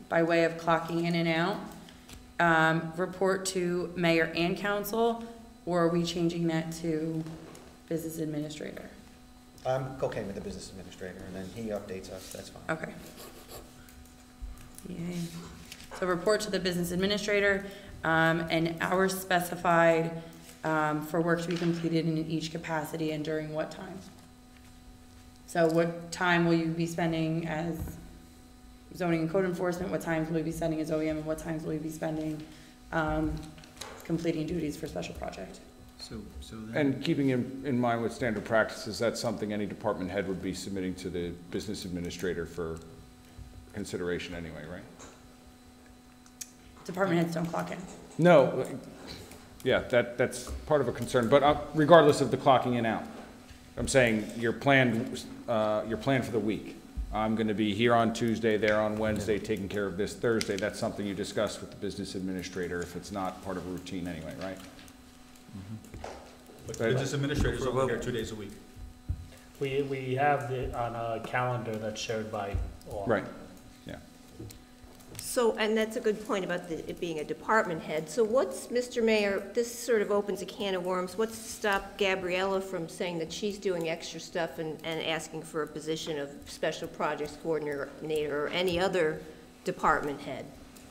by way of clocking in and out, report to mayor and council, or are we changing that to business administrator? I'm okay with the business administrator, and then he updates us, that's fine. Okay. Yay. So report to the business administrator, and hours specified, for work to be completed in each capacity and during what time? So what time will you be spending as zoning and code enforcement? What times will you be spending as OEM, and what times will you be spending, completing duties for special project? So then, And keeping in mind with standard practices, that's something any department head would be submitting to the business administrator for consideration anyway, right? Department heads don't clock in. No, yeah, that's part of a concern, but regardless of the clocking in out, I'm saying your plan for the week. I'm gonna be here on Tuesday, there on Wednesday, taking care of this Thursday. That's something you discuss with the business administrator if it's not part of a routine anyway, right? But the business administrator's over here 2 days a week. We have it on a calendar that's shared by all. Right, yeah. So, and that's a good point about it being a department head. So what's, Mr. Mayor, this sort of opens a can of worms. What's to stop Gabriella from saying that she's doing extra stuff and asking for a position of special projects coordinator or any other department head?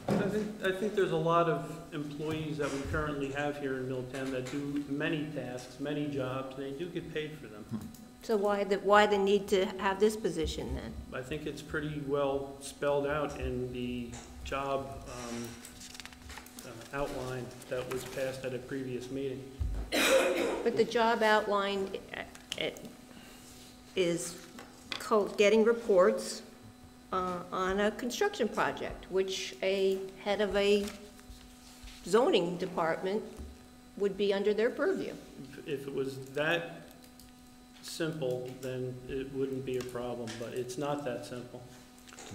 I think there's a lot of employees that we currently have here in Milltown that do many tasks, many jobs, and they do get paid for them. So why the need to have this position then? I think it's pretty well spelled out in the job outline that was passed at a previous meeting. But the job outline is getting reports on a construction project, which a head of a zoning department would be under their purview. If it was that simple, then it wouldn't be a problem, but it's not that simple.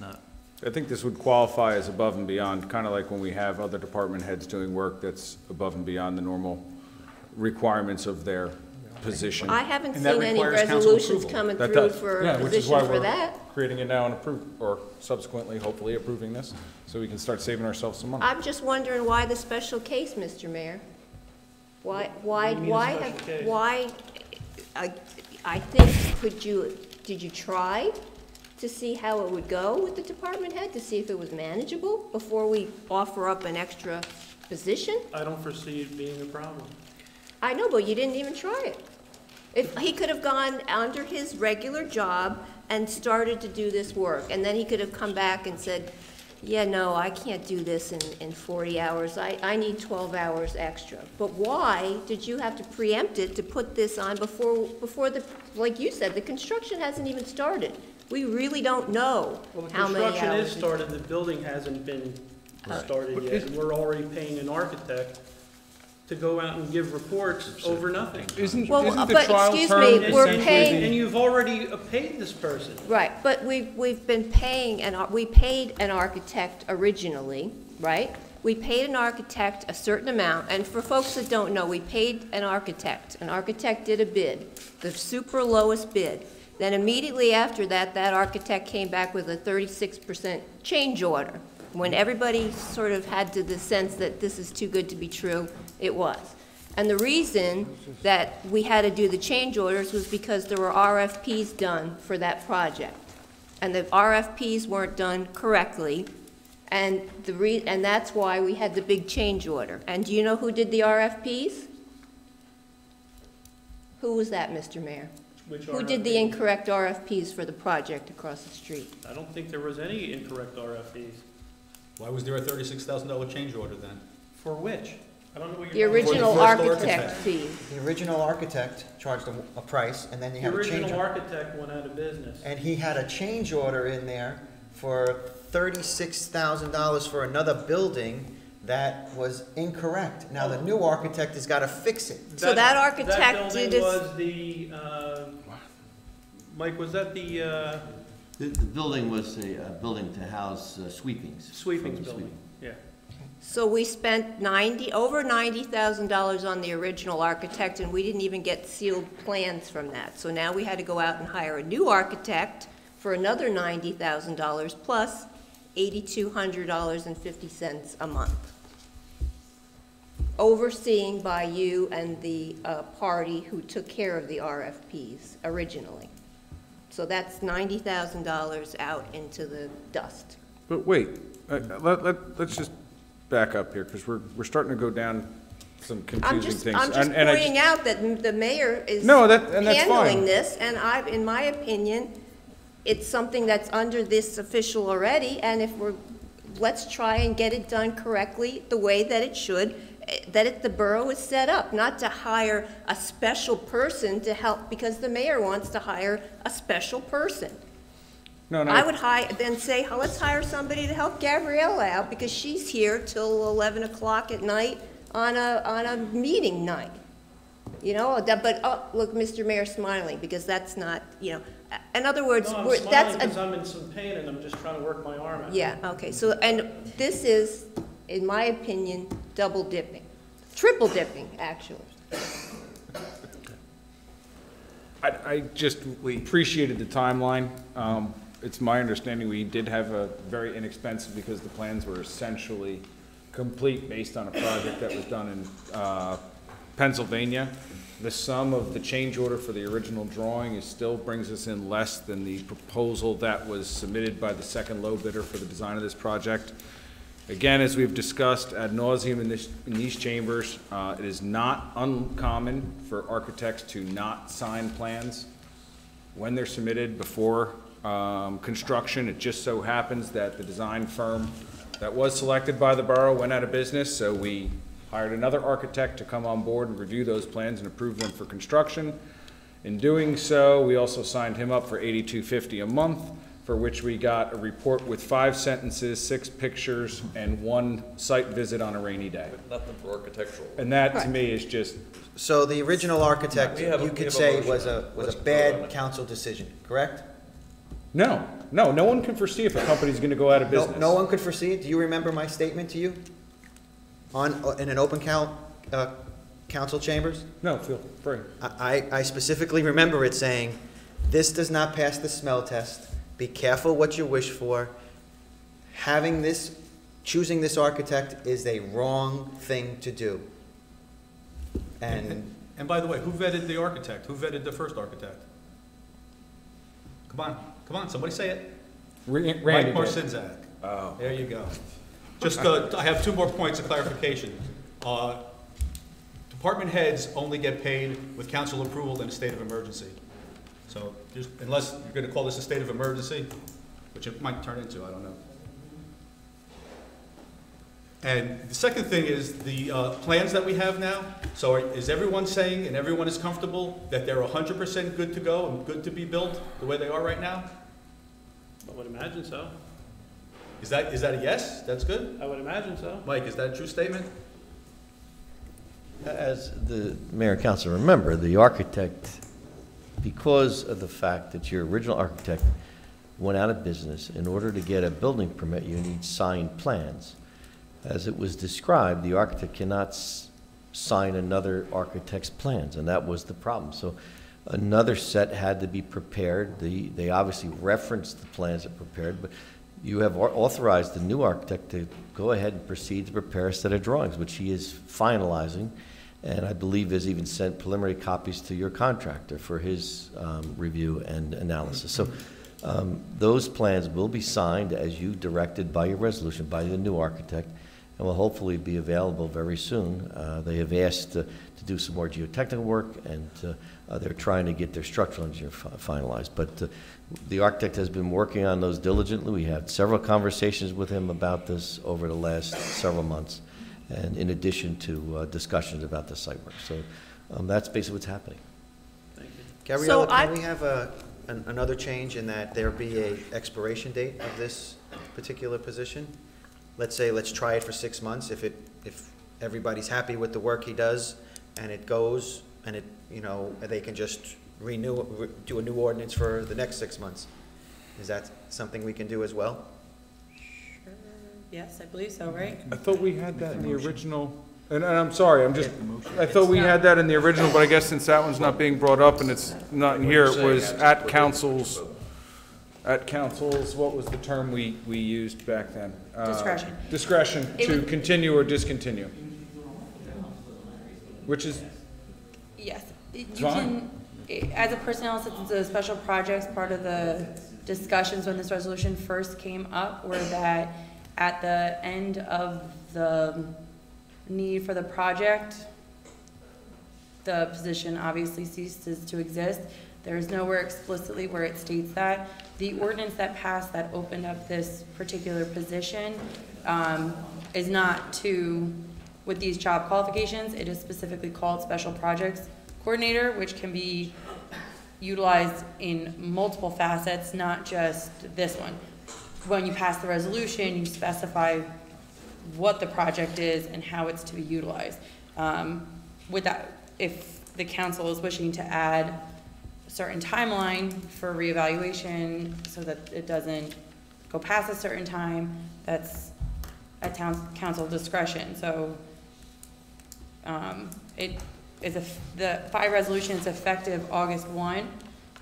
I think this would qualify as above and beyond, kind of like when we have other department heads doing work that's above and beyond the normal requirements of their position. I haven't And that seen any requires council resolutions approval. coming That through does. for Yeah, a which is position why for we're that. creating it now and or subsequently, hopefully, approving this, so we can start saving ourselves some money. I'm just wondering why the special case, Mr. Mayor? Why, I think, did you try to see how it would go with the department head, to see if it was manageable before we offer up an extra position? I don't foresee it being a problem. I know, but you didn't even try it. If he could have gone under his regular job and started to do this work, and then he could have come back and said, yeah, no, I can't do this in 40 hours. I need 12 hours extra. But why did you have to preempt it to put this on before the, like you said, the construction hasn't even started? We really don't know Well, the how many construction hours. is started, the building hasn't been started yet, and we're already paying an architect to go out and give reports over nothing. Isn't Well, the but trial excuse term me, we're essentially paying- And you've already paid this person. Right, but we've been paying, we paid an architect originally, right? We paid an architect a certain amount, and for folks that don't know, we paid an architect. An architect did a bid, the super lowest bid. Then immediately after that, that architect came back with a 36% change order. When everybody sort of had the sense that this is too good to be true, it was. And the reason that we had to do the change orders was because there were RFPs done for that project. And the RFPs weren't done correctly, and that's why we had the big change order. And do you know who did the RFPs? Who was that, Mr. Mayor? Which Who did the incorrect RFPs for the project across the street? I don't think there was any incorrect RFPs. Why was there a $36,000 change order then? For which? I don't know what The you're. original For the first architect architect. fee. The original architect charged a price, and then you The had a change original order. architect went out of business. And he had a change order in there for $36,000 for another building that was incorrect. Now, the new architect has got to fix it. So that architect did That building his- was the, Mike, was that the The building was a building to house sweepings. sweepings From the building? Yeah. So we spent over $90,000 on the original architect, and we didn't even get sealed plans from that. So now we had to go out and hire a new architect for another $90,000 plus $8,200.50 a month. overseen by you and the party who took care of the RFPs originally. So that's $90,000 out into the dust. But wait, let's just back up here, because we're starting to go down some confusing things. I'm just And I pointing out that the mayor is No, that's fine. handling this, and in my opinion, it's something that's under this official already, and let's try and get it done correctly, the way that it should, the borough is set up, not to hire a special person to help, because the mayor wants to hire a special person. No, I would then say, let's hire somebody to help Gabriella out, because she's here till 11 o'clock at night on a meeting night. You know, but, look, Mr. Mayor smiling, because that's not, in other words, No, I'm that's smiling because I'm in some pain and I'm just trying to work my arm out. yeah, okay, so, and this is, in my opinion, double dipping, triple dipping, actually. I just appreciated the timeline. It's my understanding we did have a very inexpensive, because the plans were essentially complete based on a project that was done in Pennsylvania. The sum of the change order for the original drawing still brings us in less than the proposal that was submitted by the second low bidder for the design of this project. Again, as we've discussed ad nauseum in these chambers, it is not uncommon for architects to not sign plans when they're submitted before construction. It just so happens that the design firm that was selected by the borough went out of business, so we hired another architect to come on board and review those plans and approve them for construction. In doing so, we also signed him up for $82.50 a month, for which we got a report with 5 sentences, 6 pictures, and 1 site visit on a rainy day. Nothing for architectural. And that, to me, is just, So the original architect, We have a- you we could have a say motion. was Let's a vote on bad it. council decision, correct? no one can foresee if a company's gonna go out of business. No one could foresee it. Do you remember my statement to you? In an open council chambers? No, feel free. I specifically remember it saying, this does not pass the smell test. Be careful what you wish for. Choosing this architect is a wrong thing to do. And And by the way, who vetted the architect? Who vetted the first architect? Come on, somebody say it. Randy Mike did. Marcinzak. Oh. There you go. Just, I have 2 more points of clarification. Department heads only get paid with council approval in a state of emergency. So, unless you're gonna call this a state of emergency, which it might turn into, I don't know. And the second thing is the plans that we have now. So is everyone saying, and everyone is comfortable, that they're 100% good to go and good to be built the way they are right now? I would imagine so. Is that a yes? That's good? I would imagine so. Mike, is that a true statement? As the mayor and council remember, the architect, because of the fact that your original architect went out of business, in order to get a building permit, you need signed plans. As it was described, the architect cannot sign another architect's plans, and that was the problem. So another set had to be prepared. They obviously referenced the plans that were prepared, but you have authorized the new architect to go ahead and proceed to prepare a set of drawings, which he is finalizing, and I believe has even sent preliminary copies to your contractor for his review and analysis. So those plans will be signed as you directed by your resolution by the new architect, and will hopefully be available very soon. They have asked to do some more geotechnical work, and they're trying to get their structural engineer finalized. But the architect has been working on those diligently. We had several conversations with him about this over the last several months, and in addition to discussions about the site work. So that's basically what's happening. Gabriella, can we have another change in that there be a expiration date of this particular position? Let's say, let's try it for 6 months. If everybody's happy with the work he does, and it goes, and they can just do a new ordinance for the next 6 months. Is that something we can do as well? Sure. Yes, I believe so, right? I thought we had that in the original, and I'm sorry, I thought we had that in the original, but I guess since that one's not being brought up and it's not in here, it was at council's, what was the term we used back then? Discretion. Discretion to continue or discontinue. which is Yes, you Fine. can, as a personnel assistant to the special projects, part of the discussions when this resolution first came up were that at the end of the need for the project, the position obviously ceases to exist. There is nowhere explicitly where it states that. The ordinance that passed that opened up this particular position is not with these job qualifications. It is specifically called Special Projects Coordinator, which can be utilized in multiple facets, not just this one. When you pass the resolution, you specify what the project is and how it's to be utilized. With that, if the council is wishing to add a certain timeline for reevaluation so that it doesn't go past a certain time, that's at council discretion. So the FI resolution is effective August 1,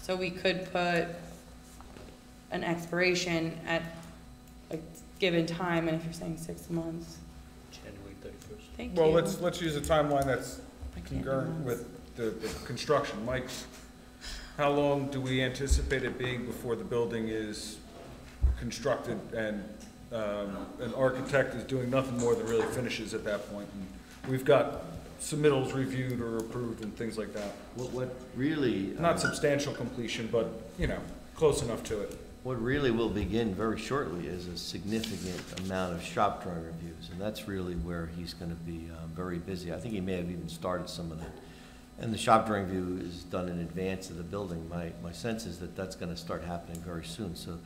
so we could put an expiration at a given time, and if you're saying 6 months. January 31st. Thank you. well, let's use a timeline that's I can't do concurrent months. with the construction. Mike, how long do we anticipate it being before the building is constructed and an architect is doing nothing more than really finishes at that point? And we've got submittals reviewed or approved and things like that. What really, Not substantial completion, but, you know, close enough to it. what really will begin very shortly is a significant amount of shop drawing reviews, and that's really where he's gonna be very busy. I think he may have even started some of that. And the shop drawing review is done in advance of the building. My sense is that that's gonna start happening very soon. So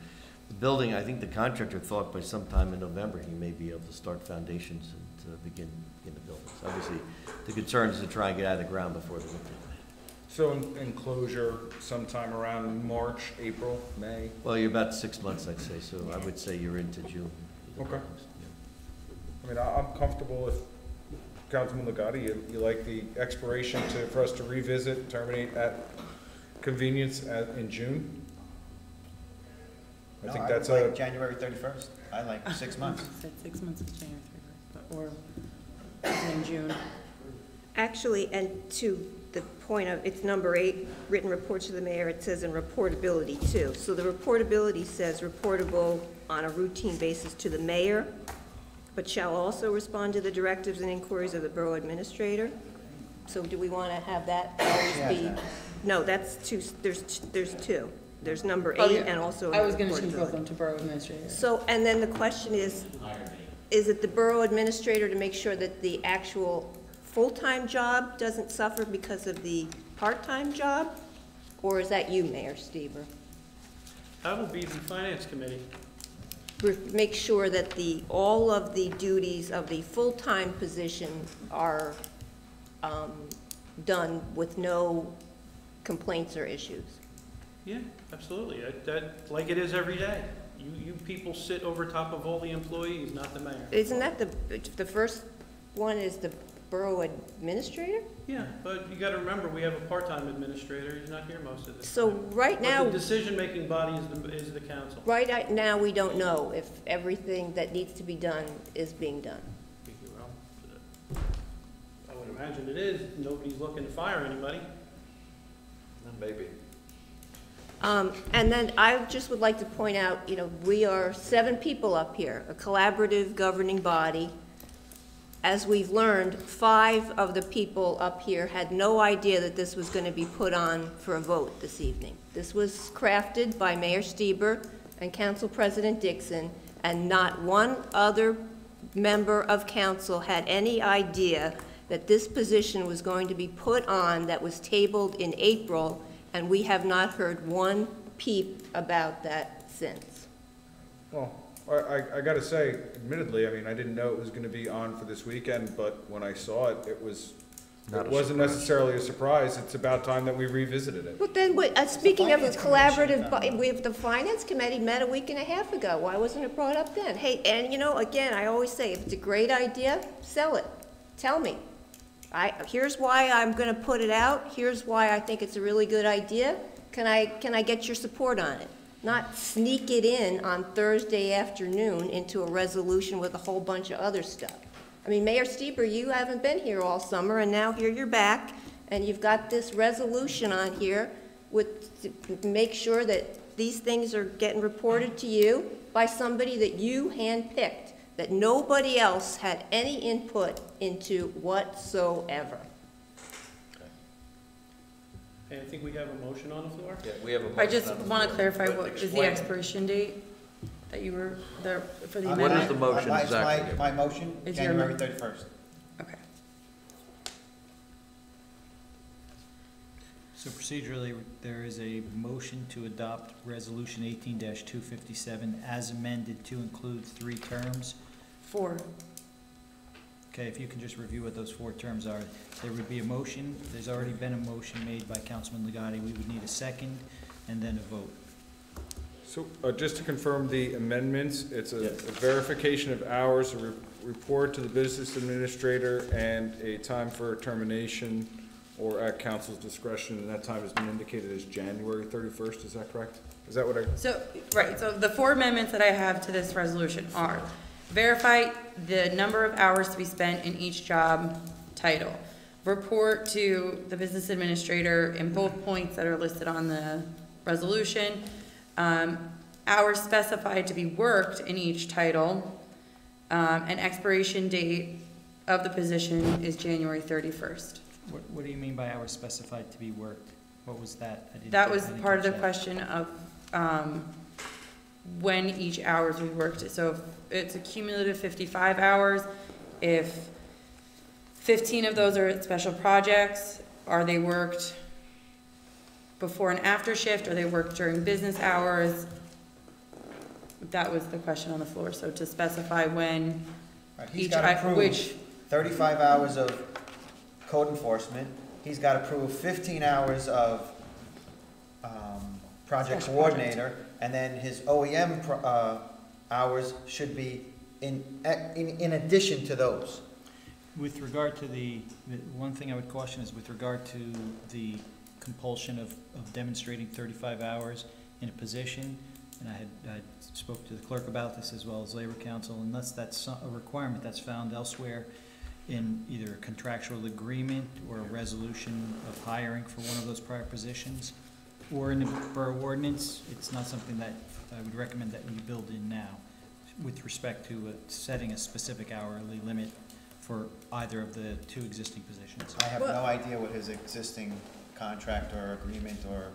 the building, I think the contractor thought by sometime in November, he may be able to start foundations and to begin the buildings. Obviously, the concern is to try and get out of the ground before the winter. So enclosure sometime around March, April, May? Well, you're about 6 months, I'd say, so I would say you're into June. Okay. I mean, I'm comfortable if, Councilman Legati, you like the expiration for us to revisit, terminate at convenience in June? I No, think I that's would like January 31st. I like 6 months. Said 6 months is January 31st, or in June. Actually, and to the point of, it's number 8, written reports to the mayor, it says in reportability too. So the reportability says reportable on a routine basis to the mayor, but shall also respond to the directives and inquiries of the borough administrator. So do we want to have that always be? No, that's two, there's two. There's number 8 Oh, yeah. and also. I was gonna change reportability. both of them to borough administrator. So, and then the question is it the borough administrator to make sure that the actual full-time job doesn't suffer because of the part-time job? Or is that you, Mayor Stever? That will be the finance committee. Make sure that all of the duties of the full-time position are done with no complaints or issues. Yeah, absolutely. That, like it is every day. You people sit over top of all the employees, not the mayor. Isn't that the first one is the borough administrator? Yeah, but you gotta remember, we have a part-time administrator. He's not here most of the time. So right now. But the decision-making body is the council. Right now, we don't know if everything that needs to be done is being done. Well, I would imagine it is. Nobody's looking to fire anybody. Maybe. And then I just would like to point out, we are 7 people up here, a collaborative governing body. As we've learned, 5 of the people up here had no idea that this was going to be put on for a vote this evening. This was crafted by Mayor Steber and Council President Dixon, and not one other member of council had any idea that this position was going to be put on that was tabled in April, and we have not heard one peep about that since. Well, I gotta say, admittedly, I mean, I didn't know it was gonna be on for this weekend, but when I saw it, it wasn't necessarily a surprise. It's about time that we revisited it. But then, speaking of a collaborative, the finance committee met a week and a half ago. Why wasn't it brought up then? Hey, and again, I always say, if it's a great idea, sell it. Tell me. Here's why I'm gonna put it out. Here's why I think it's a really good idea. Can I get your support on it? Not sneak it in on Thursday afternoon into a resolution with a whole bunch of other stuff. I mean, Mayor Stieber, you haven't been here all summer, and now here you're back, and you've got this resolution on here to make sure that these things are getting reported to you by somebody that you handpicked, that nobody else had any input into whatsoever. Okay, I think we have a motion on the floor. Yeah, we have a motion. I just on the want to floor, clarify, but what is the explain. expiration date that you were there for the What amendment? is the motion My- exactly? My motion, Is your January amendment- 31st. Okay. So procedurally, there is a motion to adopt Resolution 18-257 as amended to include 3 terms. 4. Okay, if you can just review what those 4 terms are. There would be a motion, there's already been a motion made by Councilman Legati. We would need a second and then a vote. So, just to confirm the amendments, it's a Yes. a verification of hours, a report to the business administrator, and a time for termination or at council's discretion, and that time has been indicated as January 31st, is that correct? Is that what I? So, right, so the 4 amendments that I have to this resolution are: verify the number of hours to be spent in each job title, report to the business administrator in both points that are listed on the resolution, hours specified to be worked in each title, and expiration date of the position is January 31st. What do you mean by hours specified to be worked? What was that? I didn't- That was I didn't part of catch the that. question of when each hours we worked. So if it's a cumulative 55 hours, if 15 of those are special projects, are they worked before and after shift? Are they worked during business hours? That was the question on the floor. So to specify when Right, he's each, got to prove which, 35 hours of code enforcement. He's got to prove 15 hours of project Special coordinator, and then his OEM hours should be in addition to those. With regard to the one thing I would caution is with regard to the compulsion of demonstrating 35 hours in a position, and I spoke to the clerk about this as well as Labor Council, unless that's a requirement that's found elsewhere in either a contractual agreement or a resolution of hiring for one of those prior positions, or in the borough ordinance, it's not something that I would recommend that we build in now with respect to setting a specific hourly limit for either of the 2 existing positions. I have no idea what his existing contract or agreement or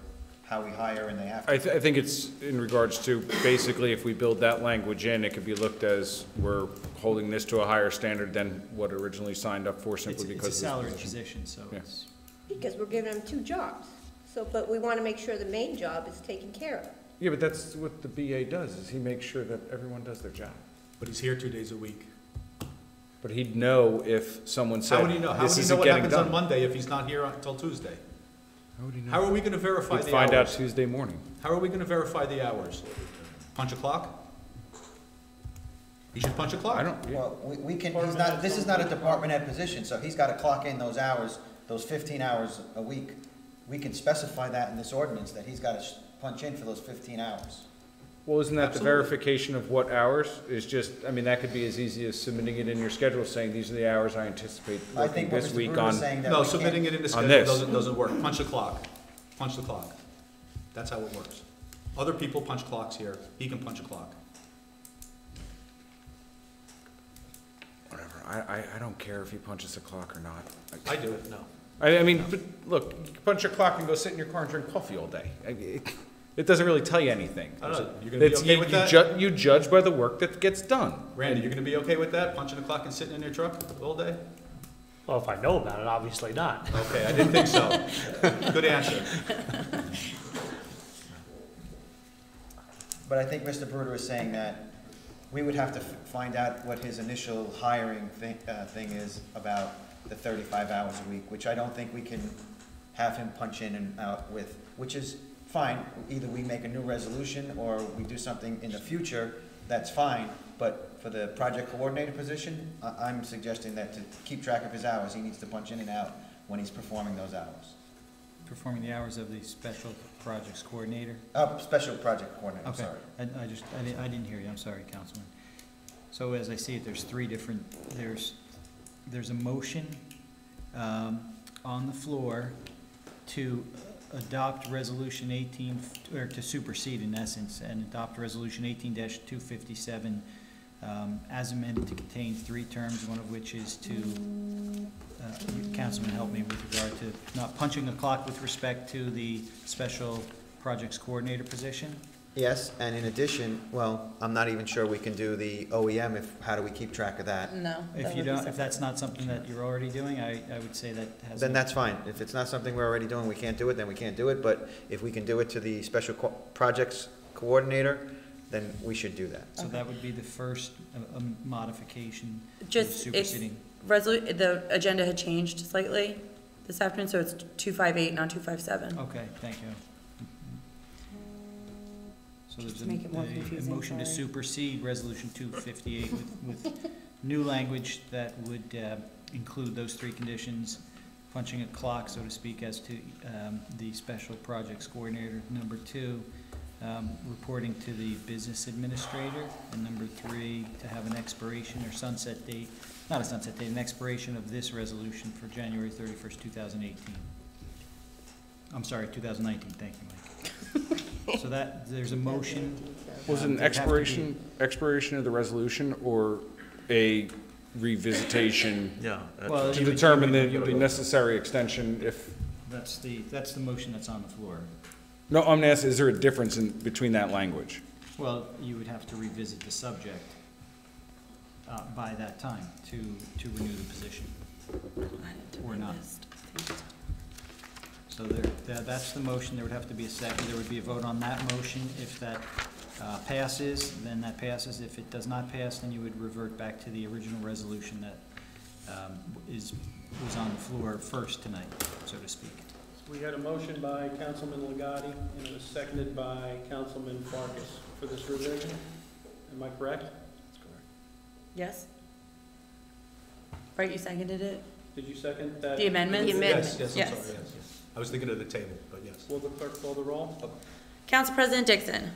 how we hire and they have to. I think it's in regards to, basically, if we build that language in, it could be looked as we're holding this to a higher standard than what originally signed up for, simply because It's of a this salaried position. position, so Yeah. it's, Because we're giving them 2 jobs. So, but we want to make sure the main job is taken care of. Yeah, but that's what the BA does, is he makes sure that everyone does their job. But he's here 2 days a week. But he'd know if someone How said, would he know? How this would he know isn't what getting happens on done. Monday if he's not here until Tuesday? How would he know? How are we going to verify We'd the find out hours? Tuesday morning. How are we going to verify the hours? Punch a clock? He should punch a clock. I don't, yeah. Well, we can, he's not, this is not a department head position, so he's got to clock in those hours, those 15 hours a week. We can specify that in this ordinance, that he's got to punch in for those 15 hours. Well, isn't that the Absolutely. verification of what hours is just, I mean, that could be as easy as submitting it in your schedule, saying these are the hours I anticipate I working think what this Mr. week Brewer is on. saying that No, we can't. submitting it in the On schedule this. doesn't work. Punch the clock. Punch the clock. That's how it works. Other people punch clocks here. He can punch a clock. Whatever, I don't care if he punches a clock or not. I do it, no. I mean, but look, you can punch your clock and go sit in your car and drink coffee all day. It doesn't really tell you anything. I don't know. You're gonna be okay with that? You judge by the work that gets done. Randy, you're gonna be okay with that? Punching the clock and sitting in your truck all day? Well, if I know about it, obviously not. Okay, I didn't think so. Good answer. But I think Mr. Bruder is saying that we would have to find out what his initial hiring thing is about the 35 hours a week, which I don't think we can have him punch in and out with, which is fine. Either we make a new resolution or we do something in the future, that's fine. But for the project coordinator position, I'm suggesting that to keep track of his hours, he needs to punch in and out when he's performing those hours. performing the hours of the special projects coordinator. Special project coordinator, I'm Okay, sorry. I didn't hear you, I'm sorry, Councilman. So as I see it, there's 3 different, there's there's a motion on the floor to adopt Resolution 18, or to supersede in essence, and adopt Resolution 18-257 as amended to contain 3 terms, one of which is to, Councilman, help me with regard to not punching a clock with respect to the Special Projects Coordinator position. Yes, and in addition, well, I'm not even sure we can do the OEM, how do we keep track of that? No. If you don't, if that's not something that you're already doing, I would say that has. Then that's fine. If it's not something we're already doing, we can't do it, then we can't do it, but if we can do it to the Special Projects Coordinator, then we should do that. So that would be the first modification. Just, it's, superseding. the agenda had changed slightly this afternoon, so it's 258, not 257. Okay, thank you. So Just there's to make it more a confusing, motion to sorry. supersede Resolution 258 with new language that would include those 3 conditions, punching a clock, so to speak, as to the Special Projects Coordinator. Number 2, reporting to the Business Administrator. And number 3, to have an expiration or sunset date, not a sunset date, an expiration of this resolution for January 31st, 2018. I'm sorry, 2019, thank you, Mike. So that, there's a motion. Was it an expiration of the resolution or a revisitation Yeah. Well, to you would- determine you would- the necessary extension if, That's the motion that's on the floor. no, I'm asking, is there a difference in, between that language? Well, you would have to revisit the subject by that time to renew the position. Or not. So that's the motion. There would have to be a second. There would be a vote on that motion. If that passes, then that passes. If it does not pass, then you would revert back to the original resolution that was on the floor first tonight, so to speak. We had a motion by Councilman Legati, and it was seconded by Councilman Farkas for this revision. Am I correct? That's correct. Yes? Right, you seconded it? Did you second that? The amendment? The amendment. Yes, I'm Yes. sorry, yes. I was thinking of the table, but yes. Will the clerk call the roll? Council President Dixon?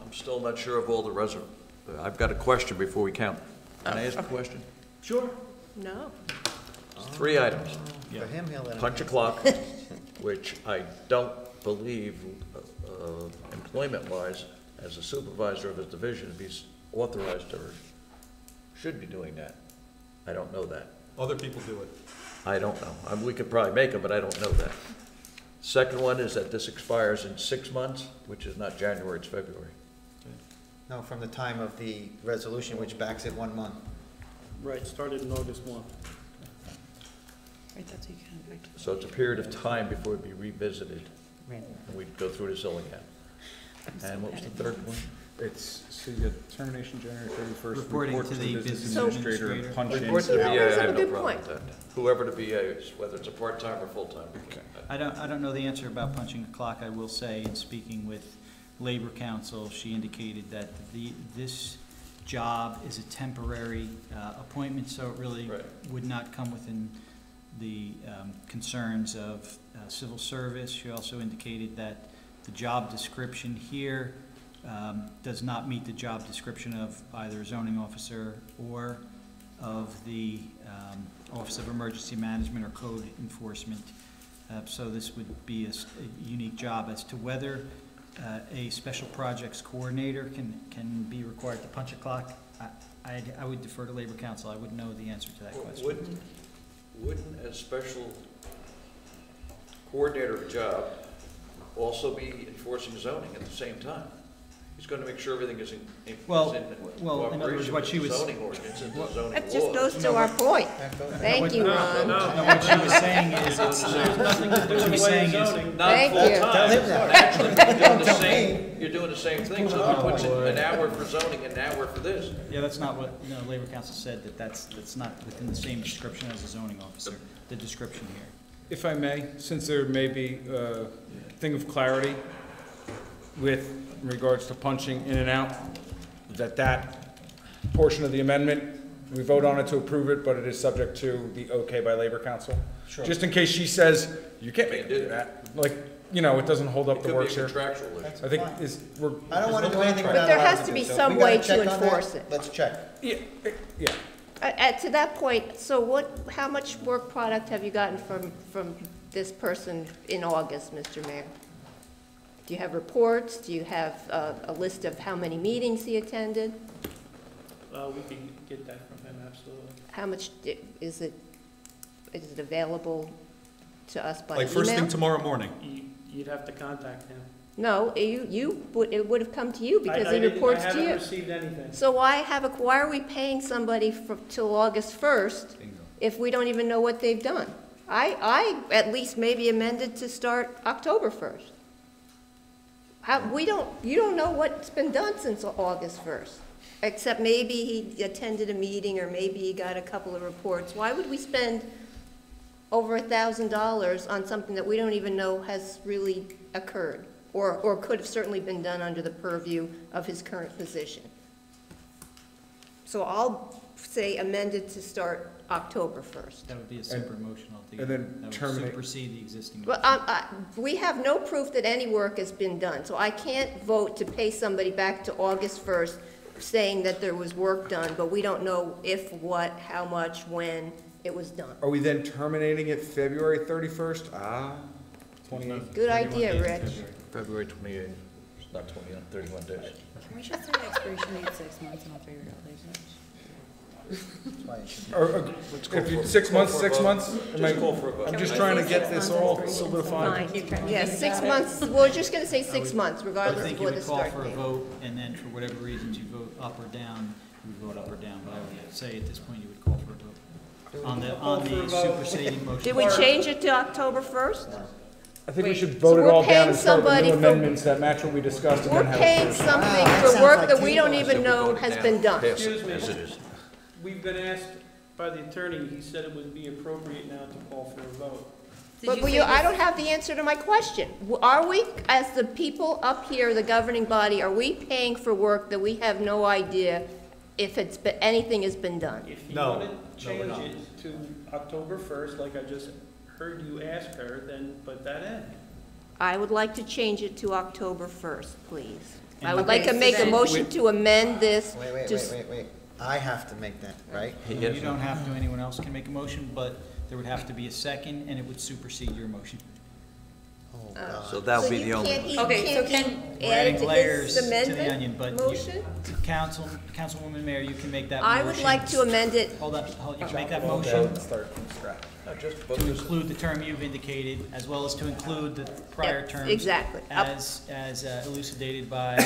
I'm still not sure of all the I've got a question before we count. Can I ask a okay. question? Sure. No. 3 items. For him, he'll let him. Punch a clock, which I don't believe, employment-wise, as a supervisor of his division, if he's authorized or should be doing that. I don't know that. Other people do it. I don't know. We could probably make them, but I don't know that. Second one is that this expires in 6 months, which is not January, it's February. No, from the time of the resolution, which backs it 1 month. Right, started in August 1. Right, that's what you can. So it's a period of time before it'd be revisited, and we'd go through this all again. And what was the third one? It's, so you get termination January 31st. Reporting report to the business administrator. Punch in. Report to the Yeah, BA, that's I a have no good problem point. with that. Whoever the BA is, whether it's a part-time or full-time. Okay. I don't know the answer about punching a clock. I will say, in speaking with Labor Council, she indicated that this job is a temporary appointment, so it really Right. would not come within the concerns of civil service. She also indicated that the job description here does not meet the job description of either a zoning officer or of the Office of Emergency Management or Code Enforcement. So this would be a unique job. As to whether a special projects coordinator can be required to punch a clock, I would defer to Labor Council. I wouldn't know the answer to that question. Wouldn't a special coordinator job also be enforcing zoning at the same time? He's going to make sure everything is in Well, in other words, cooperation what with she the was- zoning ordinance and the zoning That just laws. goes to our point. Thank you, Ron. No, what she was saying is, There's nothing to do what she with was the way saying of is, zoning. Not Thank you. full-time. Tell him that. Naturally, you're doing the same thing, so if he puts in an hour for zoning, an hour for this. yeah, that's not what, no, Labor Council said, that's not within the same description as a zoning officer, the description here. If I may, since there may be a thing of clarity with regards to punching in and out, that portion of the amendment, we vote on it to approve it, but it is subject to the okay by Labor Council. Sure. Just in case she says, you can't make it do that, like, you know, it doesn't hold up It the could be works a here. contractual issue. I think we're. I don't want to do anything we're But not there allowed has to to do. be So if some we gotta way to check on that, enforce it. Let's check. Yeah, To that point, so how much work product have you gotten from this person in August, Mr. Mayor? Do you have reports? Do you have a list of how many meetings he attended? We can get that from him, absolutely. How much is it available to us by email? Like first thing tomorrow morning. You'd have to contact him. No, it would have come to you because he reports to you. I haven't received anything. So why are we paying somebody till August 1st if we don't even know what they've done? I at least maybe amended to start October 1st. You don't know what's been done since August 1st, except maybe he attended a meeting or maybe he got a couple of reports. Why would we spend over $1,000 on something that we don't even know has really occurred or could have certainly been done under the purview of his current position? So I'll say amended to start October 1st. That would be a separate motion altogether. and then That would terminate- supersede the existing Well, motion. we have no proof that any work has been done, so I can't vote to pay somebody back to August 1st saying that there was work done, but we don't know if, what, how much, when it was done. Are we then terminating it February 31st? 28th. Good idea, Rich. February 28th, not 29, 31 days. Can we just say expiration date 6 months and I'll figure it out later? Or, if you, 6 months, 6 months? Am I- call for a vote. I'm Can just we trying say to get 6 this months all expiration? solidified. Fine. Yeah, 6 months, we're just gonna say 6 months, I regardless would of think you what the would call start for a date. vote, and then for whatever reasons you vote up or down, you would vote up or down, but I would say at this point you would call for a vote. On the superseding motion. Did we change it to October 1st? I think we should So vote it we're all down paying and start with somebody new for- amendments that match what we discussed and We're then have paying a first. something that for sounds work like that we don't tabling. even know has been done. Pass Excuse it me. as it is. We've been asked by the attorney, he said it would be appropriate now to call for a vote. But I don't have the answer to my question. Are we, as the people up here, the governing body, are we paying for work that we have no idea if anything has been done? If you No. want to No, we're change not. it to October 1st, like I just heard you ask her, then put that in. I would like to change it to October 1st, please. I And- would like to Okay, so make a then- motion to amend this. Wait. I have to make that, right? You don't have to, anyone else can make a motion, but there would have to be a second, and it would supersede your motion. Oh, God. So that'll be the only one. Okay, so can- We're add it adding to layers his to the onion, amendment but motion? Councilwoman Mayor, you can make that motion. I would like to amend it, Hold, you can make that motion Start from scratch. to include the term you've indicated, as well as to include the prior Yep, terms. exactly. Up. As elucidated by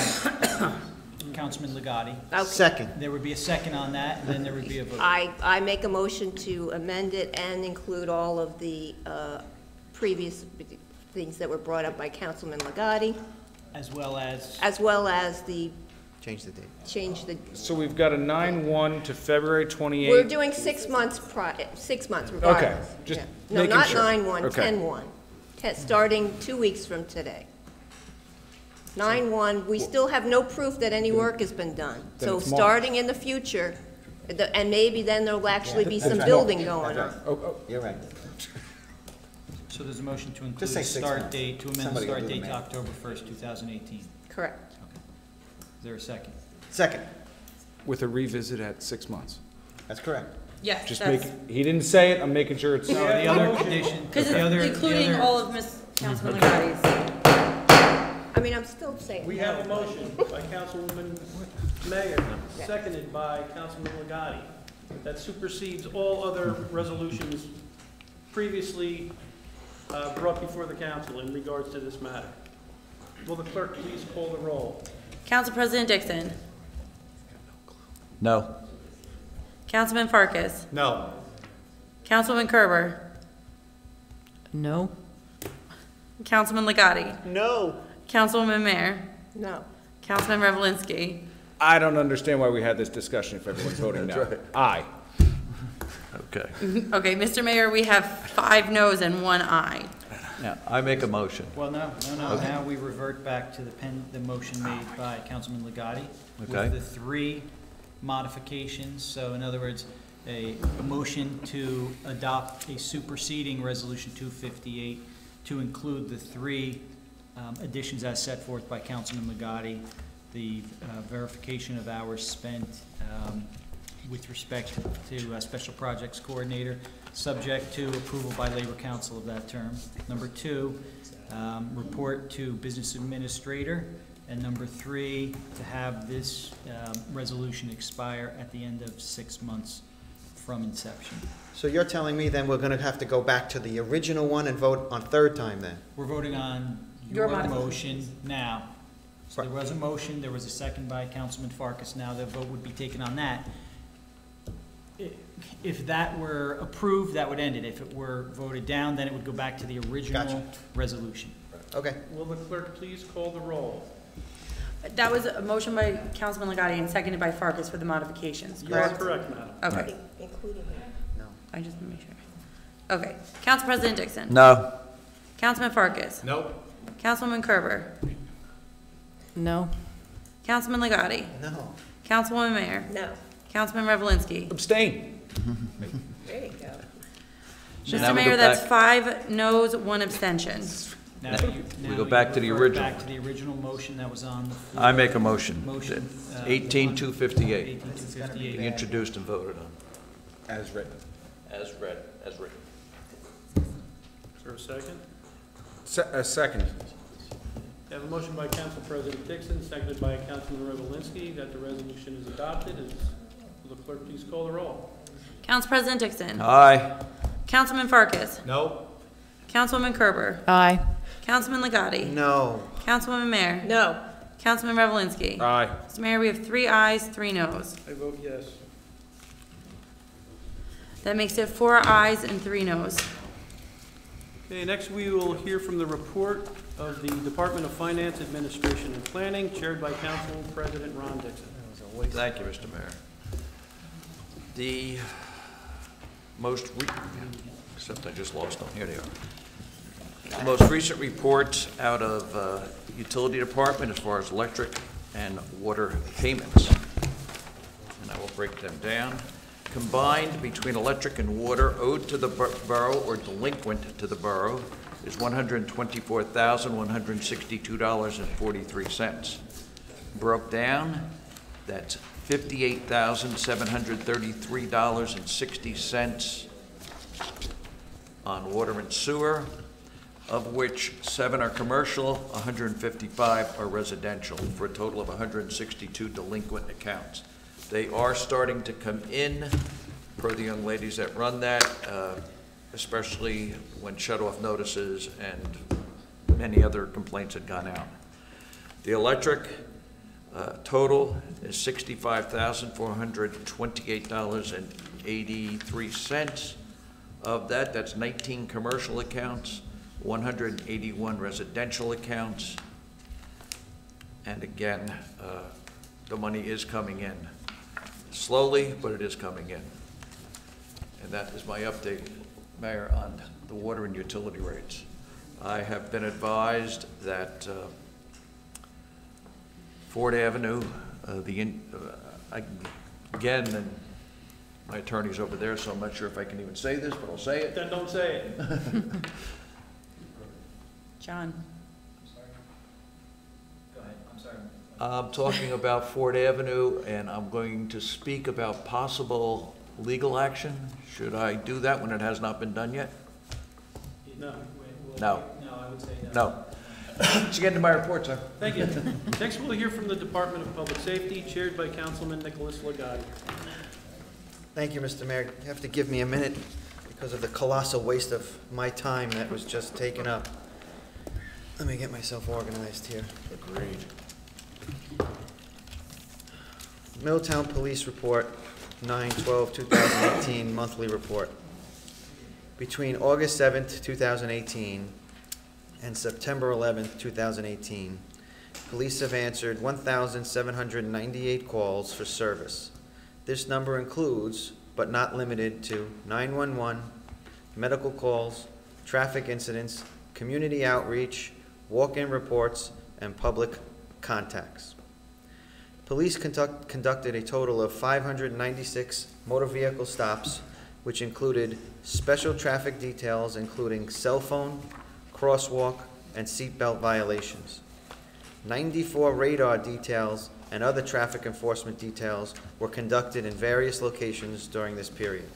Councilman Legati. okay. Second. There would be a second on that, and then there would be a vote. I make a motion to amend it and include all of the previous things that were brought up by Councilman Legati, As well as, the Change the date. change the, So we've got a 9/1 to February 28th. we're doing 6 months 6 months regardless. just Yeah. No, making not sure. 9/1, Okay. 10/1, starting 2 weeks from today. 9/1, we still have no proof that any work has been done. Then So it's March. starting in the future, and maybe then there'll actually be some That's building going on. You're right. so there's a motion to include Just say the 6 start months. date, to amend the Somebody start will do the date to math. October 1st, 2018. Correct. Is there a second? Second. With a revisit at 6 months. That's correct. Yes, Just that's, he didn't say it, I'm making sure it's. No, the other condition, because the other, including the all other, of Ms. Councilman Legati's. I mean, I'm still saying We no. have a motion by Councilwoman Mayor, seconded by Councilman Legati, that supersedes all other resolutions previously brought before the council in regards to this matter. Will the clerk please call the roll? Council President Dixon. No. Councilman Farkas. No. Councilman Kerber. No? Councilman Legati. No. Councilwoman Mayor. No. Councilman Revelinsky. I don't understand why we had this discussion if everyone's voting no. Aye. Okay. Okay, Mr. Mayor, we have 5 noes and 1 aye. Now, I make a motion. well, no, now we revert back to the motion made by Councilman Legati Okay. with the 3 modifications. So in other words, a motion to adopt a superseding Resolution 258 to include the 3 additions as set forth by Councilman Legati, the verification of hours spent, with respect to Special Projects Coordinator, subject to approval by Labor Council of that term. Number 2, report to Business Administrator. And number 3, to have this resolution expire at the end of 6 months from inception. So you're telling me then we're gonna have to go back to the original one and vote on third time then? We're voting on Your your modification. motion now. So there was a motion, there was a second by Councilman Farkas, now the vote would be taken on that. If that were approved, that would end it. If it were voted down, then it would go back to the original Gotcha. resolution. Okay. Will the clerk please call the roll? That was a motion by Councilman Legati and seconded by Farkas for the modifications, You are correct? correct, madam. Okay, Including that. No. I just want to make sure. Okay, Council President Dixon. No. Councilman Farkas. Nope. Councilwoman Kerber. No? Councilman Legati. No. Councilwoman Mayer. No, Councilman Revelinsky. Abstain. there you go. now Mr. we Mayor, go that's back- 5 noes, 1 abstention. Now We go back to the original. Back to the original motion that was on the floor. I make a motion. Motion. 18,258. 18258. Be introduced and voted on. As written. As read, as written. Is there a second? Second. I have a motion by Council President Dixon, seconded by Councilman Revelinsky, that the resolution is adopted. Will the clerk please call the roll? Council President Dixon. Aye. Councilman Farkas. Nope. Councilwoman Kerber. Aye. Councilman Legati. No. Councilwoman Mayer. No, Councilman Revelinsky. Aye. Mr. Mayor, we have 3 ayes, 3 noes. I vote yes. That makes it 4 ayes and 3 noes. Okay, next we will hear from the report of the Department of Finance, Administration, and Planning, chaired by Council President Ron Dixon. Thank you, Mr. Mayor. The except I just lost them, here they are. The most recent report out of Utility Department as far as electric and water payments. And I will break them down. Combined between electric and water owed to the borough or delinquent to the borough is $124,162.43. Broke down, that's $58,733.60 on water and sewer, of which 7 are commercial, 155 are residential, for a total of 162 delinquent accounts. They are starting to come in, per the young ladies that run that, especially when shut-off notices and many other complaints had gone out. The electric total is $65,428.83. Of that, that's 19 commercial accounts, 181 residential accounts. And again, the money is coming in. Slowly, but it is coming in. And that is my update, Mayor, on the water and utility rates. I have been advised that Ford Avenue, again, and my attorney's over there, so I'm not sure if I can even say this, but I'll say it. Then don't say it. John. Go ahead, I'm sorry. I'm talking about Ford Avenue, and I'm going to speak about possible legal action. Should I do that when it has not been done yet? No. No. No, I would say no. No. Let's get into my report, sir. Thank you. Next, we'll hear from the Department of Public Safety, chaired by Councilman Nicholas Legati. Thank you, Mr. Mayor. You have to give me a minute because of the colossal waste of my time that was just taken up. Let me get myself organized here. Agreed. Milltown Police Report, 9/12/2018, monthly report. Between August 7th, 2018 and September 11th, 2018, police have answered 1,798 calls for service. This number includes, but not limited to, 911, medical calls, traffic incidents, community outreach, walk-in reports, and public contacts. Police conducted a total of 596 motor vehicle stops, which included special traffic details including cell phone, crosswalk, and seatbelt violations. 94 radar details and other traffic enforcement details were conducted in various locations during this period.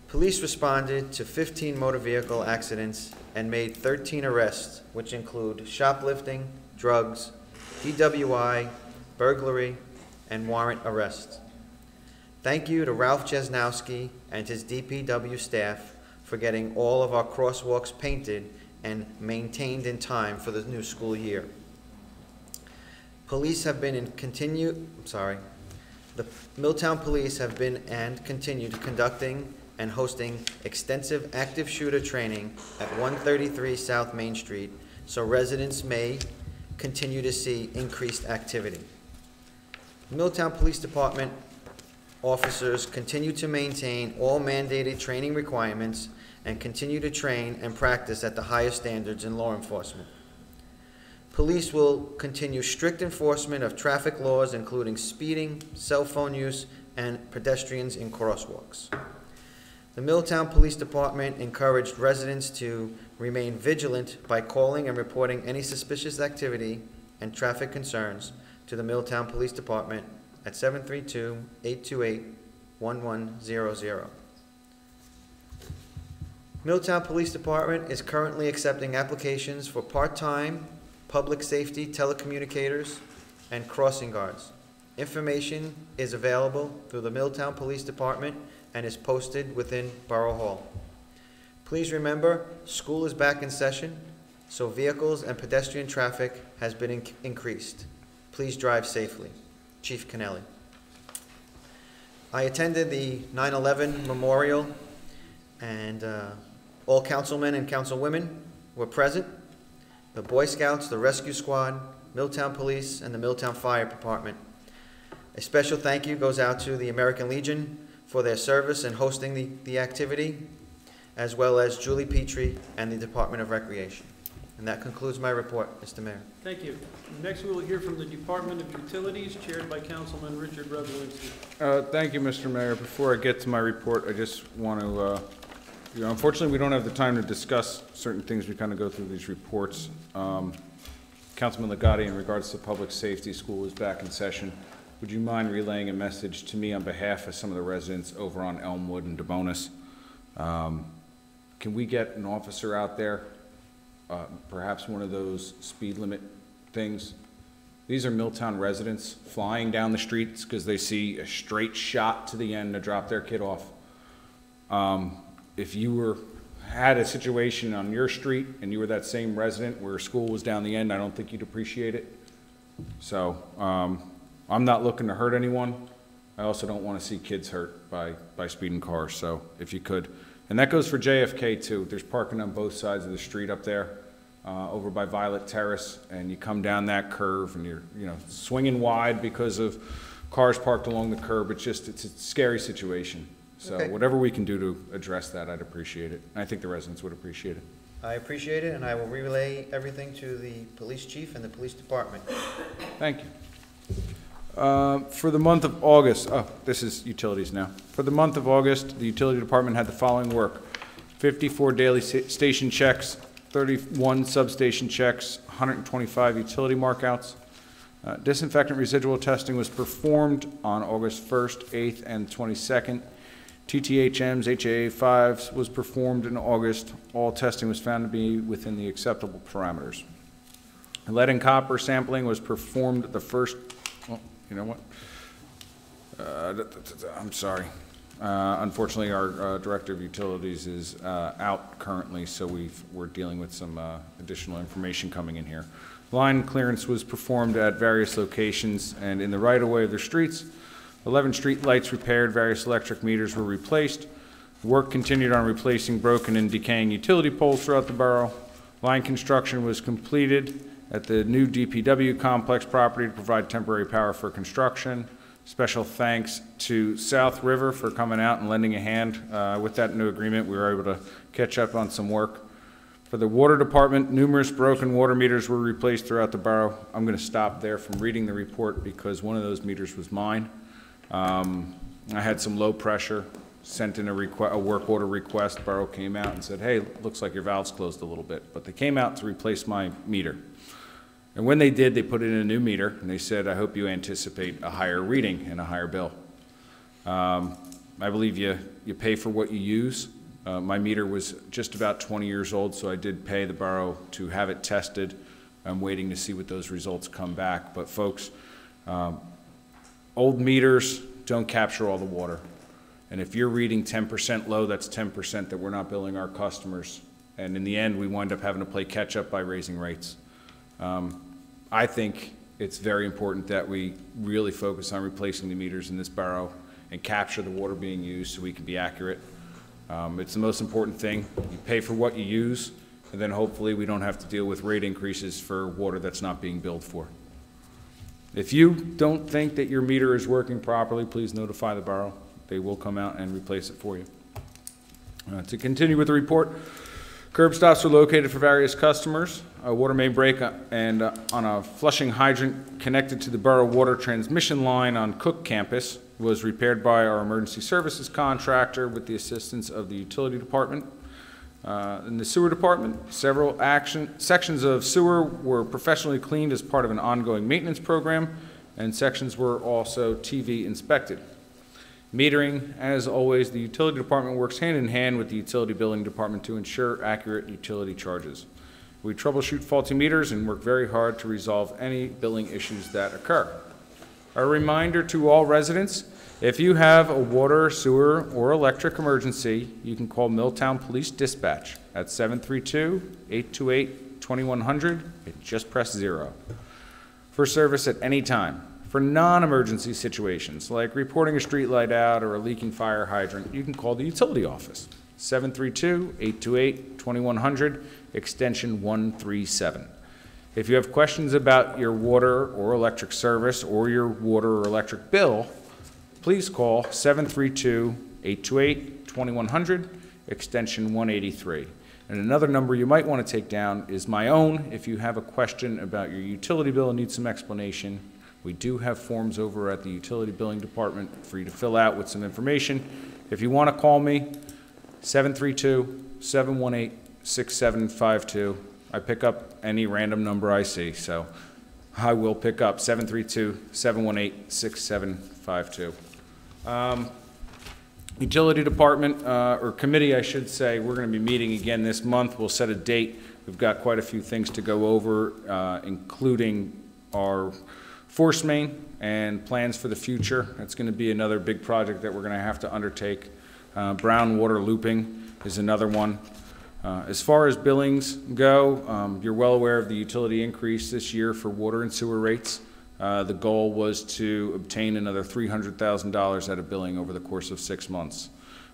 Police responded to 15 motor vehicle accidents and made 13 arrests, which include shoplifting, drugs, DWI, burglary, and warrant arrests. Thank you to Ralph Jesnowski and his DPW staff for getting all of our crosswalks painted and maintained in time for the new school year. Police have been in the Milltown Police have been and continue to conducting and hosting extensive active shooter training at 133 South Main Street, so residents may continue to see increased activity. The Milltown Police Department officers continue to maintain all mandated training requirements and continue to train and practice at the highest standards in law enforcement. Police will continue strict enforcement of traffic laws, including speeding, cell phone use, and pedestrians in crosswalks. The Milltown Police Department encouraged residents to remain vigilant by calling and reporting any suspicious activity and traffic concerns to the Milltown Police Department at 732-828-1100. Milltown Police Department is currently accepting applications for part-time public safety telecommunicators and crossing guards. Information is available through the Milltown Police Department and is posted within Borough Hall. Please remember, school is back in session, so vehicles and pedestrian traffic has been increased. Please drive safely. Chief Kennelly. I attended the 9/11 memorial, and all councilmen and councilwomen were present. The Boy Scouts, the Rescue Squad, Milltown Police, and the Milltown Fire Department. A special thank you goes out to the American Legion for their service in hosting the activity, as well as Julie Petrie and the Department of Recreation. And that concludes my report, Mr. Mayor. Thank you. Next, we will hear from the Department of Utilities, chaired by Councilman Richard Revelinsky. Thank you, Mr. Mayor. Before I get to my report, I just want to, unfortunately, we don't have the time to discuss certain things. We kind of go through these reports. Councilman Legati, in regards to public safety, school is back in session. Would you mind relaying a message to me on behalf of some of the residents over on Elmwood and DeBonis? Can we get an officer out there? Perhaps one of those speed limit things. These are Milltown residents flying down the streets because they see a straight shot to the end to drop their kid off. If you had a situation on your street and you were that same resident where school was down the end, I don't think you'd appreciate it. So I'm not looking to hurt anyone. I also don't want to see kids hurt by speeding cars, so if you could. And that goes for JFK too. There's parking on both sides of the street up there, over by Violet Terrace, and you come down that curve and you're swinging wide because of cars parked along the curb. It's a scary situation. So Okay. Whatever we can do to address that, I'd appreciate it. And I think the residents would appreciate it. I appreciate it, and I will relay everything to the police chief and the police department. Thank you. For the month of August, this is utilities now. For the month of August, the utility department had the following work: 54 daily station checks, 31 substation checks, 125 utility markouts. Disinfectant residual testing was performed on August 1st, 8th, and 22nd. TTHMs, HAA5s was performed in August. All testing was found to be within the acceptable parameters. Lead and copper sampling was performed the first, you know what? I'm sorry. Unfortunately, our Director of Utilities is out currently, so we're dealing with some additional information coming in here. Line clearance was performed at various locations and in the right-of-way of the streets. 11 street lights repaired, various electric meters were replaced. Work continued on replacing broken and decaying utility poles throughout the borough. Line construction was completed at the new DPW complex property to provide temporary power for construction. Special thanks to South River for coming out and lending a hand. With that new agreement, we were able to catch up on some work. For the water department, numerous broken water meters were replaced throughout the borough. I'm going to stop there from reading the report because one of those meters was mine. I had some low pressure, sent in a work order request. Borough came out and said, hey, looks like your valve's closed a little bit. But they came out to replace my meter. And when they did, they put in a new meter, and they said, I hope you anticipate a higher reading and a higher bill. I believe you pay for what you use. My meter was just about 20 years old, so I did pay the borough to have it tested. I'm waiting to see what those results come back. But folks, old meters don't capture all the water. And if you're reading 10% low, that's 10% that we're not billing our customers. And in the end, we wind up having to play catch up by raising rates. I think it's very important that we really focus on replacing the meters in this borough and capture the water being used so we can be accurate. It's the most important thing. You pay for what you use, and then hopefully we don't have to deal with rate increases for water that's not being billed for. If you don't think that your meter is working properly, please notify the borough. They will come out and replace it for you. To continue with the report, curb stops are located for various customers. A water main break and on a flushing hydrant connected to the borough water transmission line on Cook campus was repaired by our emergency services contractor with the assistance of the utility department. In the sewer department, several sections of sewer were professionally cleaned as part of an ongoing maintenance program, and sections were also TV inspected. Metering, as always, the utility department works hand in hand with the utility billing department to ensure accurate utility charges. We troubleshoot faulty meters and work very hard to resolve any billing issues that occur. A reminder to all residents, if you have a water, sewer, or electric emergency, you can call Milltown Police Dispatch at 732-828-2100 and just press 0 for service at any time. For non-emergency situations, like reporting a street light out or a leaking fire hydrant, you can call the utility office, 732-828-2100, extension 137. If you have questions about your water or electric service or your water or electric bill, please call 732-828-2100, extension 183. And another number you might want to take down is my own. If you have a question about your utility bill and need some explanation, we do have forms over at the utility billing department for you to fill out with some information. If you want to call me, 732-718-6752. I pick up any random number I see, so I will pick up 732-718-6752. Utility department, or committee, I should say, we're going to be meeting again this month. We'll set a date. We've got quite a few things to go over, including our force main and plans for the future. That's going to be another big project that we're going to have to undertake. Brown water looping is another one. As far as billings go, you're well aware of the utility increase this year for water and sewer rates. The goal was to obtain another $300,000 out of billing over the course of 6 months.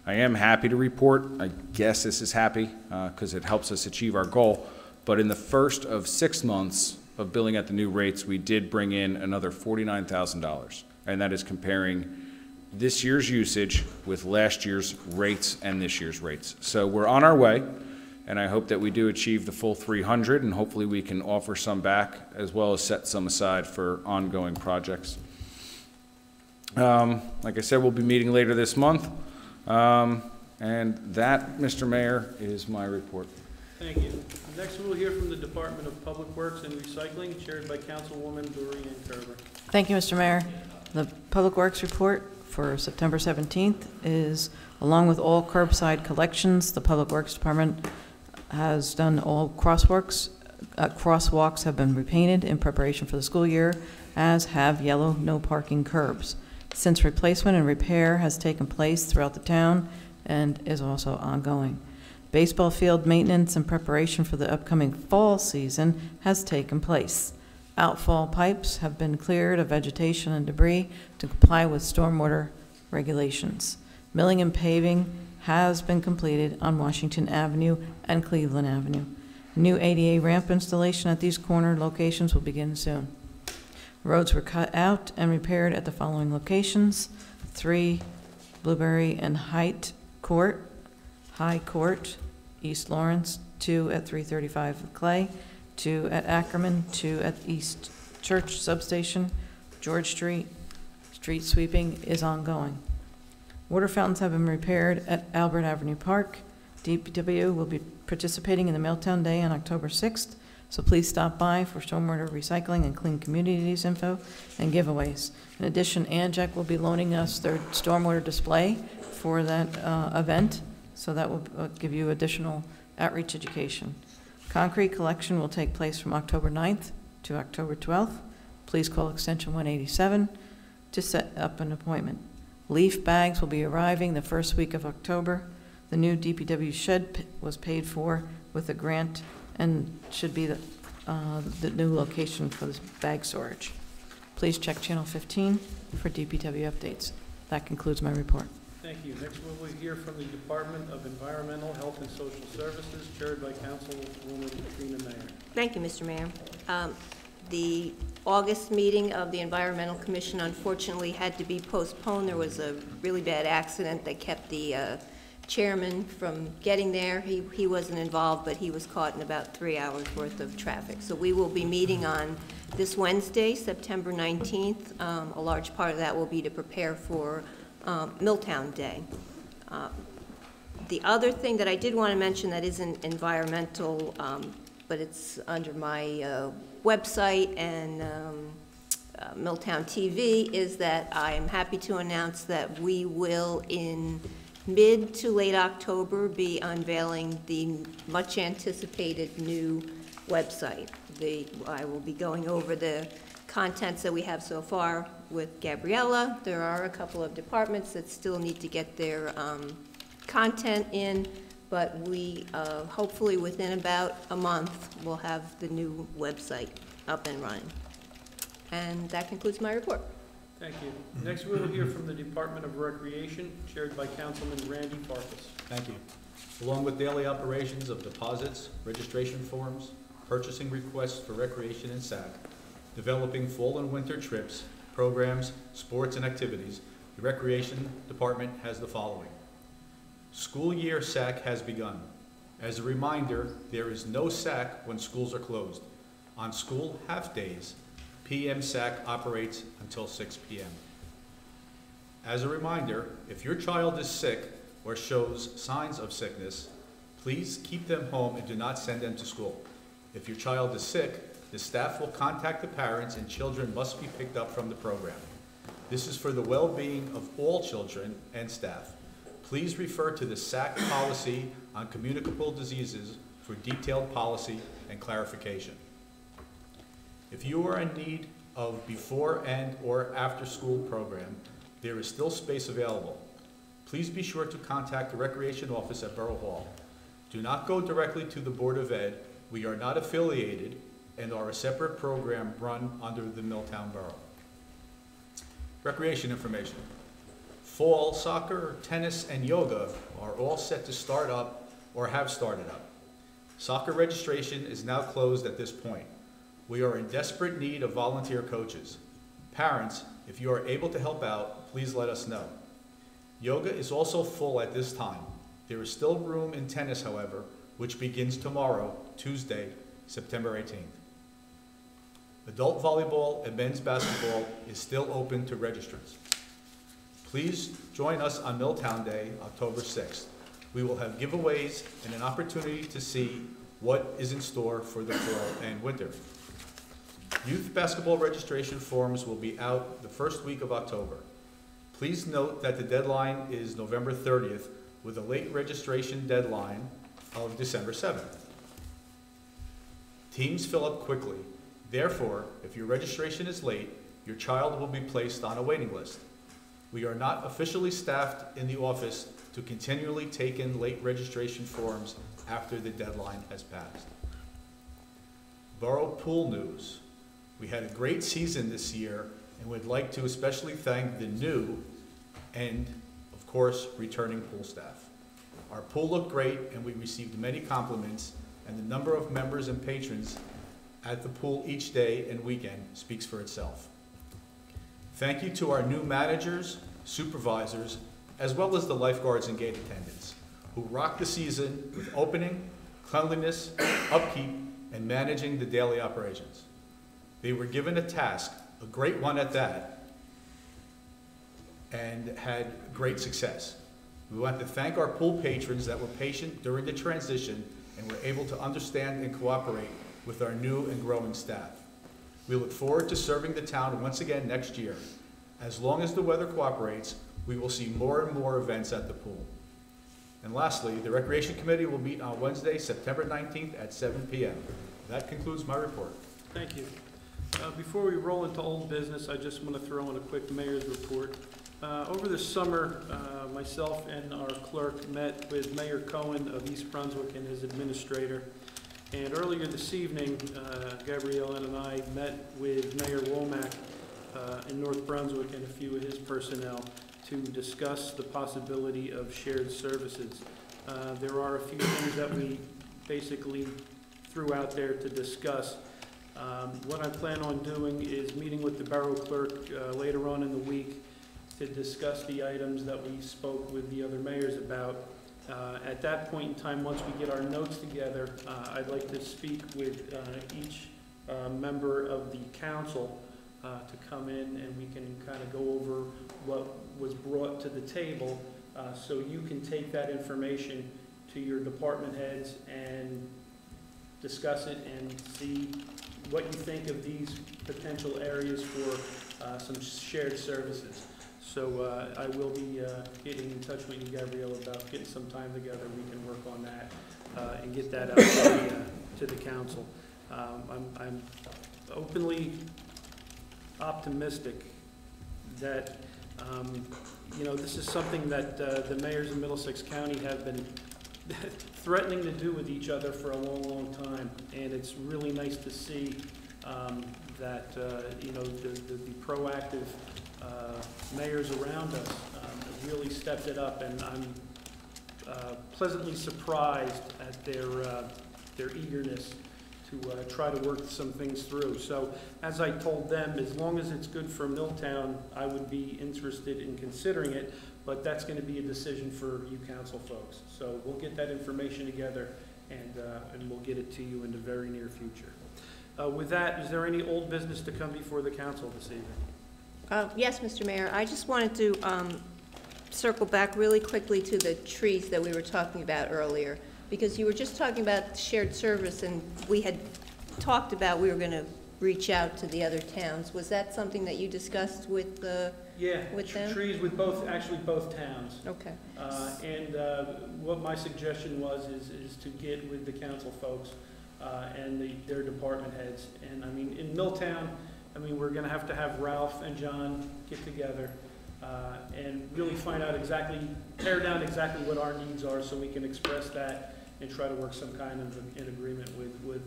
I am happy to report, I guess this is happy because it helps us achieve our goal, but in the first of 6 months of billing at the new rates, we did bring in another $49,000, and that is comparing this year's usage with last year's rates and this year's rates. So we're on our way, and I hope that we do achieve the full 300, and hopefully we can offer some back as well as set some aside for ongoing projects. Like I said, we'll be meeting later this month, and that, Mr. Mayor, is my report. Thank you. Next, we'll hear from the Department of Public Works and Recycling, chaired by Councilwoman Doreen Kerber. Thank you, Mr. Mayor. The Public Works report for September 17th is, along with all curbside collections, the Public Works Department has done all crosswalks have been repainted in preparation for the school year, as have yellow no parking curbs. Since replacement and repair has taken place throughout the town and is also ongoing. Baseball field maintenance and preparation for the upcoming fall season has taken place. Outfall pipes have been cleared of vegetation and debris to comply with stormwater regulations. Milling and paving has been completed on Washington Avenue and Cleveland Avenue. New ADA ramp installation at these corner locations will begin soon. Roads were cut out and repaired at the following locations: 3 Blueberry and High Court, East Lawrence, 2 at 335 Clay, 2 at Ackerman, 2 at East Church Substation, George Street. Street sweeping is ongoing. Water fountains have been repaired at Albert Avenue Park. DPW will be participating in the Milltown Day on October 6th. So please stop by for stormwater recycling and clean communities info and giveaways. In addition, Anjec will be loaning us their stormwater display for that event, so that will give you additional outreach education. Concrete collection will take place from October 9th to October 12th. Please call extension 187 to set up an appointment. Leaf bags will be arriving the first week of October. The new DPW shed was paid for with a grant and should be the new location for this bag storage. Please check Channel 15 for DPW updates. That concludes my report. Thank you. Next, we will hear from the Department of Environmental Health and Social Services, chaired by Councilwoman Trina Mayer. Thank you, Mr. Mayor. The August meeting of the Environmental Commission unfortunately had to be postponed. There was a really bad accident that kept the chairman from getting there. He wasn't involved, but he was caught in about 3 hours worth of traffic. So we will be meeting on this Wednesday, September 19th. A large part of that will be to prepare for Milltown Day. The other thing that I did want to mention that isn't environmental, but it's under my website and Milltown TV, is that I am happy to announce that we will, in mid to late October, be unveiling the much anticipated new website. I will be going over the contents that we have so far with Gabriella. There are a couple of departments that still need to get their content in, but we hopefully within about a month we'll have the new website up and running. And that concludes my report. Thank you. Next, we will hear from the Department of Recreation, chaired by Councilman Randy Farkas. Thank you. Along with daily operations of deposits, registration forms, purchasing requests for recreation and SAC, developing fall and winter trips, programs, sports, and activities, the Recreation Department has the following. School year SAC has begun. As a reminder, there is no SAC when schools are closed. On school half-days, PM SAC operates until 6 p.m. As a reminder, if your child is sick or shows signs of sickness, please keep them home and do not send them to school. If your child is sick, the staff will contact the parents and children must be picked up from the program. This is for the well-being of all children and staff. Please refer to the SAC policy on communicable diseases for detailed policy and clarification. If you are in need of before and or after school program, there is still space available. Please be sure to contact the Recreation Office at Borough Hall. Do not go directly to the Board of Ed. We are not affiliated and are a separate program run under the Milltown Borough. Recreation information. Fall soccer, tennis, and yoga are all set to start up or have started up. Soccer registration is now closed at this point. We are in desperate need of volunteer coaches. Parents, if you are able to help out, please let us know. Yoga is also full at this time. There is still room in tennis, however, which begins tomorrow, Tuesday, September 18th. Adult volleyball and men's basketball is still open to registrants. Please join us on Milltown Day, October 6th. We will have giveaways and an opportunity to see what is in store for the fall and winter. Youth basketball registration forms will be out the first week of October. Please note that the deadline is November 30th with a late registration deadline of December 7th. Teams fill up quickly. Therefore, if your registration is late, your child will be placed on a waiting list. We are not officially staffed in the office to continually take in late registration forms after the deadline has passed. Borough pool news. We had a great season this year and would like to especially thank the new and, of course, returning pool staff. Our pool looked great and we received many compliments, and the number of members and patrons at the pool each day and weekend speaks for itself. Thank you to our new managers, supervisors, as well as the lifeguards and gate attendants, who rocked the season with opening, cleanliness, upkeep, and managing the daily operations. They were given a task, a great one at that, and had great success. We want to thank our pool patrons that were patient during the transition and were able to understand and cooperate with our new and growing staff. We look forward to serving the town once again next year. As long as the weather cooperates, we will see more and more events at the pool. And lastly, the Recreation Committee will meet on Wednesday, September 19th at 7 p.m. That concludes my report. Thank you. Before we roll into old business, I just want to throw in a quick mayor's report. Over the summer, myself and our clerk met with Mayor Cohen of East Brunswick and his administrator. And earlier this evening, Gabrielle and I met with Mayor Womack in North Brunswick and a few of his personnel to discuss the possibility of shared services. There are a few things that we basically threw out there to discuss. What I plan on doing is meeting with the borough clerk later on in the week to discuss the items that we spoke with the other mayors about. At that point in time, once we get our notes together, I'd like to speak with each member of the council to come in and we can kind of go over what was brought to the table so you can take that information to your department heads and discuss it and see what you think of these potential areas for some shared services. So I will be getting in touch with you, Gabrielle, about getting some time together. We can work on that and get that out to the council. I'm openly optimistic that you know, this is something that the mayors of Middlesex County have been threatening to do with each other for a long, long time, and it's really nice to see that you know, the proactive mayors around us have really stepped it up, and I'm pleasantly surprised at their eagerness to try to work some things through. So as I told them, as long as it's good for Milltown, I would be interested in considering it, but that's going to be a decision for you council folks. So we'll get that information together and we'll get it to you in the very near future. With that, is there any old business to come before the council this evening? Yes, Mr. Mayor, I just wanted to circle back really quickly to the trees that we were talking about earlier, because you were just talking about shared service, and we had talked about we were going to reach out to the other towns. Was that something that you discussed with them? Trees with actually both towns. Okay. And what my suggestion was is to get with the council folks and their department heads. And I mean, in Milltown, I mean, we're going to have Ralph and John get together and really find out exactly, tear down exactly what our needs are so we can express that and try to work some kind of an agreement with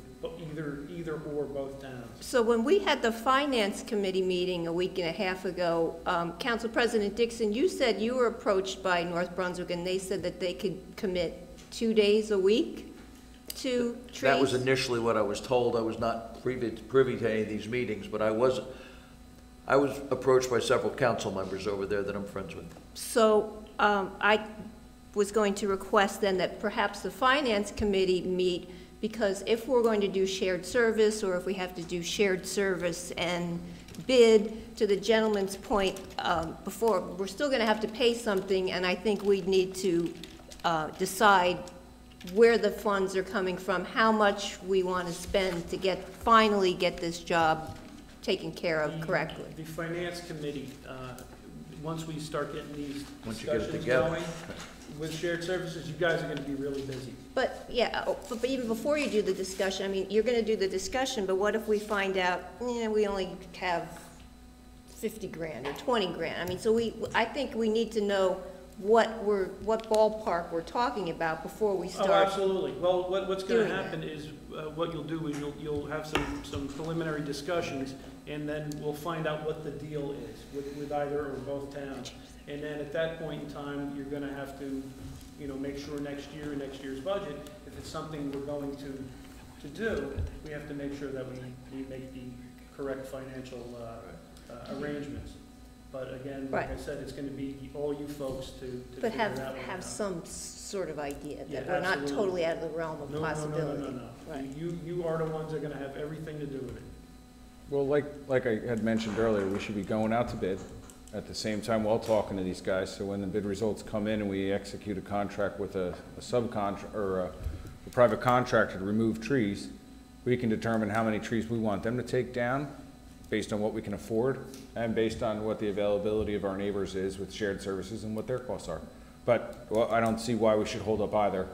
either or both towns. So when we had the Finance Committee meeting a week and a half ago, Council President Dixon, you said you were approached by North Brunswick and they said that they could commit 2 days a week to trees? That was initially what I was told. I was not privy to any of these meetings, but I was approached by several council members over there that I'm friends with. So I was going to request then that perhaps the Finance Committee meet, because if we're going to do shared service, or if we have to do shared service and bid, to the gentleman's point before, we're still going to have to pay something, and I think we need to decide where the funds are coming from, how much we want to spend to finally get this job taken care of correctly. The Finance Committee, once we start getting these discussions together going with shared services, you guys are going to be really busy. But yeah, but even before you do the discussion, I mean, you're going to do the discussion, but what if we find out, we only have 50 grand or 20 grand? I mean, so I think we need to know what ballpark we're talking about before we start. Oh, absolutely. Well, what's going to happen is what you'll do is you'll have some preliminary discussions, and then we'll find out what the deal is with either or both towns. And then at that point in time, you're going to have to, make sure next year's budget, if it's something we're going to do, we have to make sure that we make the correct financial arrangements. But again, like I said, it's going to be all you folks to but figure it out. have some sort of idea that we're absolutely. not totally out of the realm of possibility. No. Right. You are the ones that are going to have everything to do with it. Well, like I had mentioned earlier, we should be going out to bid at the same time while talking to these guys, so when the bid results come in and we execute a contract with a subcontract or a private contractor to remove trees, we can determine how many trees we want them to take down based on what we can afford and based on what the availability of our neighbors is with shared services and what their costs are. But, well, I don't see why we should hold up either.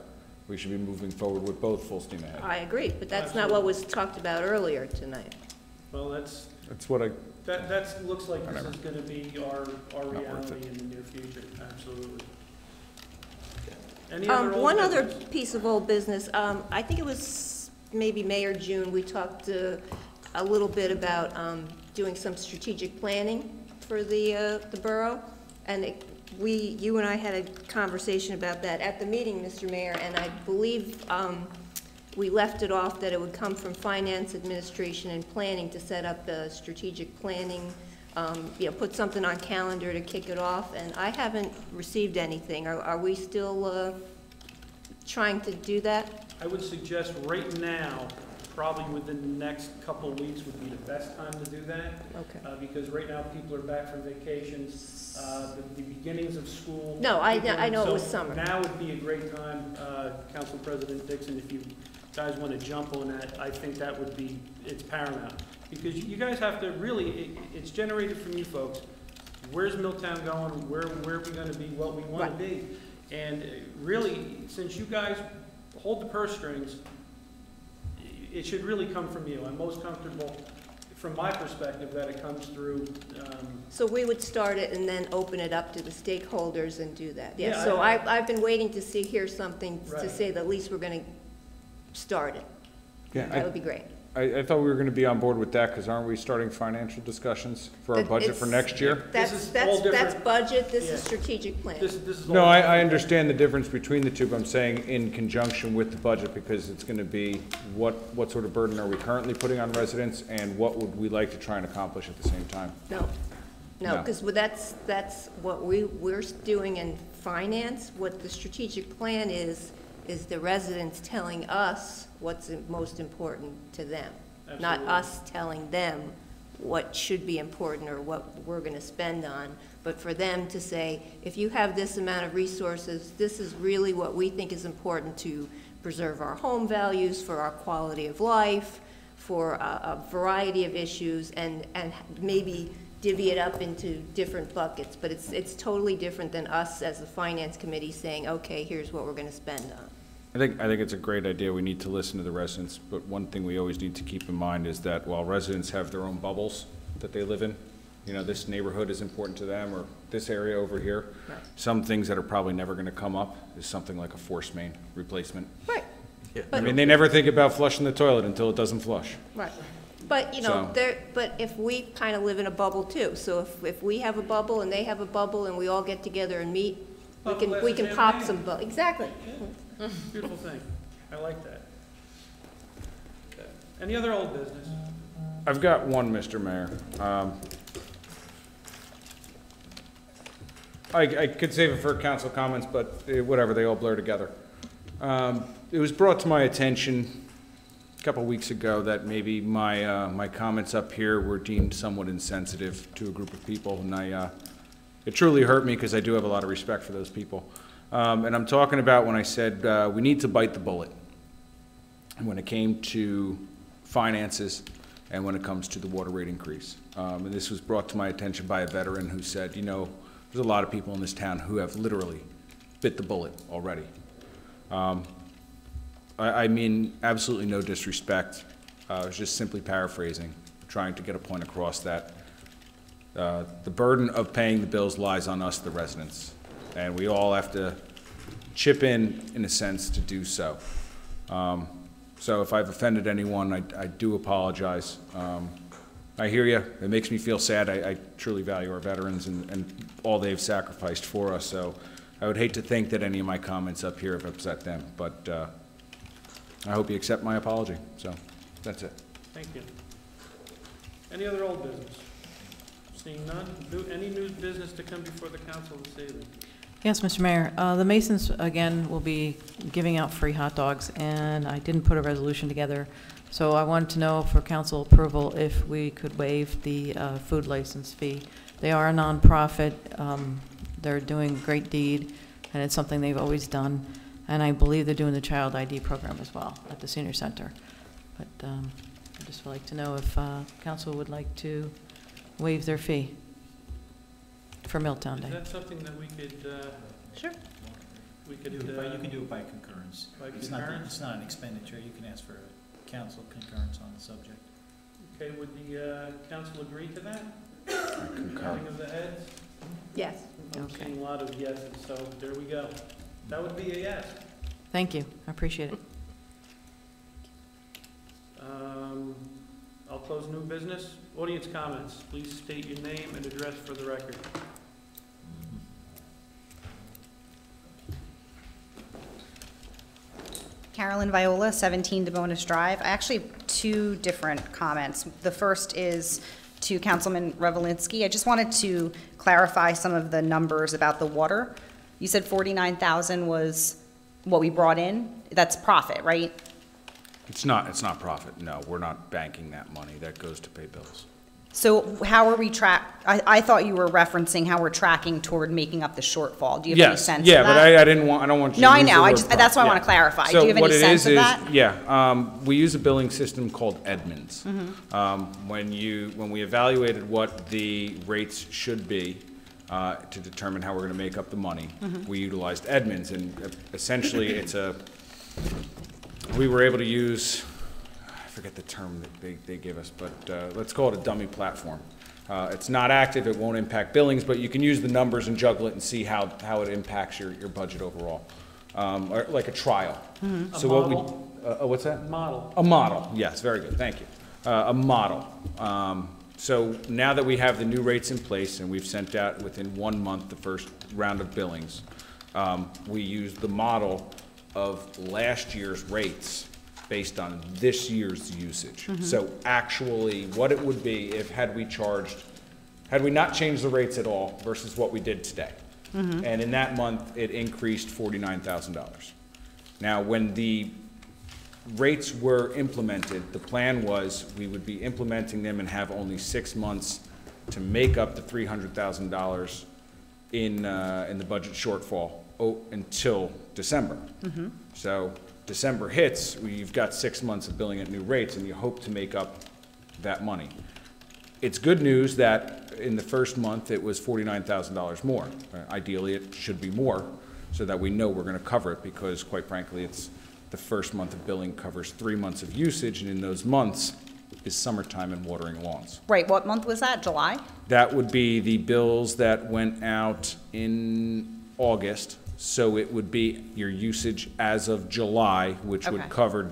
We should be moving forward with both full steam ahead. I agree, but that's not what was talked about earlier tonight. Well, that's, what I, that looks like this is gonna be our worth reality it. in the near future, absolutely. Any other old One other business? piece of old business, I think it was maybe May or June, we talked a little bit about doing some strategic planning for the borough. And you and I had a conversation about that at the meeting, Mr. Mayor, and I believe we left it off that it would come from finance, administration, and planning to set up the strategic planning, put something on calendar to kick it off, and I haven't received anything. Are we still trying to do that? I would suggest right now, probably within the next couple of weeks would be the best time to do that. Okay. Because right now people are back from vacations, the beginnings of school. No, I know it was So summer. now would be a great time, Council President Dixon, if you guys want to jump on that, I think that would be, it's paramount. Because you guys have to really, it's generated from you folks. Where's Milltown going? Where are we going to be? What we want to be? And really, since you guys hold the purse strings, it should really come from you. I'm most comfortable, from my perspective, that it comes through. So we would start it and then open it up to the stakeholders and do that. Yes. Yeah, So I've been waiting to hear something to Right. say that at least we're going to start it. yeah, That would be great. I thought we were gonna be on board with that, because aren't we starting financial discussions for our budget for next year? That's is all that's different. budget. This Yeah. is strategic plan. This is No, all- I understand the difference between the two, but I'm saying in conjunction with the budget, because it's gonna be what sort of burden are we currently putting on residents, and what would we like to try and accomplish at the same time? No, No. because that's what we're doing in finance. What the strategic plan is the residents telling us what's most important to them, not Absolutely. us telling them what should be important or what we're going to spend on, but for them to say, if you have this amount of resources, this is really what we think is important to preserve our home values, for our quality of life, for a variety of issues, and maybe divvy it up into different buckets. But it's totally different than us as the finance committee saying, okay, here's what we're going to spend on. I think it's a great idea. We need to listen to the residents, but one thing we always need to keep in mind is that while residents have their own bubbles that they live in, this neighborhood is important to them, or this area over here, Right. some things that are probably never gonna come up is something like a force main replacement. Right. I mean, they never think about flushing the toilet until it doesn't flush. Right. But, So- but if we kind of live in a bubble too, so if we have a bubble and they have a bubble and we all get together and meet, we Bubble can glasses, pop champagne. some, exactly. Beautiful thing. I like that. Okay. Any other old business? I've got one, Mr. Mayor. I could save it for council comments, but whatever, they all blur together. It was brought to my attention a couple weeks ago that maybe my comments up here were deemed somewhat insensitive to a group of people, and it truly hurt me because I do have a lot of respect for those people. And I'm talking about when I said we need to bite the bullet. And when it came to finances and when it comes to the water rate increase. And this was brought to my attention by a veteran who said, there's a lot of people in this town who have literally bit the bullet already. I mean absolutely no disrespect. I was just simply paraphrasing, trying to get a point across that the burden of paying the bills lies on us, the residents. And we all have to chip in a sense, to do so. So if I've offended anyone, I do apologize. I hear you. It makes me feel sad. I truly value our veterans and all they've sacrificed for us. So I would hate to think that any of my comments up here have upset them. But I hope you accept my apology. So that's it. Thank you. Any other old business? Seeing none, any new business to come before the council this evening? Yes, Mr. Mayor. The Masons, again, will be giving out free hot dogs, and I didn't put a resolution together. So I wanted to know for council approval if we could waive the food license fee. They are a nonprofit. They're doing a great deed, and it's something they've always done. And I believe they're doing the child ID program as well at the senior center. But I'd just like to know if council would like to waive their fee for Milltown Is Day. that something that we could, Sure. we You could, can do it by concurrence. by It's not an expenditure, you can ask for council concurrence on the subject. Okay, would the council agree to that? Concur. Counting of the heads? Yes. I'm Okay. seeing a lot of yeses, so there we go. That would be a yes. Thank you, I appreciate it. I'll close new business. Audience comments, please state your name and address for the record. Carolyn Viola, 17 DeBonis Drive. I actually have two different comments. The first is to Councilman Revelinsky. I just wanted to clarify some of the numbers about the water. You said 49,000 was what we brought in. That's profit, right? It's not profit, no, we're not banking that money, that goes to pay bills. So how are we I thought you were referencing how we're tracking toward making up the shortfall. Do you have any sense of that? Yeah, but I don't want you to No, I use the know. word That's why I profit. want to clarify. So Do you have any sense of that? what it is, we use a billing system called Edmunds. When we evaluated what the rates should be to determine how we're going to make up the money, we utilized Edmunds, and essentially we were able to use, I forget the term that they give us, but let's call it a dummy platform. It's not active, it won't impact billings, but you can use the numbers and juggle it and see how it impacts your budget overall. Or like a trial. So what we, what's that? Model. A model, yes, very good, thank you. A model. So now that we have the new rates in place and we've sent out within 1 month the first round of billings, we use the model of last year's rates based on this year's usage. So actually, what it would be had we not changed the rates at all versus what we did today. And in that month, it increased $49,000. Now, when the rates were implemented, the plan was we would be implementing them and have only 6 months to make up the $300,000 in the budget shortfall until December. So December hits, you've got 6 months of billing at new rates, and you hope to make up that money. It's good news that in the first month, it was $49,000 more. Ideally, it should be more, so that we know we're going to cover it, because quite frankly, it's the first month of billing covers 3 months of usage, and in those months is summertime and watering lawns. Right, what month was that? July? That would be the bills that went out in August. So it would be your usage as of July, which would Okay. cover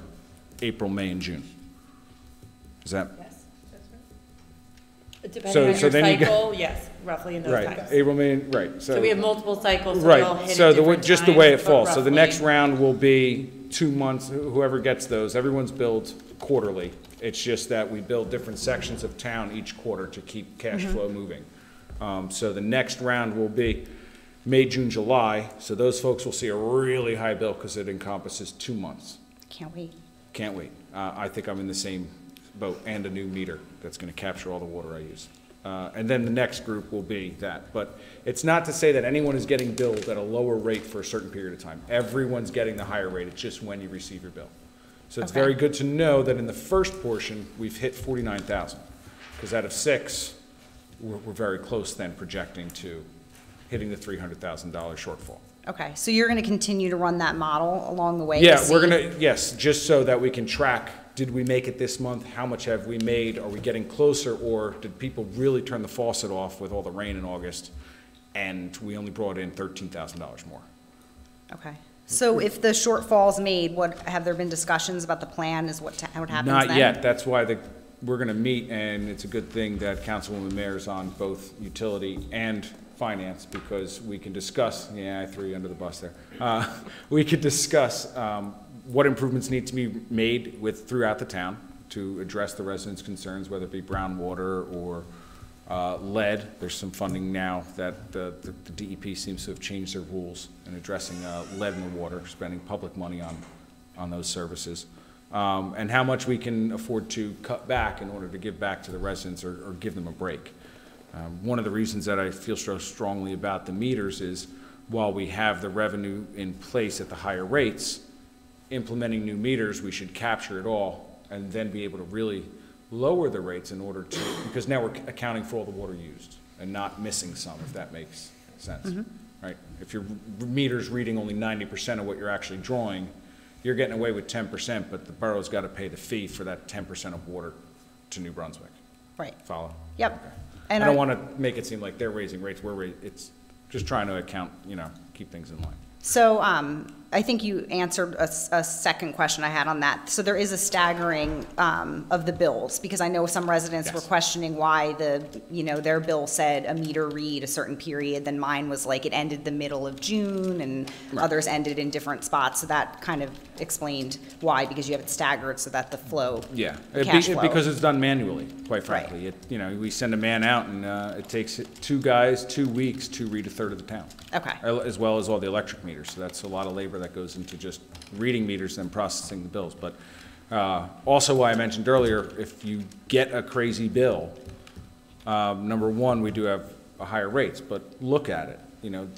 April, May, and June. Is that, Yes, that's right. So- Depending on so your then you get- cycle, yes, roughly in those right, times. April, May, right. So we have multiple cycles, so they all Right, hit so at the way, different just the way it times, falls. but So the roughly- next round will be 2 months, whoever gets those, everyone's billed quarterly. It's just that we build different sections of town each quarter to keep cash flow moving. So the next round will be May, June, July, so those folks will see a really high bill because it encompasses 2 months. Can't wait. Can't wait. I think I'm in the same boat, and a new meter that's gonna capture all the water I use. And then the next group will be that. But it's not to say that anyone is getting billed at a lower rate for a certain period of time. Everyone's getting the higher rate, it's just when you receive your bill. So it's Okay. very good to know that in the first portion, we've hit 49,000. Because out of 6, we're very close then projecting to hitting the $300,000 shortfall. Okay, so you're going to continue to run that model along the way? to Yeah, we're see- gonna, yes, just so that we can track, did we make it this month? How much have we made? Are we getting closer, or did people really turn the faucet off with all the rain in August, and we only brought in $13,000 more? Okay. So if the shortfall's made, have there been discussions about the plan, how it happens then? Not yet, that's why we're gonna meet, and it's a good thing that Councilwoman Mayor's on both utility and finance, because we can discuss, I threw you under the bus there. We could discuss what improvements need to be made throughout the town to address the residents' concerns, whether it be brown water or lead. There's some funding now that the DEP seems to have changed their rules in addressing lead in the water, spending public money on those services. And how much we can afford to cut back in order to give back to the residents or give them a break. One of the reasons that I feel so strongly about the meters is, while we have the revenue in place at the higher rates, implementing new meters, we should capture it all and then be able to really lower the rates in order to, because now we're accounting for all the water used and not missing some, if that makes sense, right? If your meter's reading only 90% of what you're actually drawing, you're getting away with 10%, but the borough's got to pay the fee for that 10% of water to New Brunswick. Right. Follow? Yep. Okay. And I don't want to make it seem like they're raising rates, it's just trying to account, keep things in line. So I think you answered a second question I had on that. So there is a staggering of the bills, because I know some residents were questioning why their bill said a meter read a certain period, then mine was like it ended the middle of June, and others ended in different spots. So that kind of explained why, because you have it staggered so that the flow, cash flow. Because it's done manually, quite frankly. Right. We send a man out, and it takes 2 guys 2 weeks to read a third of the town. Okay. As well as all the electric meters. So that's a lot of labor that goes into just reading meters and processing the bills. But also why I mentioned earlier, if you get a crazy bill, number one, we do have higher rates, but look at it.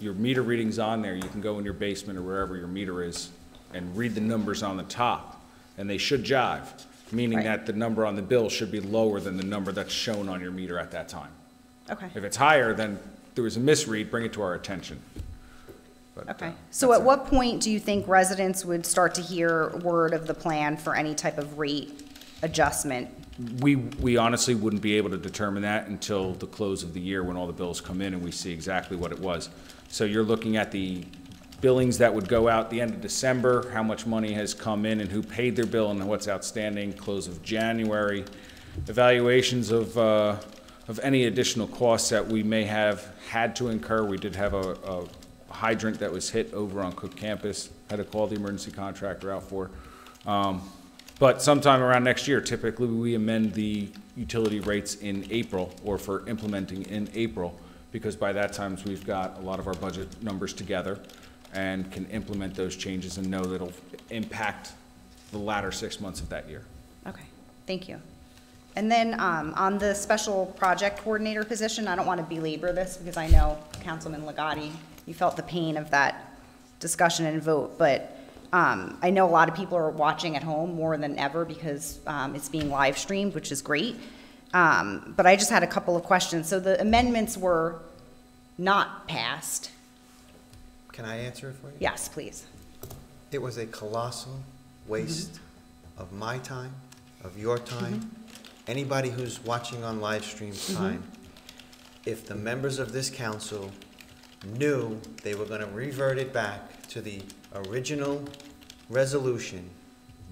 Your meter reading's on there. You can go in your basement or wherever your meter is and read the numbers on the top, and they should jive, meaning that the number on the bill should be lower than the number that's shown on your meter at that time. Okay. If it's higher, then there was a misread, bring it to our attention. But, Okay. So at what point do you think residents would start to hear word of the plan for any type of rate adjustment? We honestly wouldn't be able to determine that until the close of the year, when all the bills come in and we see exactly what it was. So you're looking at the billings that would go out the end of December, how much money has come in and who paid their bill and what's outstanding, close of January, evaluations of any additional costs that we may have had to incur. We did have a hydrant that was hit over on Cook Campus, had to call the emergency contractor out for. But sometime around next year, typically we amend the utility rates in April, or for implementing in April, because by that time we've got a lot of our budget numbers together and can implement those changes and know that it'll impact the latter 6 months of that year. Okay, thank you. And then on the special project coordinator position, I don't want to belabor this because I know Councilman Ligotti, you felt the pain of that discussion and vote, but I know a lot of people are watching at home more than ever because it's being live streamed, which is great. But I just had a couple of questions. So the amendments were not passed. Can I answer it for you? Yes, please. It was a colossal waste of my time, of your time, anybody who's watching on live stream's time. If the members of this council knew they were going to revert it back to the original resolution,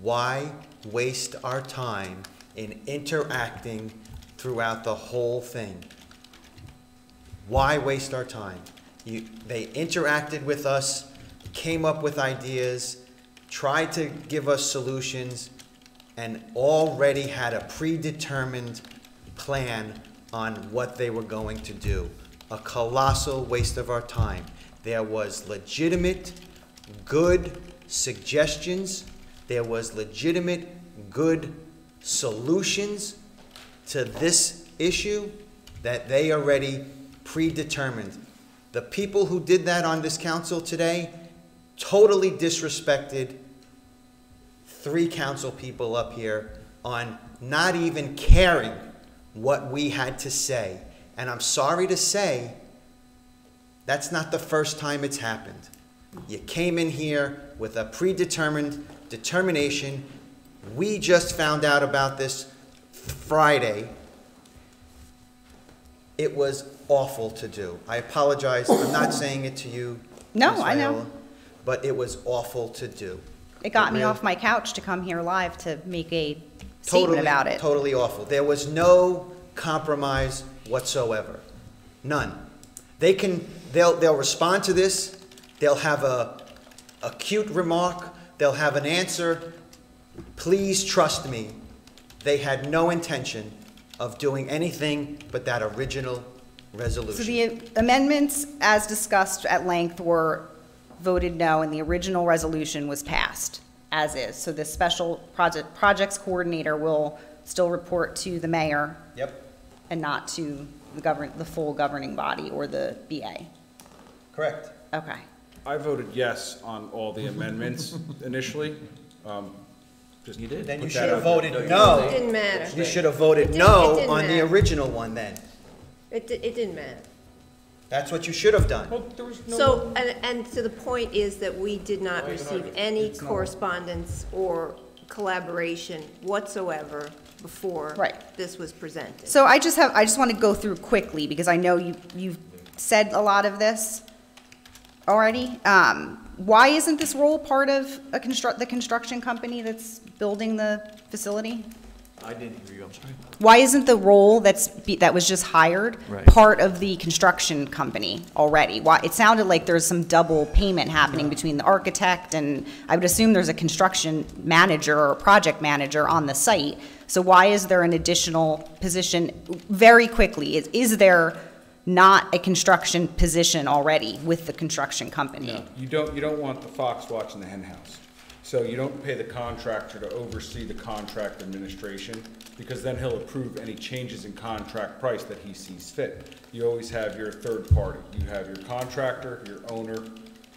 why waste our time in interacting throughout the whole thing? Why waste our time? They interacted with us, came up with ideas, tried to give us solutions, and already had a predetermined plan on what they were going to do. A colossal waste of our time. There was legitimate, good suggestions. There was legitimate, good solutions to this issue that they already predetermined. The people who did that on this council today totally disrespected 3 council people up here on not even caring what we had to say. And I'm sorry to say, that's not the first time it's happened. You came in here with a predetermined determination. We just found out about this Friday. It was awful to do. I apologize. I'm not saying it to you, No, Ms. I know. Viola, but it was awful to do. It got me really- off my couch to come here live to make a statement about it. Totally awful. There was no compromise whatsoever. None. They'll respond to this. They'll have a cute remark. They'll have an answer. Please trust me. They had no intention of doing anything but that original resolution. So the amendments, as discussed at length, were voted no, and the original resolution was passed, as is. So the special projects coordinator will still report to the mayor. Yep. And not to the full governing body or the BA. Correct. Okay. I voted yes on all the amendments initially, Just You did. Then you put should that have out there. voted It no. didn't matter. You should have voted It no didn't on the matter. original one then. It didn't matter. That's what you should have done. Well, there was no. So, and to the point is that we did not receive any correspondence or collaboration whatsoever before Right. this was presented. So I just want to go through quickly, because I know you've said a lot of this already. Why isn't this role part of the construction company that's building the facility? I didn't hear you, I'm sorry. Why isn't the role that was just hired Right. part of the construction company already? Why, it sounded like there's some double payment happening between the architect, and I would assume there's a construction manager or project manager on the site. So why is there an additional position? Very quickly, is there not a construction position already with the construction company? No, you don't want the fox watching the hen house. So you don't pay the contractor to oversee the contract administration, because then he'll approve any changes in contract price that he sees fit. You always have your third party. You have your contractor, your owner,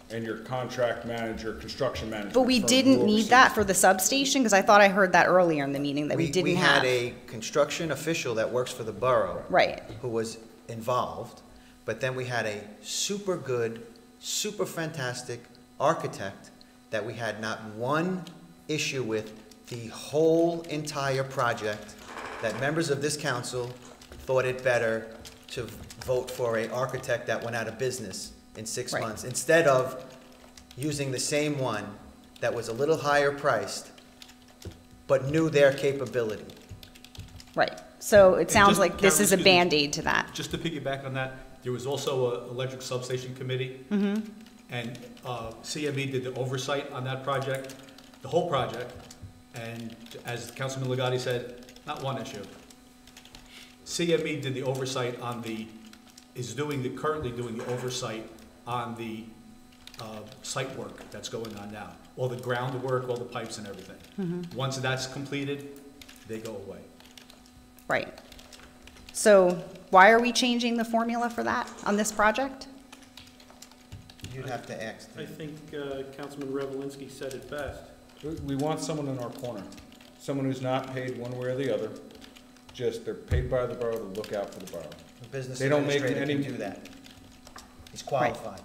and your contract manager, construction manager. But we didn't need that for the substation, because I thought I heard that earlier in the meeting that we didn't have. We had a construction official that works for the borough. Right. Who was involved, but then we had a super good, super fantastic architect that we had not one issue with the whole entire project, that members of this council thought it better to vote for an architect that went out of business in 6 Right. months, instead of using the same one that was a little higher priced, but knew their capability. Right. So it And sounds just- like this Karen, is a excuse me. Band-Aid to that. Just to piggyback on that, there was also an electric substation committee. And CME did the oversight on that project, the whole project. And as Councilman Legati said, not one issue. CME did the oversight on currently doing the oversight on the site work that's going on now. All the groundwork, all the pipes and everything. Once that's completed, they go away. Right. So why are we changing the formula for that on this project? You'd have to ask. I think Councilman Revelinsky said it best. We want someone in our corner, someone who's not paid one way or the other. Just, they're paid by the borough to look out for the borough. The business They don't make administrator any- can do that. He's qualified.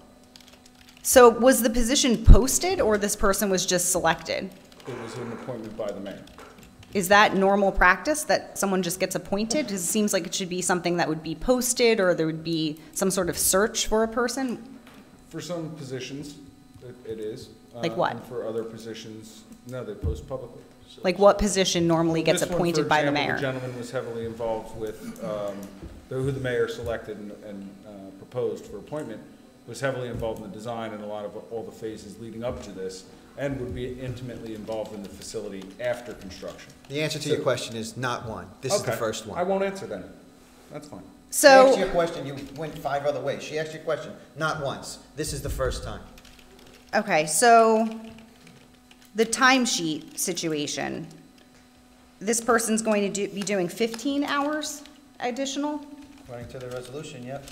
So was the position posted, or this person was just selected? It was an appointment by the mayor. Is that normal practice, that someone just gets appointed? Because it seems like it should be something that would be posted, or there would be some sort of search for a person? For some positions, it is. Like what? And for other positions, no, they post publicly. Like what position normally gets This one, for appointed by the example, mayor? The gentleman was heavily involved with, who the mayor selected and proposed for appointment, was heavily involved in the design and a lot of all the phases leading up to this, and would be intimately involved in the facility after construction. The answer to your question is not one. This is the Okay. first one. I won't answer then. That's fine. She asked you So, a question, you went 5 other ways. She asked you a question, not once. This is the first time. okay, so the timesheet situation, this person's going to be doing 15 hours additional? According to the resolution, yep.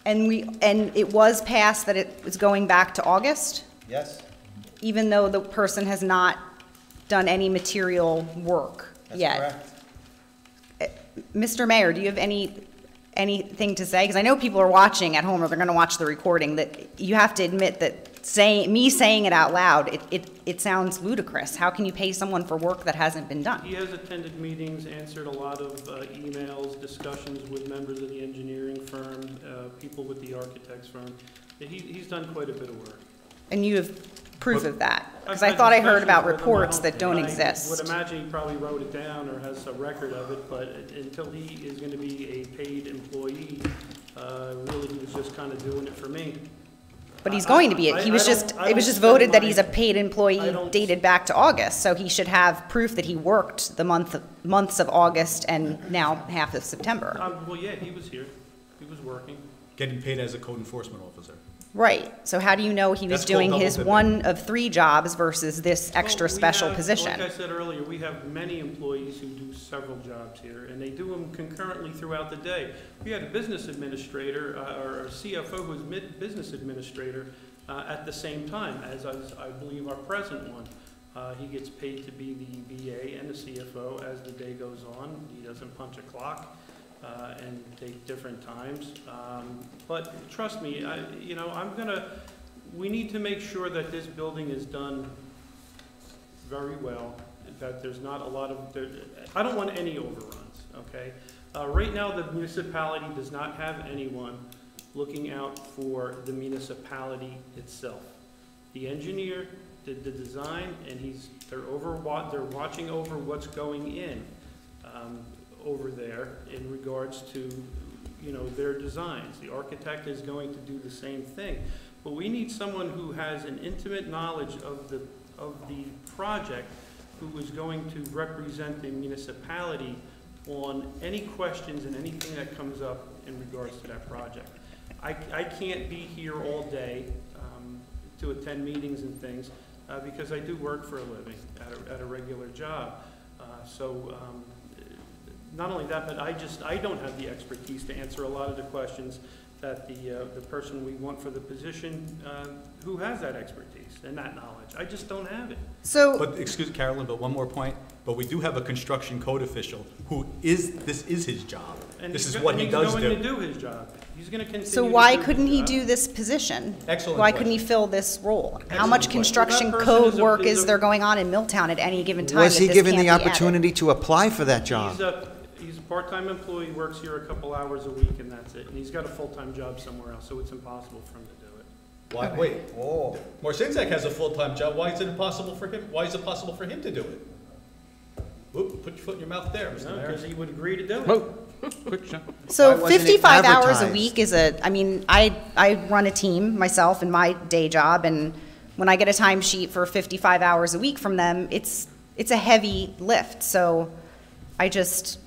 And it was passed that it was going back to August, Yes, even though the person has not done any material work that's yet? correct. Mr. Mayor, do you have anything to say? Because I know people are watching at home, or they're going to watch the recording, that you have to admit that me saying it out loud, it sounds ludicrous. How can you pay someone for work that hasn't been done? He has attended meetings, answered a lot of emails, discussions with members of the engineering firm, people with the architect's firm. He's done quite a bit of work. And you have proof of that? Because I've I thought I heard discussions about with him. reports that don't I exist. would imagine he probably wrote it down or has a record of it, but until he is going to be a paid employee, really he was just kind of doing it for me. But he's going to be, I it was don't just spend voted that my- he's a paid I employee don't- dated back to August, so he should have proof that he worked the months of August and now half of September. Well, yeah, he was here. He was working. Getting paid as a code enforcement officer. Right, so how do you know he was That's called doing double his dipping. one of 3 jobs versus this extra Well, we special have- position? Like I said earlier, we have many employees who do several jobs here, and they do them concurrently throughout the day. We had a business administrator, or a CFO who was business administrator at the same time as I believe our present one. He gets paid to be the VA and the CFO as the day goes on. He doesn't punch a clock and take different times. But trust me, we need to make sure that this building is done very well, that there's not a lot of, I don't want any overruns, okay? Right now, the municipality does not have anyone looking out for the municipality itself. The engineer did the design, and they're watching over what's going in over there in regards to, their designs. The architect is going to do the same thing, but we need someone who has an intimate knowledge of the project, who is going to represent the municipality on any questions and anything that comes up in regards to that project. I can't be here all day to attend meetings and things because I do work for a living at a regular job. Not only that, but I don't have the expertise to answer a lot of the questions that the person we want for the position who has that expertise and that knowledge. I just don't have it. But excuse Carolyn, but one more point. But we do have a construction code official this is his job. And this is what he does do. He's going to do his job. He's going to continue. So why couldn't he do this position? Excellent Why question. couldn't he fill this role? How Excellent much question. construction Well, that person code is work is is there going on in Milltown at any given time? Was he that this given can't the be added? opportunity to apply for that job? He's a part-time employee, works here a couple hours a week, and that's it. And he's got a full-time job somewhere else, so it's impossible for him to do it. Why? Wait. Oh. Morsinzak has a full-time job. Why is it impossible for him? Why is it possible for him to do it? Whoop, put your foot in your mouth there, Mr. Mayor. Because he would agree to do it. Whoa, quick shot. So Why wasn't it 55 hours a advertised? week is I run a team myself in my day job, and when I get a timesheet for 55 hours a week from them, it's a heavy lift. So I just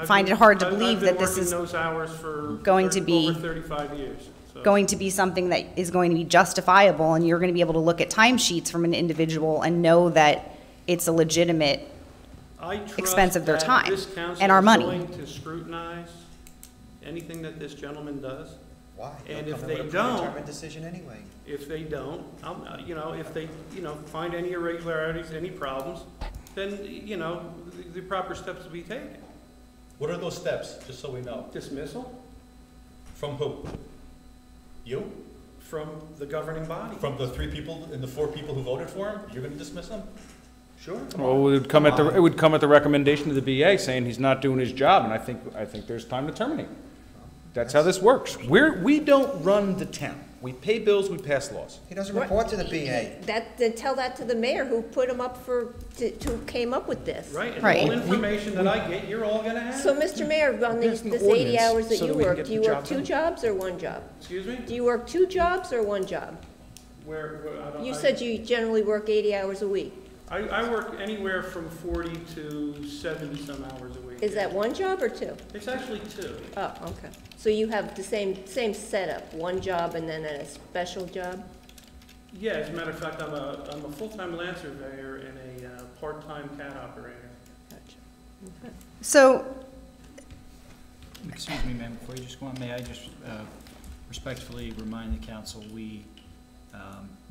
find it hard to believe that this is I've been working those hours for going to be over 35 years. So. going to be something that is going to be justifiable, and you're going to be able to look at timesheets from an individual and know that it's a legitimate I trust expense of their that time this council and our is money. going to scrutinize anything that this gentleman does. Why? And He'll if come they with a don't- predetermined decision anyway. If they don't, if they, find any irregularities, any problems, then, the proper steps will be taken. What are those steps, just so we know? Dismissal From who? You? from the governing body. From the 3 people and the 4 people who voted for him? You're gonna dismiss him? Sure. Well, it would come at the recommendation of the BA saying he's not doing his job, and I think there's time to terminate. That's how this works. We don't run the town. We pay bills, we pass laws. He doesn't report to the BA. Then tell that to the mayor who put him up who came up with this. Right, and Right. all information that I get, you're all gonna have. So, Mr. Mayor, on this 80 hours that you work, do you work 2 jobs or 1 job? Excuse me? Do you work 2 jobs or 1 job? Where I don't. You said you generally work 80 hours a week. I work anywhere from 40 to 70 some hours a week. Is that 1 job or 2? It's actually 2. Oh, okay. So you have the same setup, 1 job and then a special job? Yeah, as a matter of fact, I'm a full-time land surveyor and a part-time cat operator. Gotcha. Okay. So Excuse me, ma'am, before you just go on, may I just respectfully remind the council,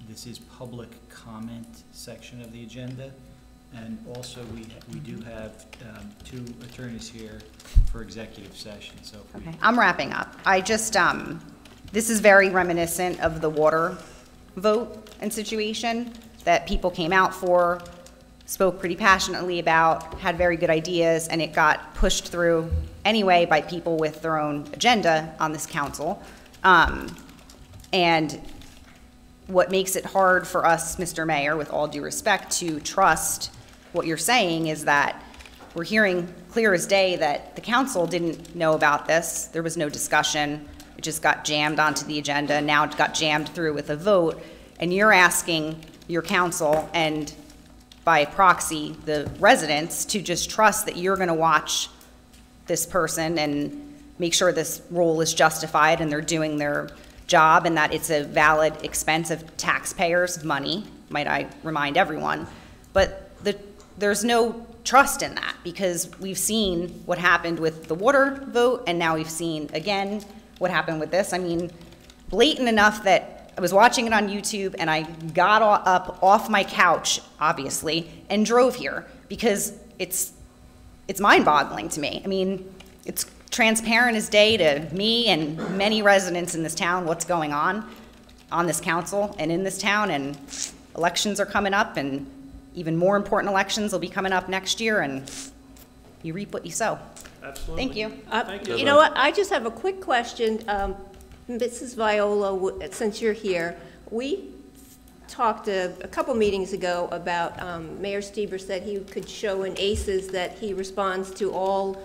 this is public comment section of the agenda, and also we do have 2 attorneys here for executive session, so. if we- okay, I'm wrapping up. I just, this is very reminiscent of the water vote and situation that people came out for, spoke pretty passionately about, had very good ideas, and it got pushed through anyway by people with their own agenda on this council. And what makes it hard for us, Mr. Mayor, with all due respect, to trust what you're saying is that we're hearing clear as day that the council didn't know about this. There was no discussion. It just got jammed onto the agenda. Now it got jammed through with a vote. And you're asking your council and by proxy the residents to just trust that you're going to watch this person and make sure this role is justified and they're doing their job and that it's a valid expense of taxpayers' money, might I remind everyone. But there's no trust in that because we've seen what happened with the water vote and now we've seen again what happened with this. I mean, blatant enough that I was watching it on YouTube, and I got up off my couch, obviously, and drove here, because it's mind-boggling to me. I mean, it's transparent as day to me and many residents in this town what's going on this council and in this town, and elections are coming up, and even more important elections will be coming up next year, and you reap what you sow. Absolutely. Thank you. Thank you. You know what, I just have a quick question. Mrs. Viola, since you're here, we talked a couple meetings ago about, Mayor Stieber said he could show in ACES that he responds to all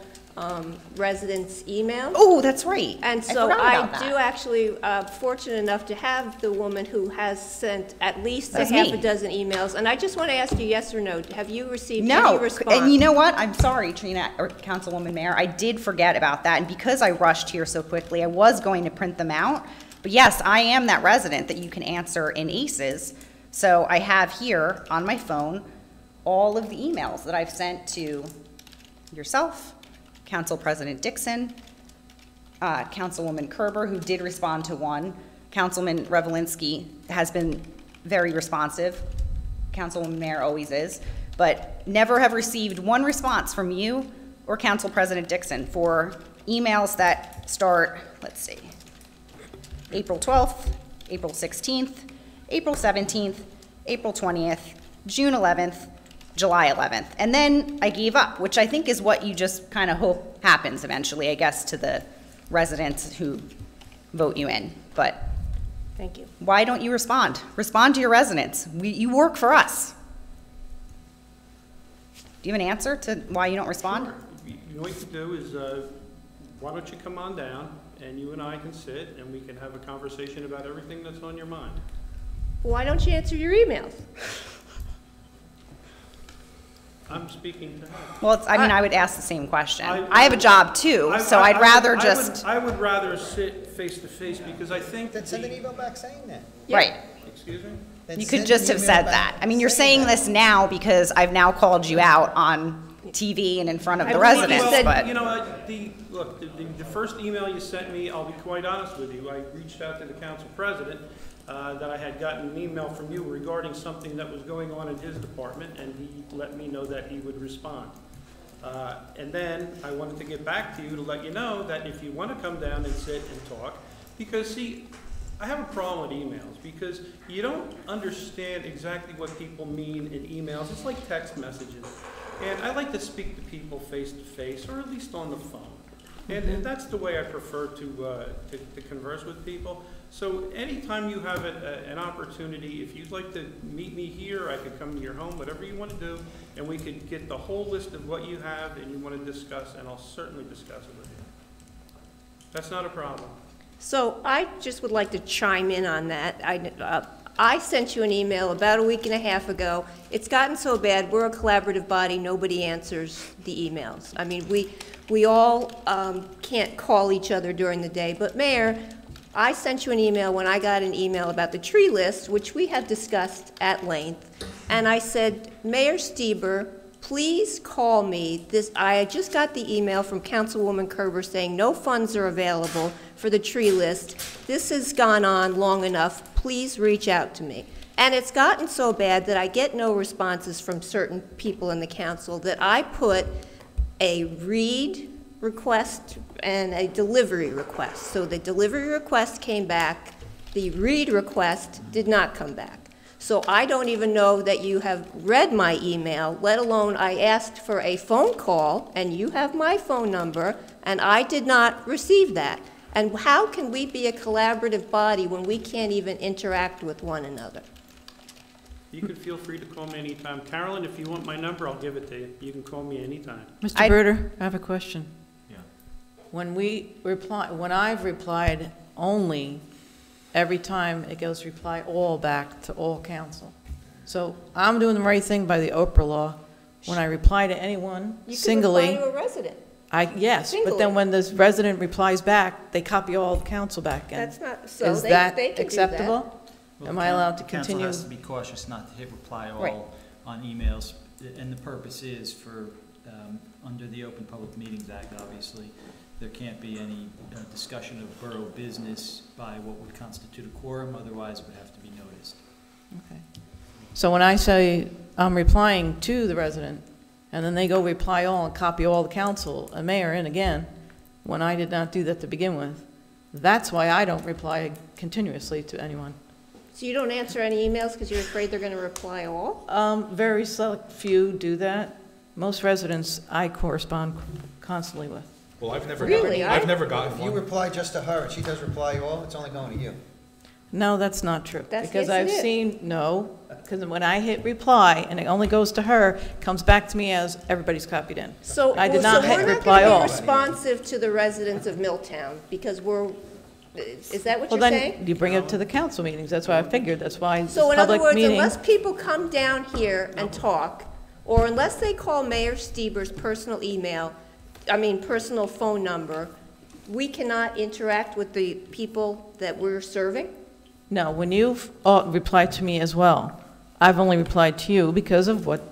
residents' emails. Oh, that's right. And so I do actually, fortunate enough to have the woman who has sent at least a half a dozen emails. And I just want to ask you yes or no, have you received any response? And you know what? I'm sorry, Trina, or Councilwoman Mayor, I did forget about that. And because I rushed here so quickly, I was going to print them out. But yes, I am that resident that you can answer in ACES. So I have here on my phone all of the emails that I've sent to yourself, Council President Dixon, Councilwoman Kerber, who did respond to one. Councilman Revelinsky has been very responsive. Councilwoman Mayor always is. But never have received one response from you or Council President Dixon for emails that start, let's see, April 12th, April 16th, April 17th, April 20th, June 11th, July 11th. And then I gave up, which I think is what you just kind of hope happens eventually, I guess, to the residents who vote you in. But thank you. Why don't you respond? Respond to your residents. You work for us. Do you have an answer to why you don't respond? Sure. You know what you can do is, why don't you come on down, and you and I can sit, and we can have a conversation about everything that's on your mind. Why don't you answer your emails? I'm speaking to her. Well, I mean, I would ask the same question. I have a job too, so I'd rather just. I would rather sit face to face, because I think. Then send an email back saying that. Right. Excuse me? Then You could send just an have email said back that. I mean, you're saying saying that. this now because I've now called you out on TV and in front of the believe you residents, said- but. You know, the first email you sent me, I'll be quite honest with you, I reached out to the council president, that I had gotten an email from you regarding something that was going on in his department, and he let me know that he would respond. And then I wanted to get back to you to let you know that if you want to come down and sit and talk, because see, I have a problem with emails, because you don't understand exactly what people mean in emails. It's like text messages. And I like to speak to people face to face, or at least on the phone. And that's the way I prefer to converse with people. So anytime you have an opportunity, if you'd like to meet me here, I could come to your home, whatever you want to do, and we could get the whole list of what you have and you want to discuss, and I'll certainly discuss it with you. That's not a problem. So I just would like to chime in on that. I sent you an email about a week and a half ago. It's gotten so bad, we're a collaborative body, nobody answers the emails. I mean, we all can't call each other during the day, but Mayor, I sent you an email when I got an email about the tree list, which we have discussed at length, and I said, Mayor Stieber, please call me. I just got the email from Councilwoman Kerber saying no funds are available for the tree list. This has gone on long enough. Please reach out to me. And it's gotten so bad that I get no responses from certain people in the council that I put a read request and a delivery request. So the delivery request came back, the read request did not come back. So I don't even know that you have read my email, let alone I asked for a phone call, and you have my phone number, and I did not receive that. And how can we be a collaborative body when we can't even interact with one another? You can feel free to call me anytime. Carolyn, if you want my number, I'll give it to you. You can call me anytime. Mr. Bruder, I have a question. Yeah. When I've replied only, every time it goes reply all back to all council. So I'm doing the right thing by the Oprah law. When I reply to anyone singly. You can reply to a resident. Yes, Singly. but then when this resident replies back, they copy all the council back in. That's not, so Is they that can do that. acceptable? Well, Am I allowed to Council continue? has to be cautious not to hit reply Right. all on emails, and the purpose is for, under the Open Public Meetings Act, obviously, there can't be any discussion of borough business by what would constitute a quorum, otherwise it would have to be noticed. Okay. So when I say I'm replying to the resident, and then they go reply all and copy all the council and mayor in again, when I did not do that to begin with, that's why I don't reply continuously to anyone. So you don't answer any emails because you're afraid they're going to reply all? Very select few do that. Most residents I correspond constantly with. Well, I've never Really? gotten, I've never gotten If you one. reply just to her and she does reply all, it's only going to you. No, that's not true. Because yes, it I've is. seen, no, because when I hit reply and it only goes to her, it comes back to me as everybody's copied in. So, I did not so hit we're not reply going to all. be responsive to the residents of Milltown because is that what Well, you're then saying? you bring it to the council meetings. That's why I figured. That's why it's So in other public words, meeting. unless people come down here and talk, or unless they call Mayor Stieber's personal personal phone number, we cannot interact with the people that we're serving? No, when you've replied to me as well, I've only replied to you because of what,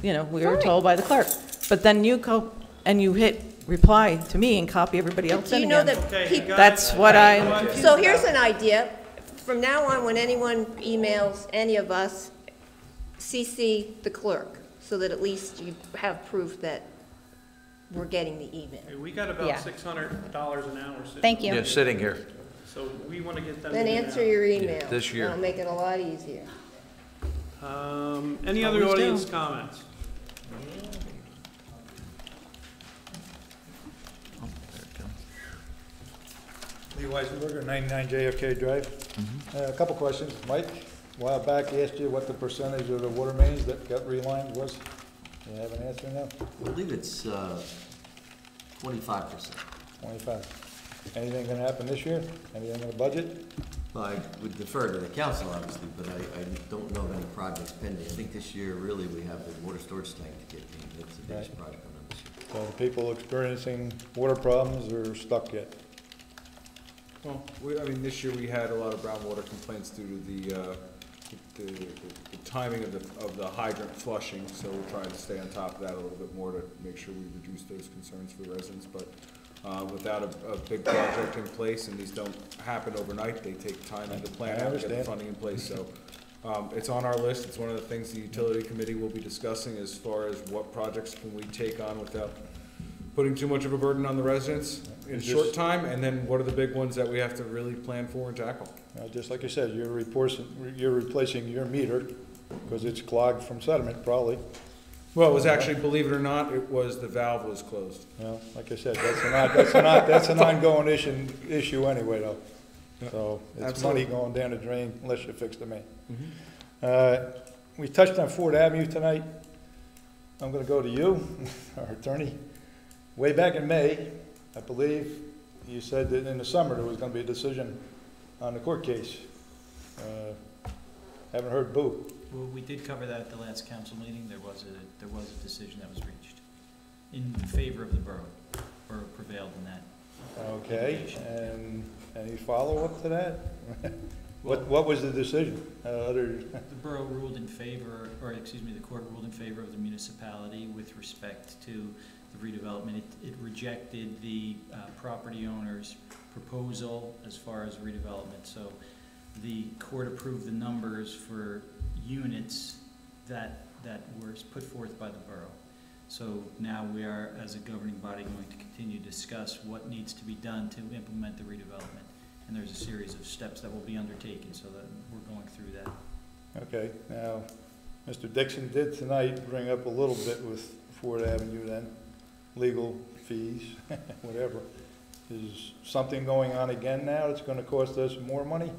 we were Fine. told by the clerk. But then you go and you hit reply to me and copy everybody else Do in you know again. that Okay, people... got That's it. what Okay, I'm go on. confused So here's an idea. From now on, when anyone emails any of us, CC the clerk, so that at least you have proof that we're getting the email. Hey, we got about Yeah. $600 an hour sitting. Thank you. Yeah, sitting here. So we want to get them. Then in and answer out. your email. this year. That'll make it a lot easier. Any other Always do. audience comments? Lee Weisenberger, 99 JFK Drive. A couple questions. Mike, a while back, I asked you what the percentage of the water mains that got relined was. You have an answer now? I believe it's 25%. 25. Anything gonna happen this year? Anything in the budget? Well, I would defer to the council, obviously, but I don't know of any projects pending. I think this year, really, we have the water storage tank to get in. That's the biggest Right. project on this year. So the people experiencing water problems are stuck yet? Well, this year we had a lot of groundwater complaints due to the timing of the hydrant flushing, so we're trying to stay on top of that a little bit more to make sure we reduce those concerns for residents, but without a big project in place, and these don't happen overnight, they take time to plan out and get the understand. funding in place, so it's on our list. It's one of the things the utility committee will be discussing as far as what projects can we take on without putting too much of a burden on the residents in a short time, and then what are the big ones that we have to really plan for and tackle? Just like you said, you're replacing your meter, because it's clogged from sediment, probably. Well, it was actually, believe it or not, it was, the valve was closed. Well, like I said, that's an ongoing issue anyway, though. So it's money going down the drain unless you fix the main. We touched on Ford Avenue tonight. I'm gonna go to you, our attorney. Way back in May, I believe, you said that in the summer there was gonna be a decision on the court case. Haven't heard boo. Well, we did cover that at the last council meeting. There was a decision that was reached in favor of the borough. Borough prevailed in that. Okay, and any follow-up to that? What was the decision? The borough ruled in favor, the court ruled in favor of the municipality with respect to the redevelopment. It rejected the property owner's proposal as far as redevelopment. So the court approved the numbers for units that were put forth by the borough. So now we are, as a governing body, going to continue to discuss what needs to be done to implement the redevelopment. And there's a series of steps that will be undertaken, so that we're going through that. Okay, now, Mr. Dixon did tonight bring up a little bit with Ford Avenue then, legal fees, whatever. Is something going on again now that's gonna cost us more money?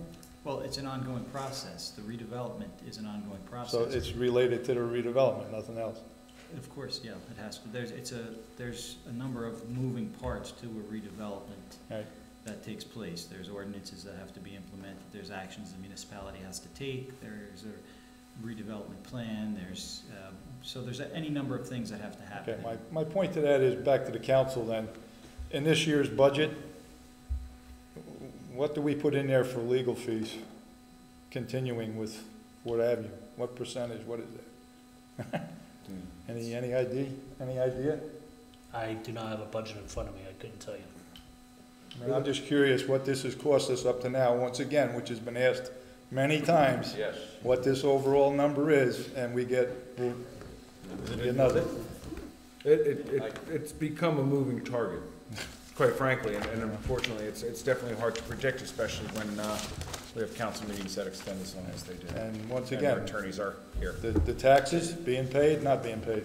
Well, it's an ongoing process. The redevelopment is an ongoing process. So it's related to the redevelopment, nothing else? Of course, yeah, it has to. There's a number of moving parts to a redevelopment Right. that takes place. There's ordinances that have to be implemented. There's actions the municipality has to take. There's a redevelopment plan. So there's any number of things that have to happen. Okay, my point to that is back to the council then. In this year's budget, what do we put in there for legal fees, continuing with Ford Avenue? What percentage, what is it? Any idea? Any idea? I do not have a budget in front of me, I couldn't tell you. I mean, I'm just curious what this has cost us up to now, once again, which has been asked many times. Yes. What this overall number is, and we get another. It's become a moving target, quite frankly, and unfortunately, it's definitely hard to predict, especially when we have council meetings that extend as long as they do. And once And again, our attorneys are here. the taxes being paid, not being paid.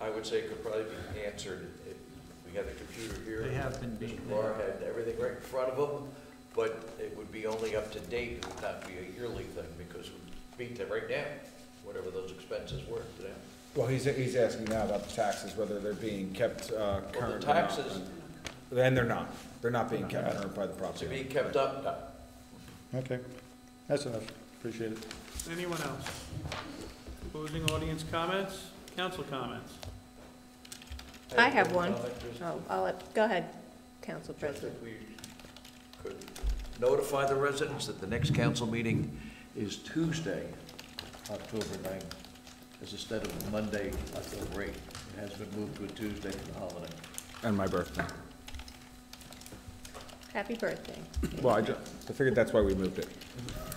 I would say it could probably be answered if we had a computer here. They have been being- Mr. Barr had everything right in front of him, but it would be only up to date, it would not be a yearly thing, because we beat them right now, whatever those expenses were to them. Well, he's asking now about the taxes, whether they're being kept current or not. taxes- And they're not being kept current by the To property. be kept up, no. Okay, that's enough. Appreciate it. Anyone else? Closing audience comments, council comments. I have one. Oh, go ahead, Council President. If we could notify the residents that the next council meeting is Tuesday, October 9th, as instead of Monday, October 8th. It has been moved to a Tuesday for the holiday. And my birthday. Happy birthday. Well, I figured that's why we moved it.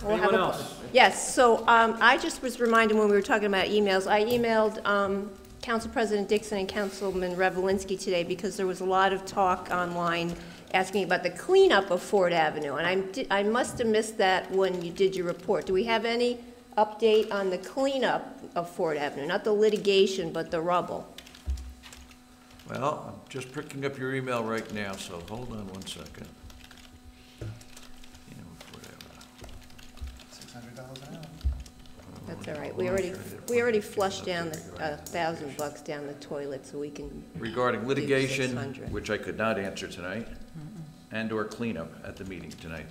We'll have Anyone a- else? Yes, so I just was reminded when we were talking about emails, I emailed Council President Dixon and Councilman Revelinsky today because there was a lot of talk online asking about the cleanup of Ford Avenue, and I must have missed that when you did your report. Do we have any update on the cleanup of Ford Avenue? Not the litigation, but the rubble? Well, I'm just picking up your email right now, so hold on one second. That's all right. We already flushed down the $1,000 down the toilet, so we can. Regarding do litigation, 600. which I could not answer tonight, and/or cleanup at the meeting tonight.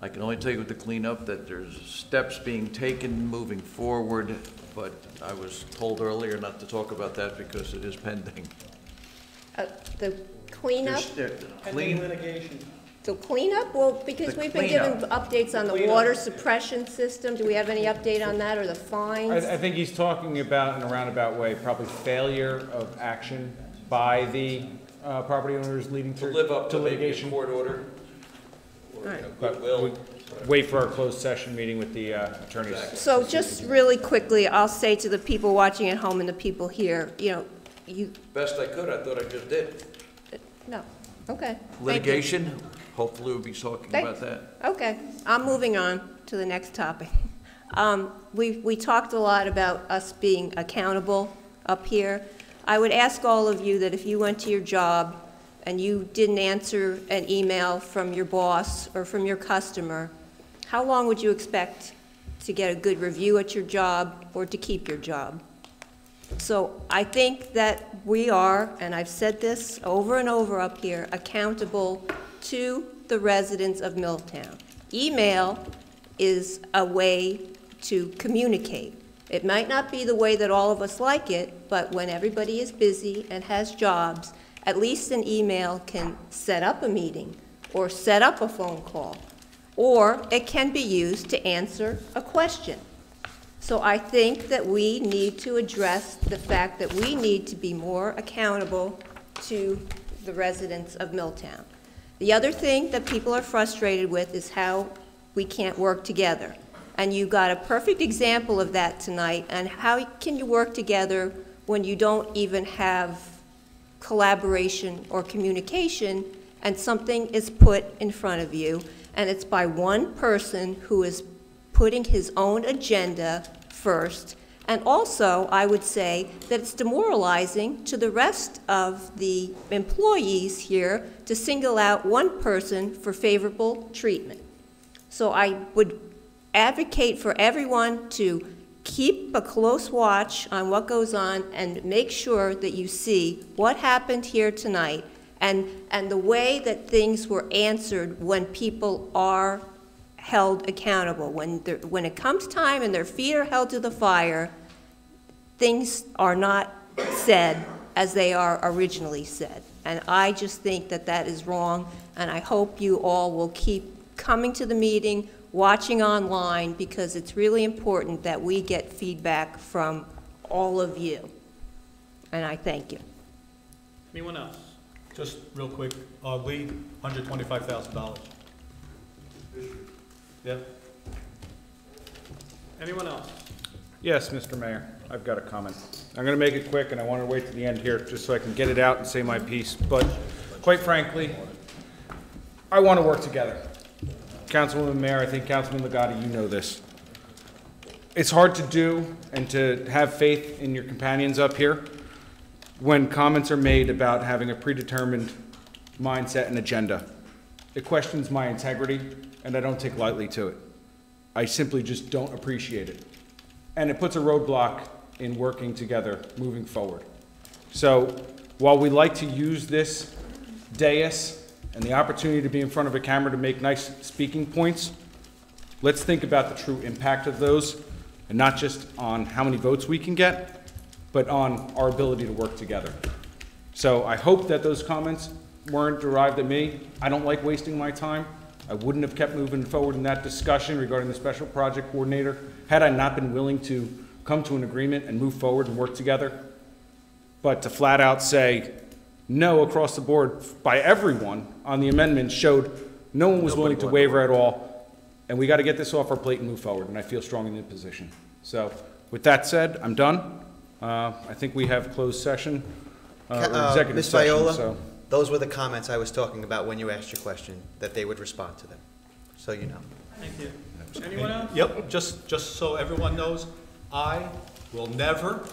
I can only tell you with the cleanup that there's steps being taken moving forward, but I was told earlier not to talk about that because it is pending. The cleanup? Pending litigation. The cleanup? Well, because The we've been given cleanup. updates on the Cleanup. water suppression system. Do we have any update on that, or the fines? I think he's talking about, in a roundabout way, probably failure of action by the property owners leading To live up to maybe a litigation. court order, or All right. But goodwill. we wait for our closed session meeting with the attorneys. So just really quickly, I'll say to the people watching at home and the people here, Best I could, I thought I just did. no, okay. Thank you. Litigation, hopefully we'll be talking about that. Okay, I'm moving on to the next topic. We talked a lot about us being accountable up here. I would ask all of you that if you went to your job and you didn't answer an email from your boss or from your customer, how long would you expect to get a good review at your job or to keep your job? So I think that we are, and I've said this over and over up here, accountable to the residents of Milltown. Email is a way to communicate. It might not be the way that all of us like it, but when everybody is busy and has jobs, at least an email can set up a meeting or set up a phone call, or it can be used to answer a question. So I think that we need to address the fact that we need to be more accountable to the residents of Milltown. The other thing that people are frustrated with is how we can't work together. And you got a perfect example of that tonight, and how can you work together when you don't even have collaboration or communication, and something is put in front of you, and it's by one person who is putting his own agenda first. And also, I would say that it's demoralizing to the rest of the employees here to single out one person for favorable treatment. So I would advocate for everyone to keep a close watch on what goes on and make sure that you see what happened here tonight and the way that things were answered when people are held accountable. When it comes time and their feet are held to the fire, things are not said as they are originally said. And I just think that that is wrong, and I hope you all will keep coming to the meeting, watching online, because it's really important that we get feedback from all of you. And I thank you. Anyone else? Just real quick, Lee, $125,000. Yep. Anyone else? Yes, Mr. Mayor, I've got a comment. I'm going to make it quick, and I want to wait to the end here just so I can get it out and say my piece. But quite frankly, I want to work together. Councilwoman Mayor, I think Councilman Legati, you know this. It's hard to do and to have faith in your companions up here when comments are made about having a predetermined mindset and agenda. It questions my integrity, and I don't take lightly to it. I simply just don't appreciate it. And it puts a roadblock in working together moving forward. So while we like to use this dais and the opportunity to be in front of a camera to make nice speaking points, let's think about the true impact of those, and not just on how many votes we can get, but on our ability to work together. So I hope that those comments weren't derived at me. I don't like wasting my time. I wouldn't have kept moving forward in that discussion regarding the special project coordinator had I not been willing to come to an agreement and move forward and work together. But to flat out say no across the board by everyone on the amendment showed no one was willing to waver at all, and we got to get this off our plate and move forward, and I feel strongly in the position. So with that said, I'm done. I think we have closed session, or executive Ms. session. Viola, So. those were the comments I was talking about when you asked your question, that they would respond to them, so you know. Thank you. Anyone else? Yep, just so everyone knows, I will never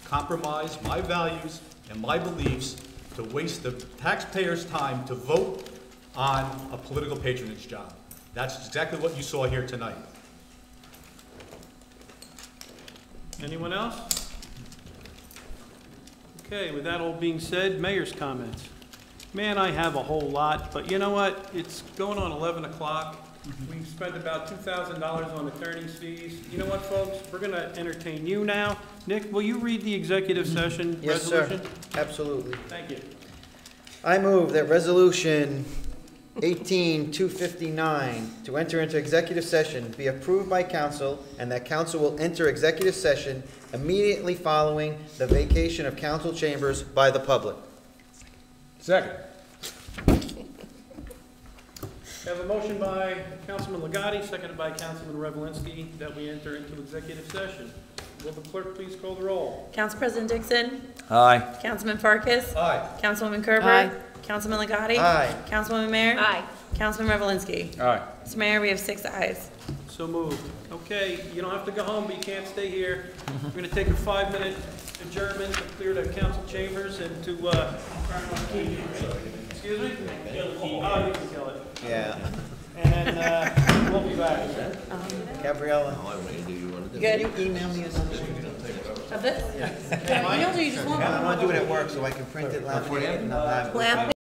compromise my values and my beliefs to waste the taxpayers' time to vote on a political patronage job. That's exactly what you saw here tonight. Anyone else? Okay, with that all being said, mayor's comments. Man, I have a whole lot, but you know what? It's going on 11 o'clock. We've spent about $2,000 on attorney's fees. You know what, folks? We're going to entertain you now. Nick, will you read the executive session resolution? Yes, sir. Absolutely. Thank you. I move that resolution 18-259 to enter into executive session be approved by council, and that council will enter executive session immediately following the vacation of council chambers by the public. Second. We have a motion by Councilman Legati, seconded by Councilman Revelinsky, that we enter into executive session. Will the clerk please call the roll? Council President Dixon? Aye. Councilman Farkas? Aye. Councilwoman Kerber? Aye. Councilman Legati? Aye. Councilwoman Mayor? Aye. Councilman Revelinsky? All right. Mr. Mayor, we have 6 ayes. So moved. Okay, you don't have to go home, but you can't stay here. We're going to take a 5-minute adjournment to clear the council chambers and to, excuse me? Oh, you can kill it. Yeah. And then we'll be back. Gabriella. Good. Can you email me or something? Of this? Yeah. Emails or you just want? I want to do it at work so I can print it, laminate it, and I'll have it.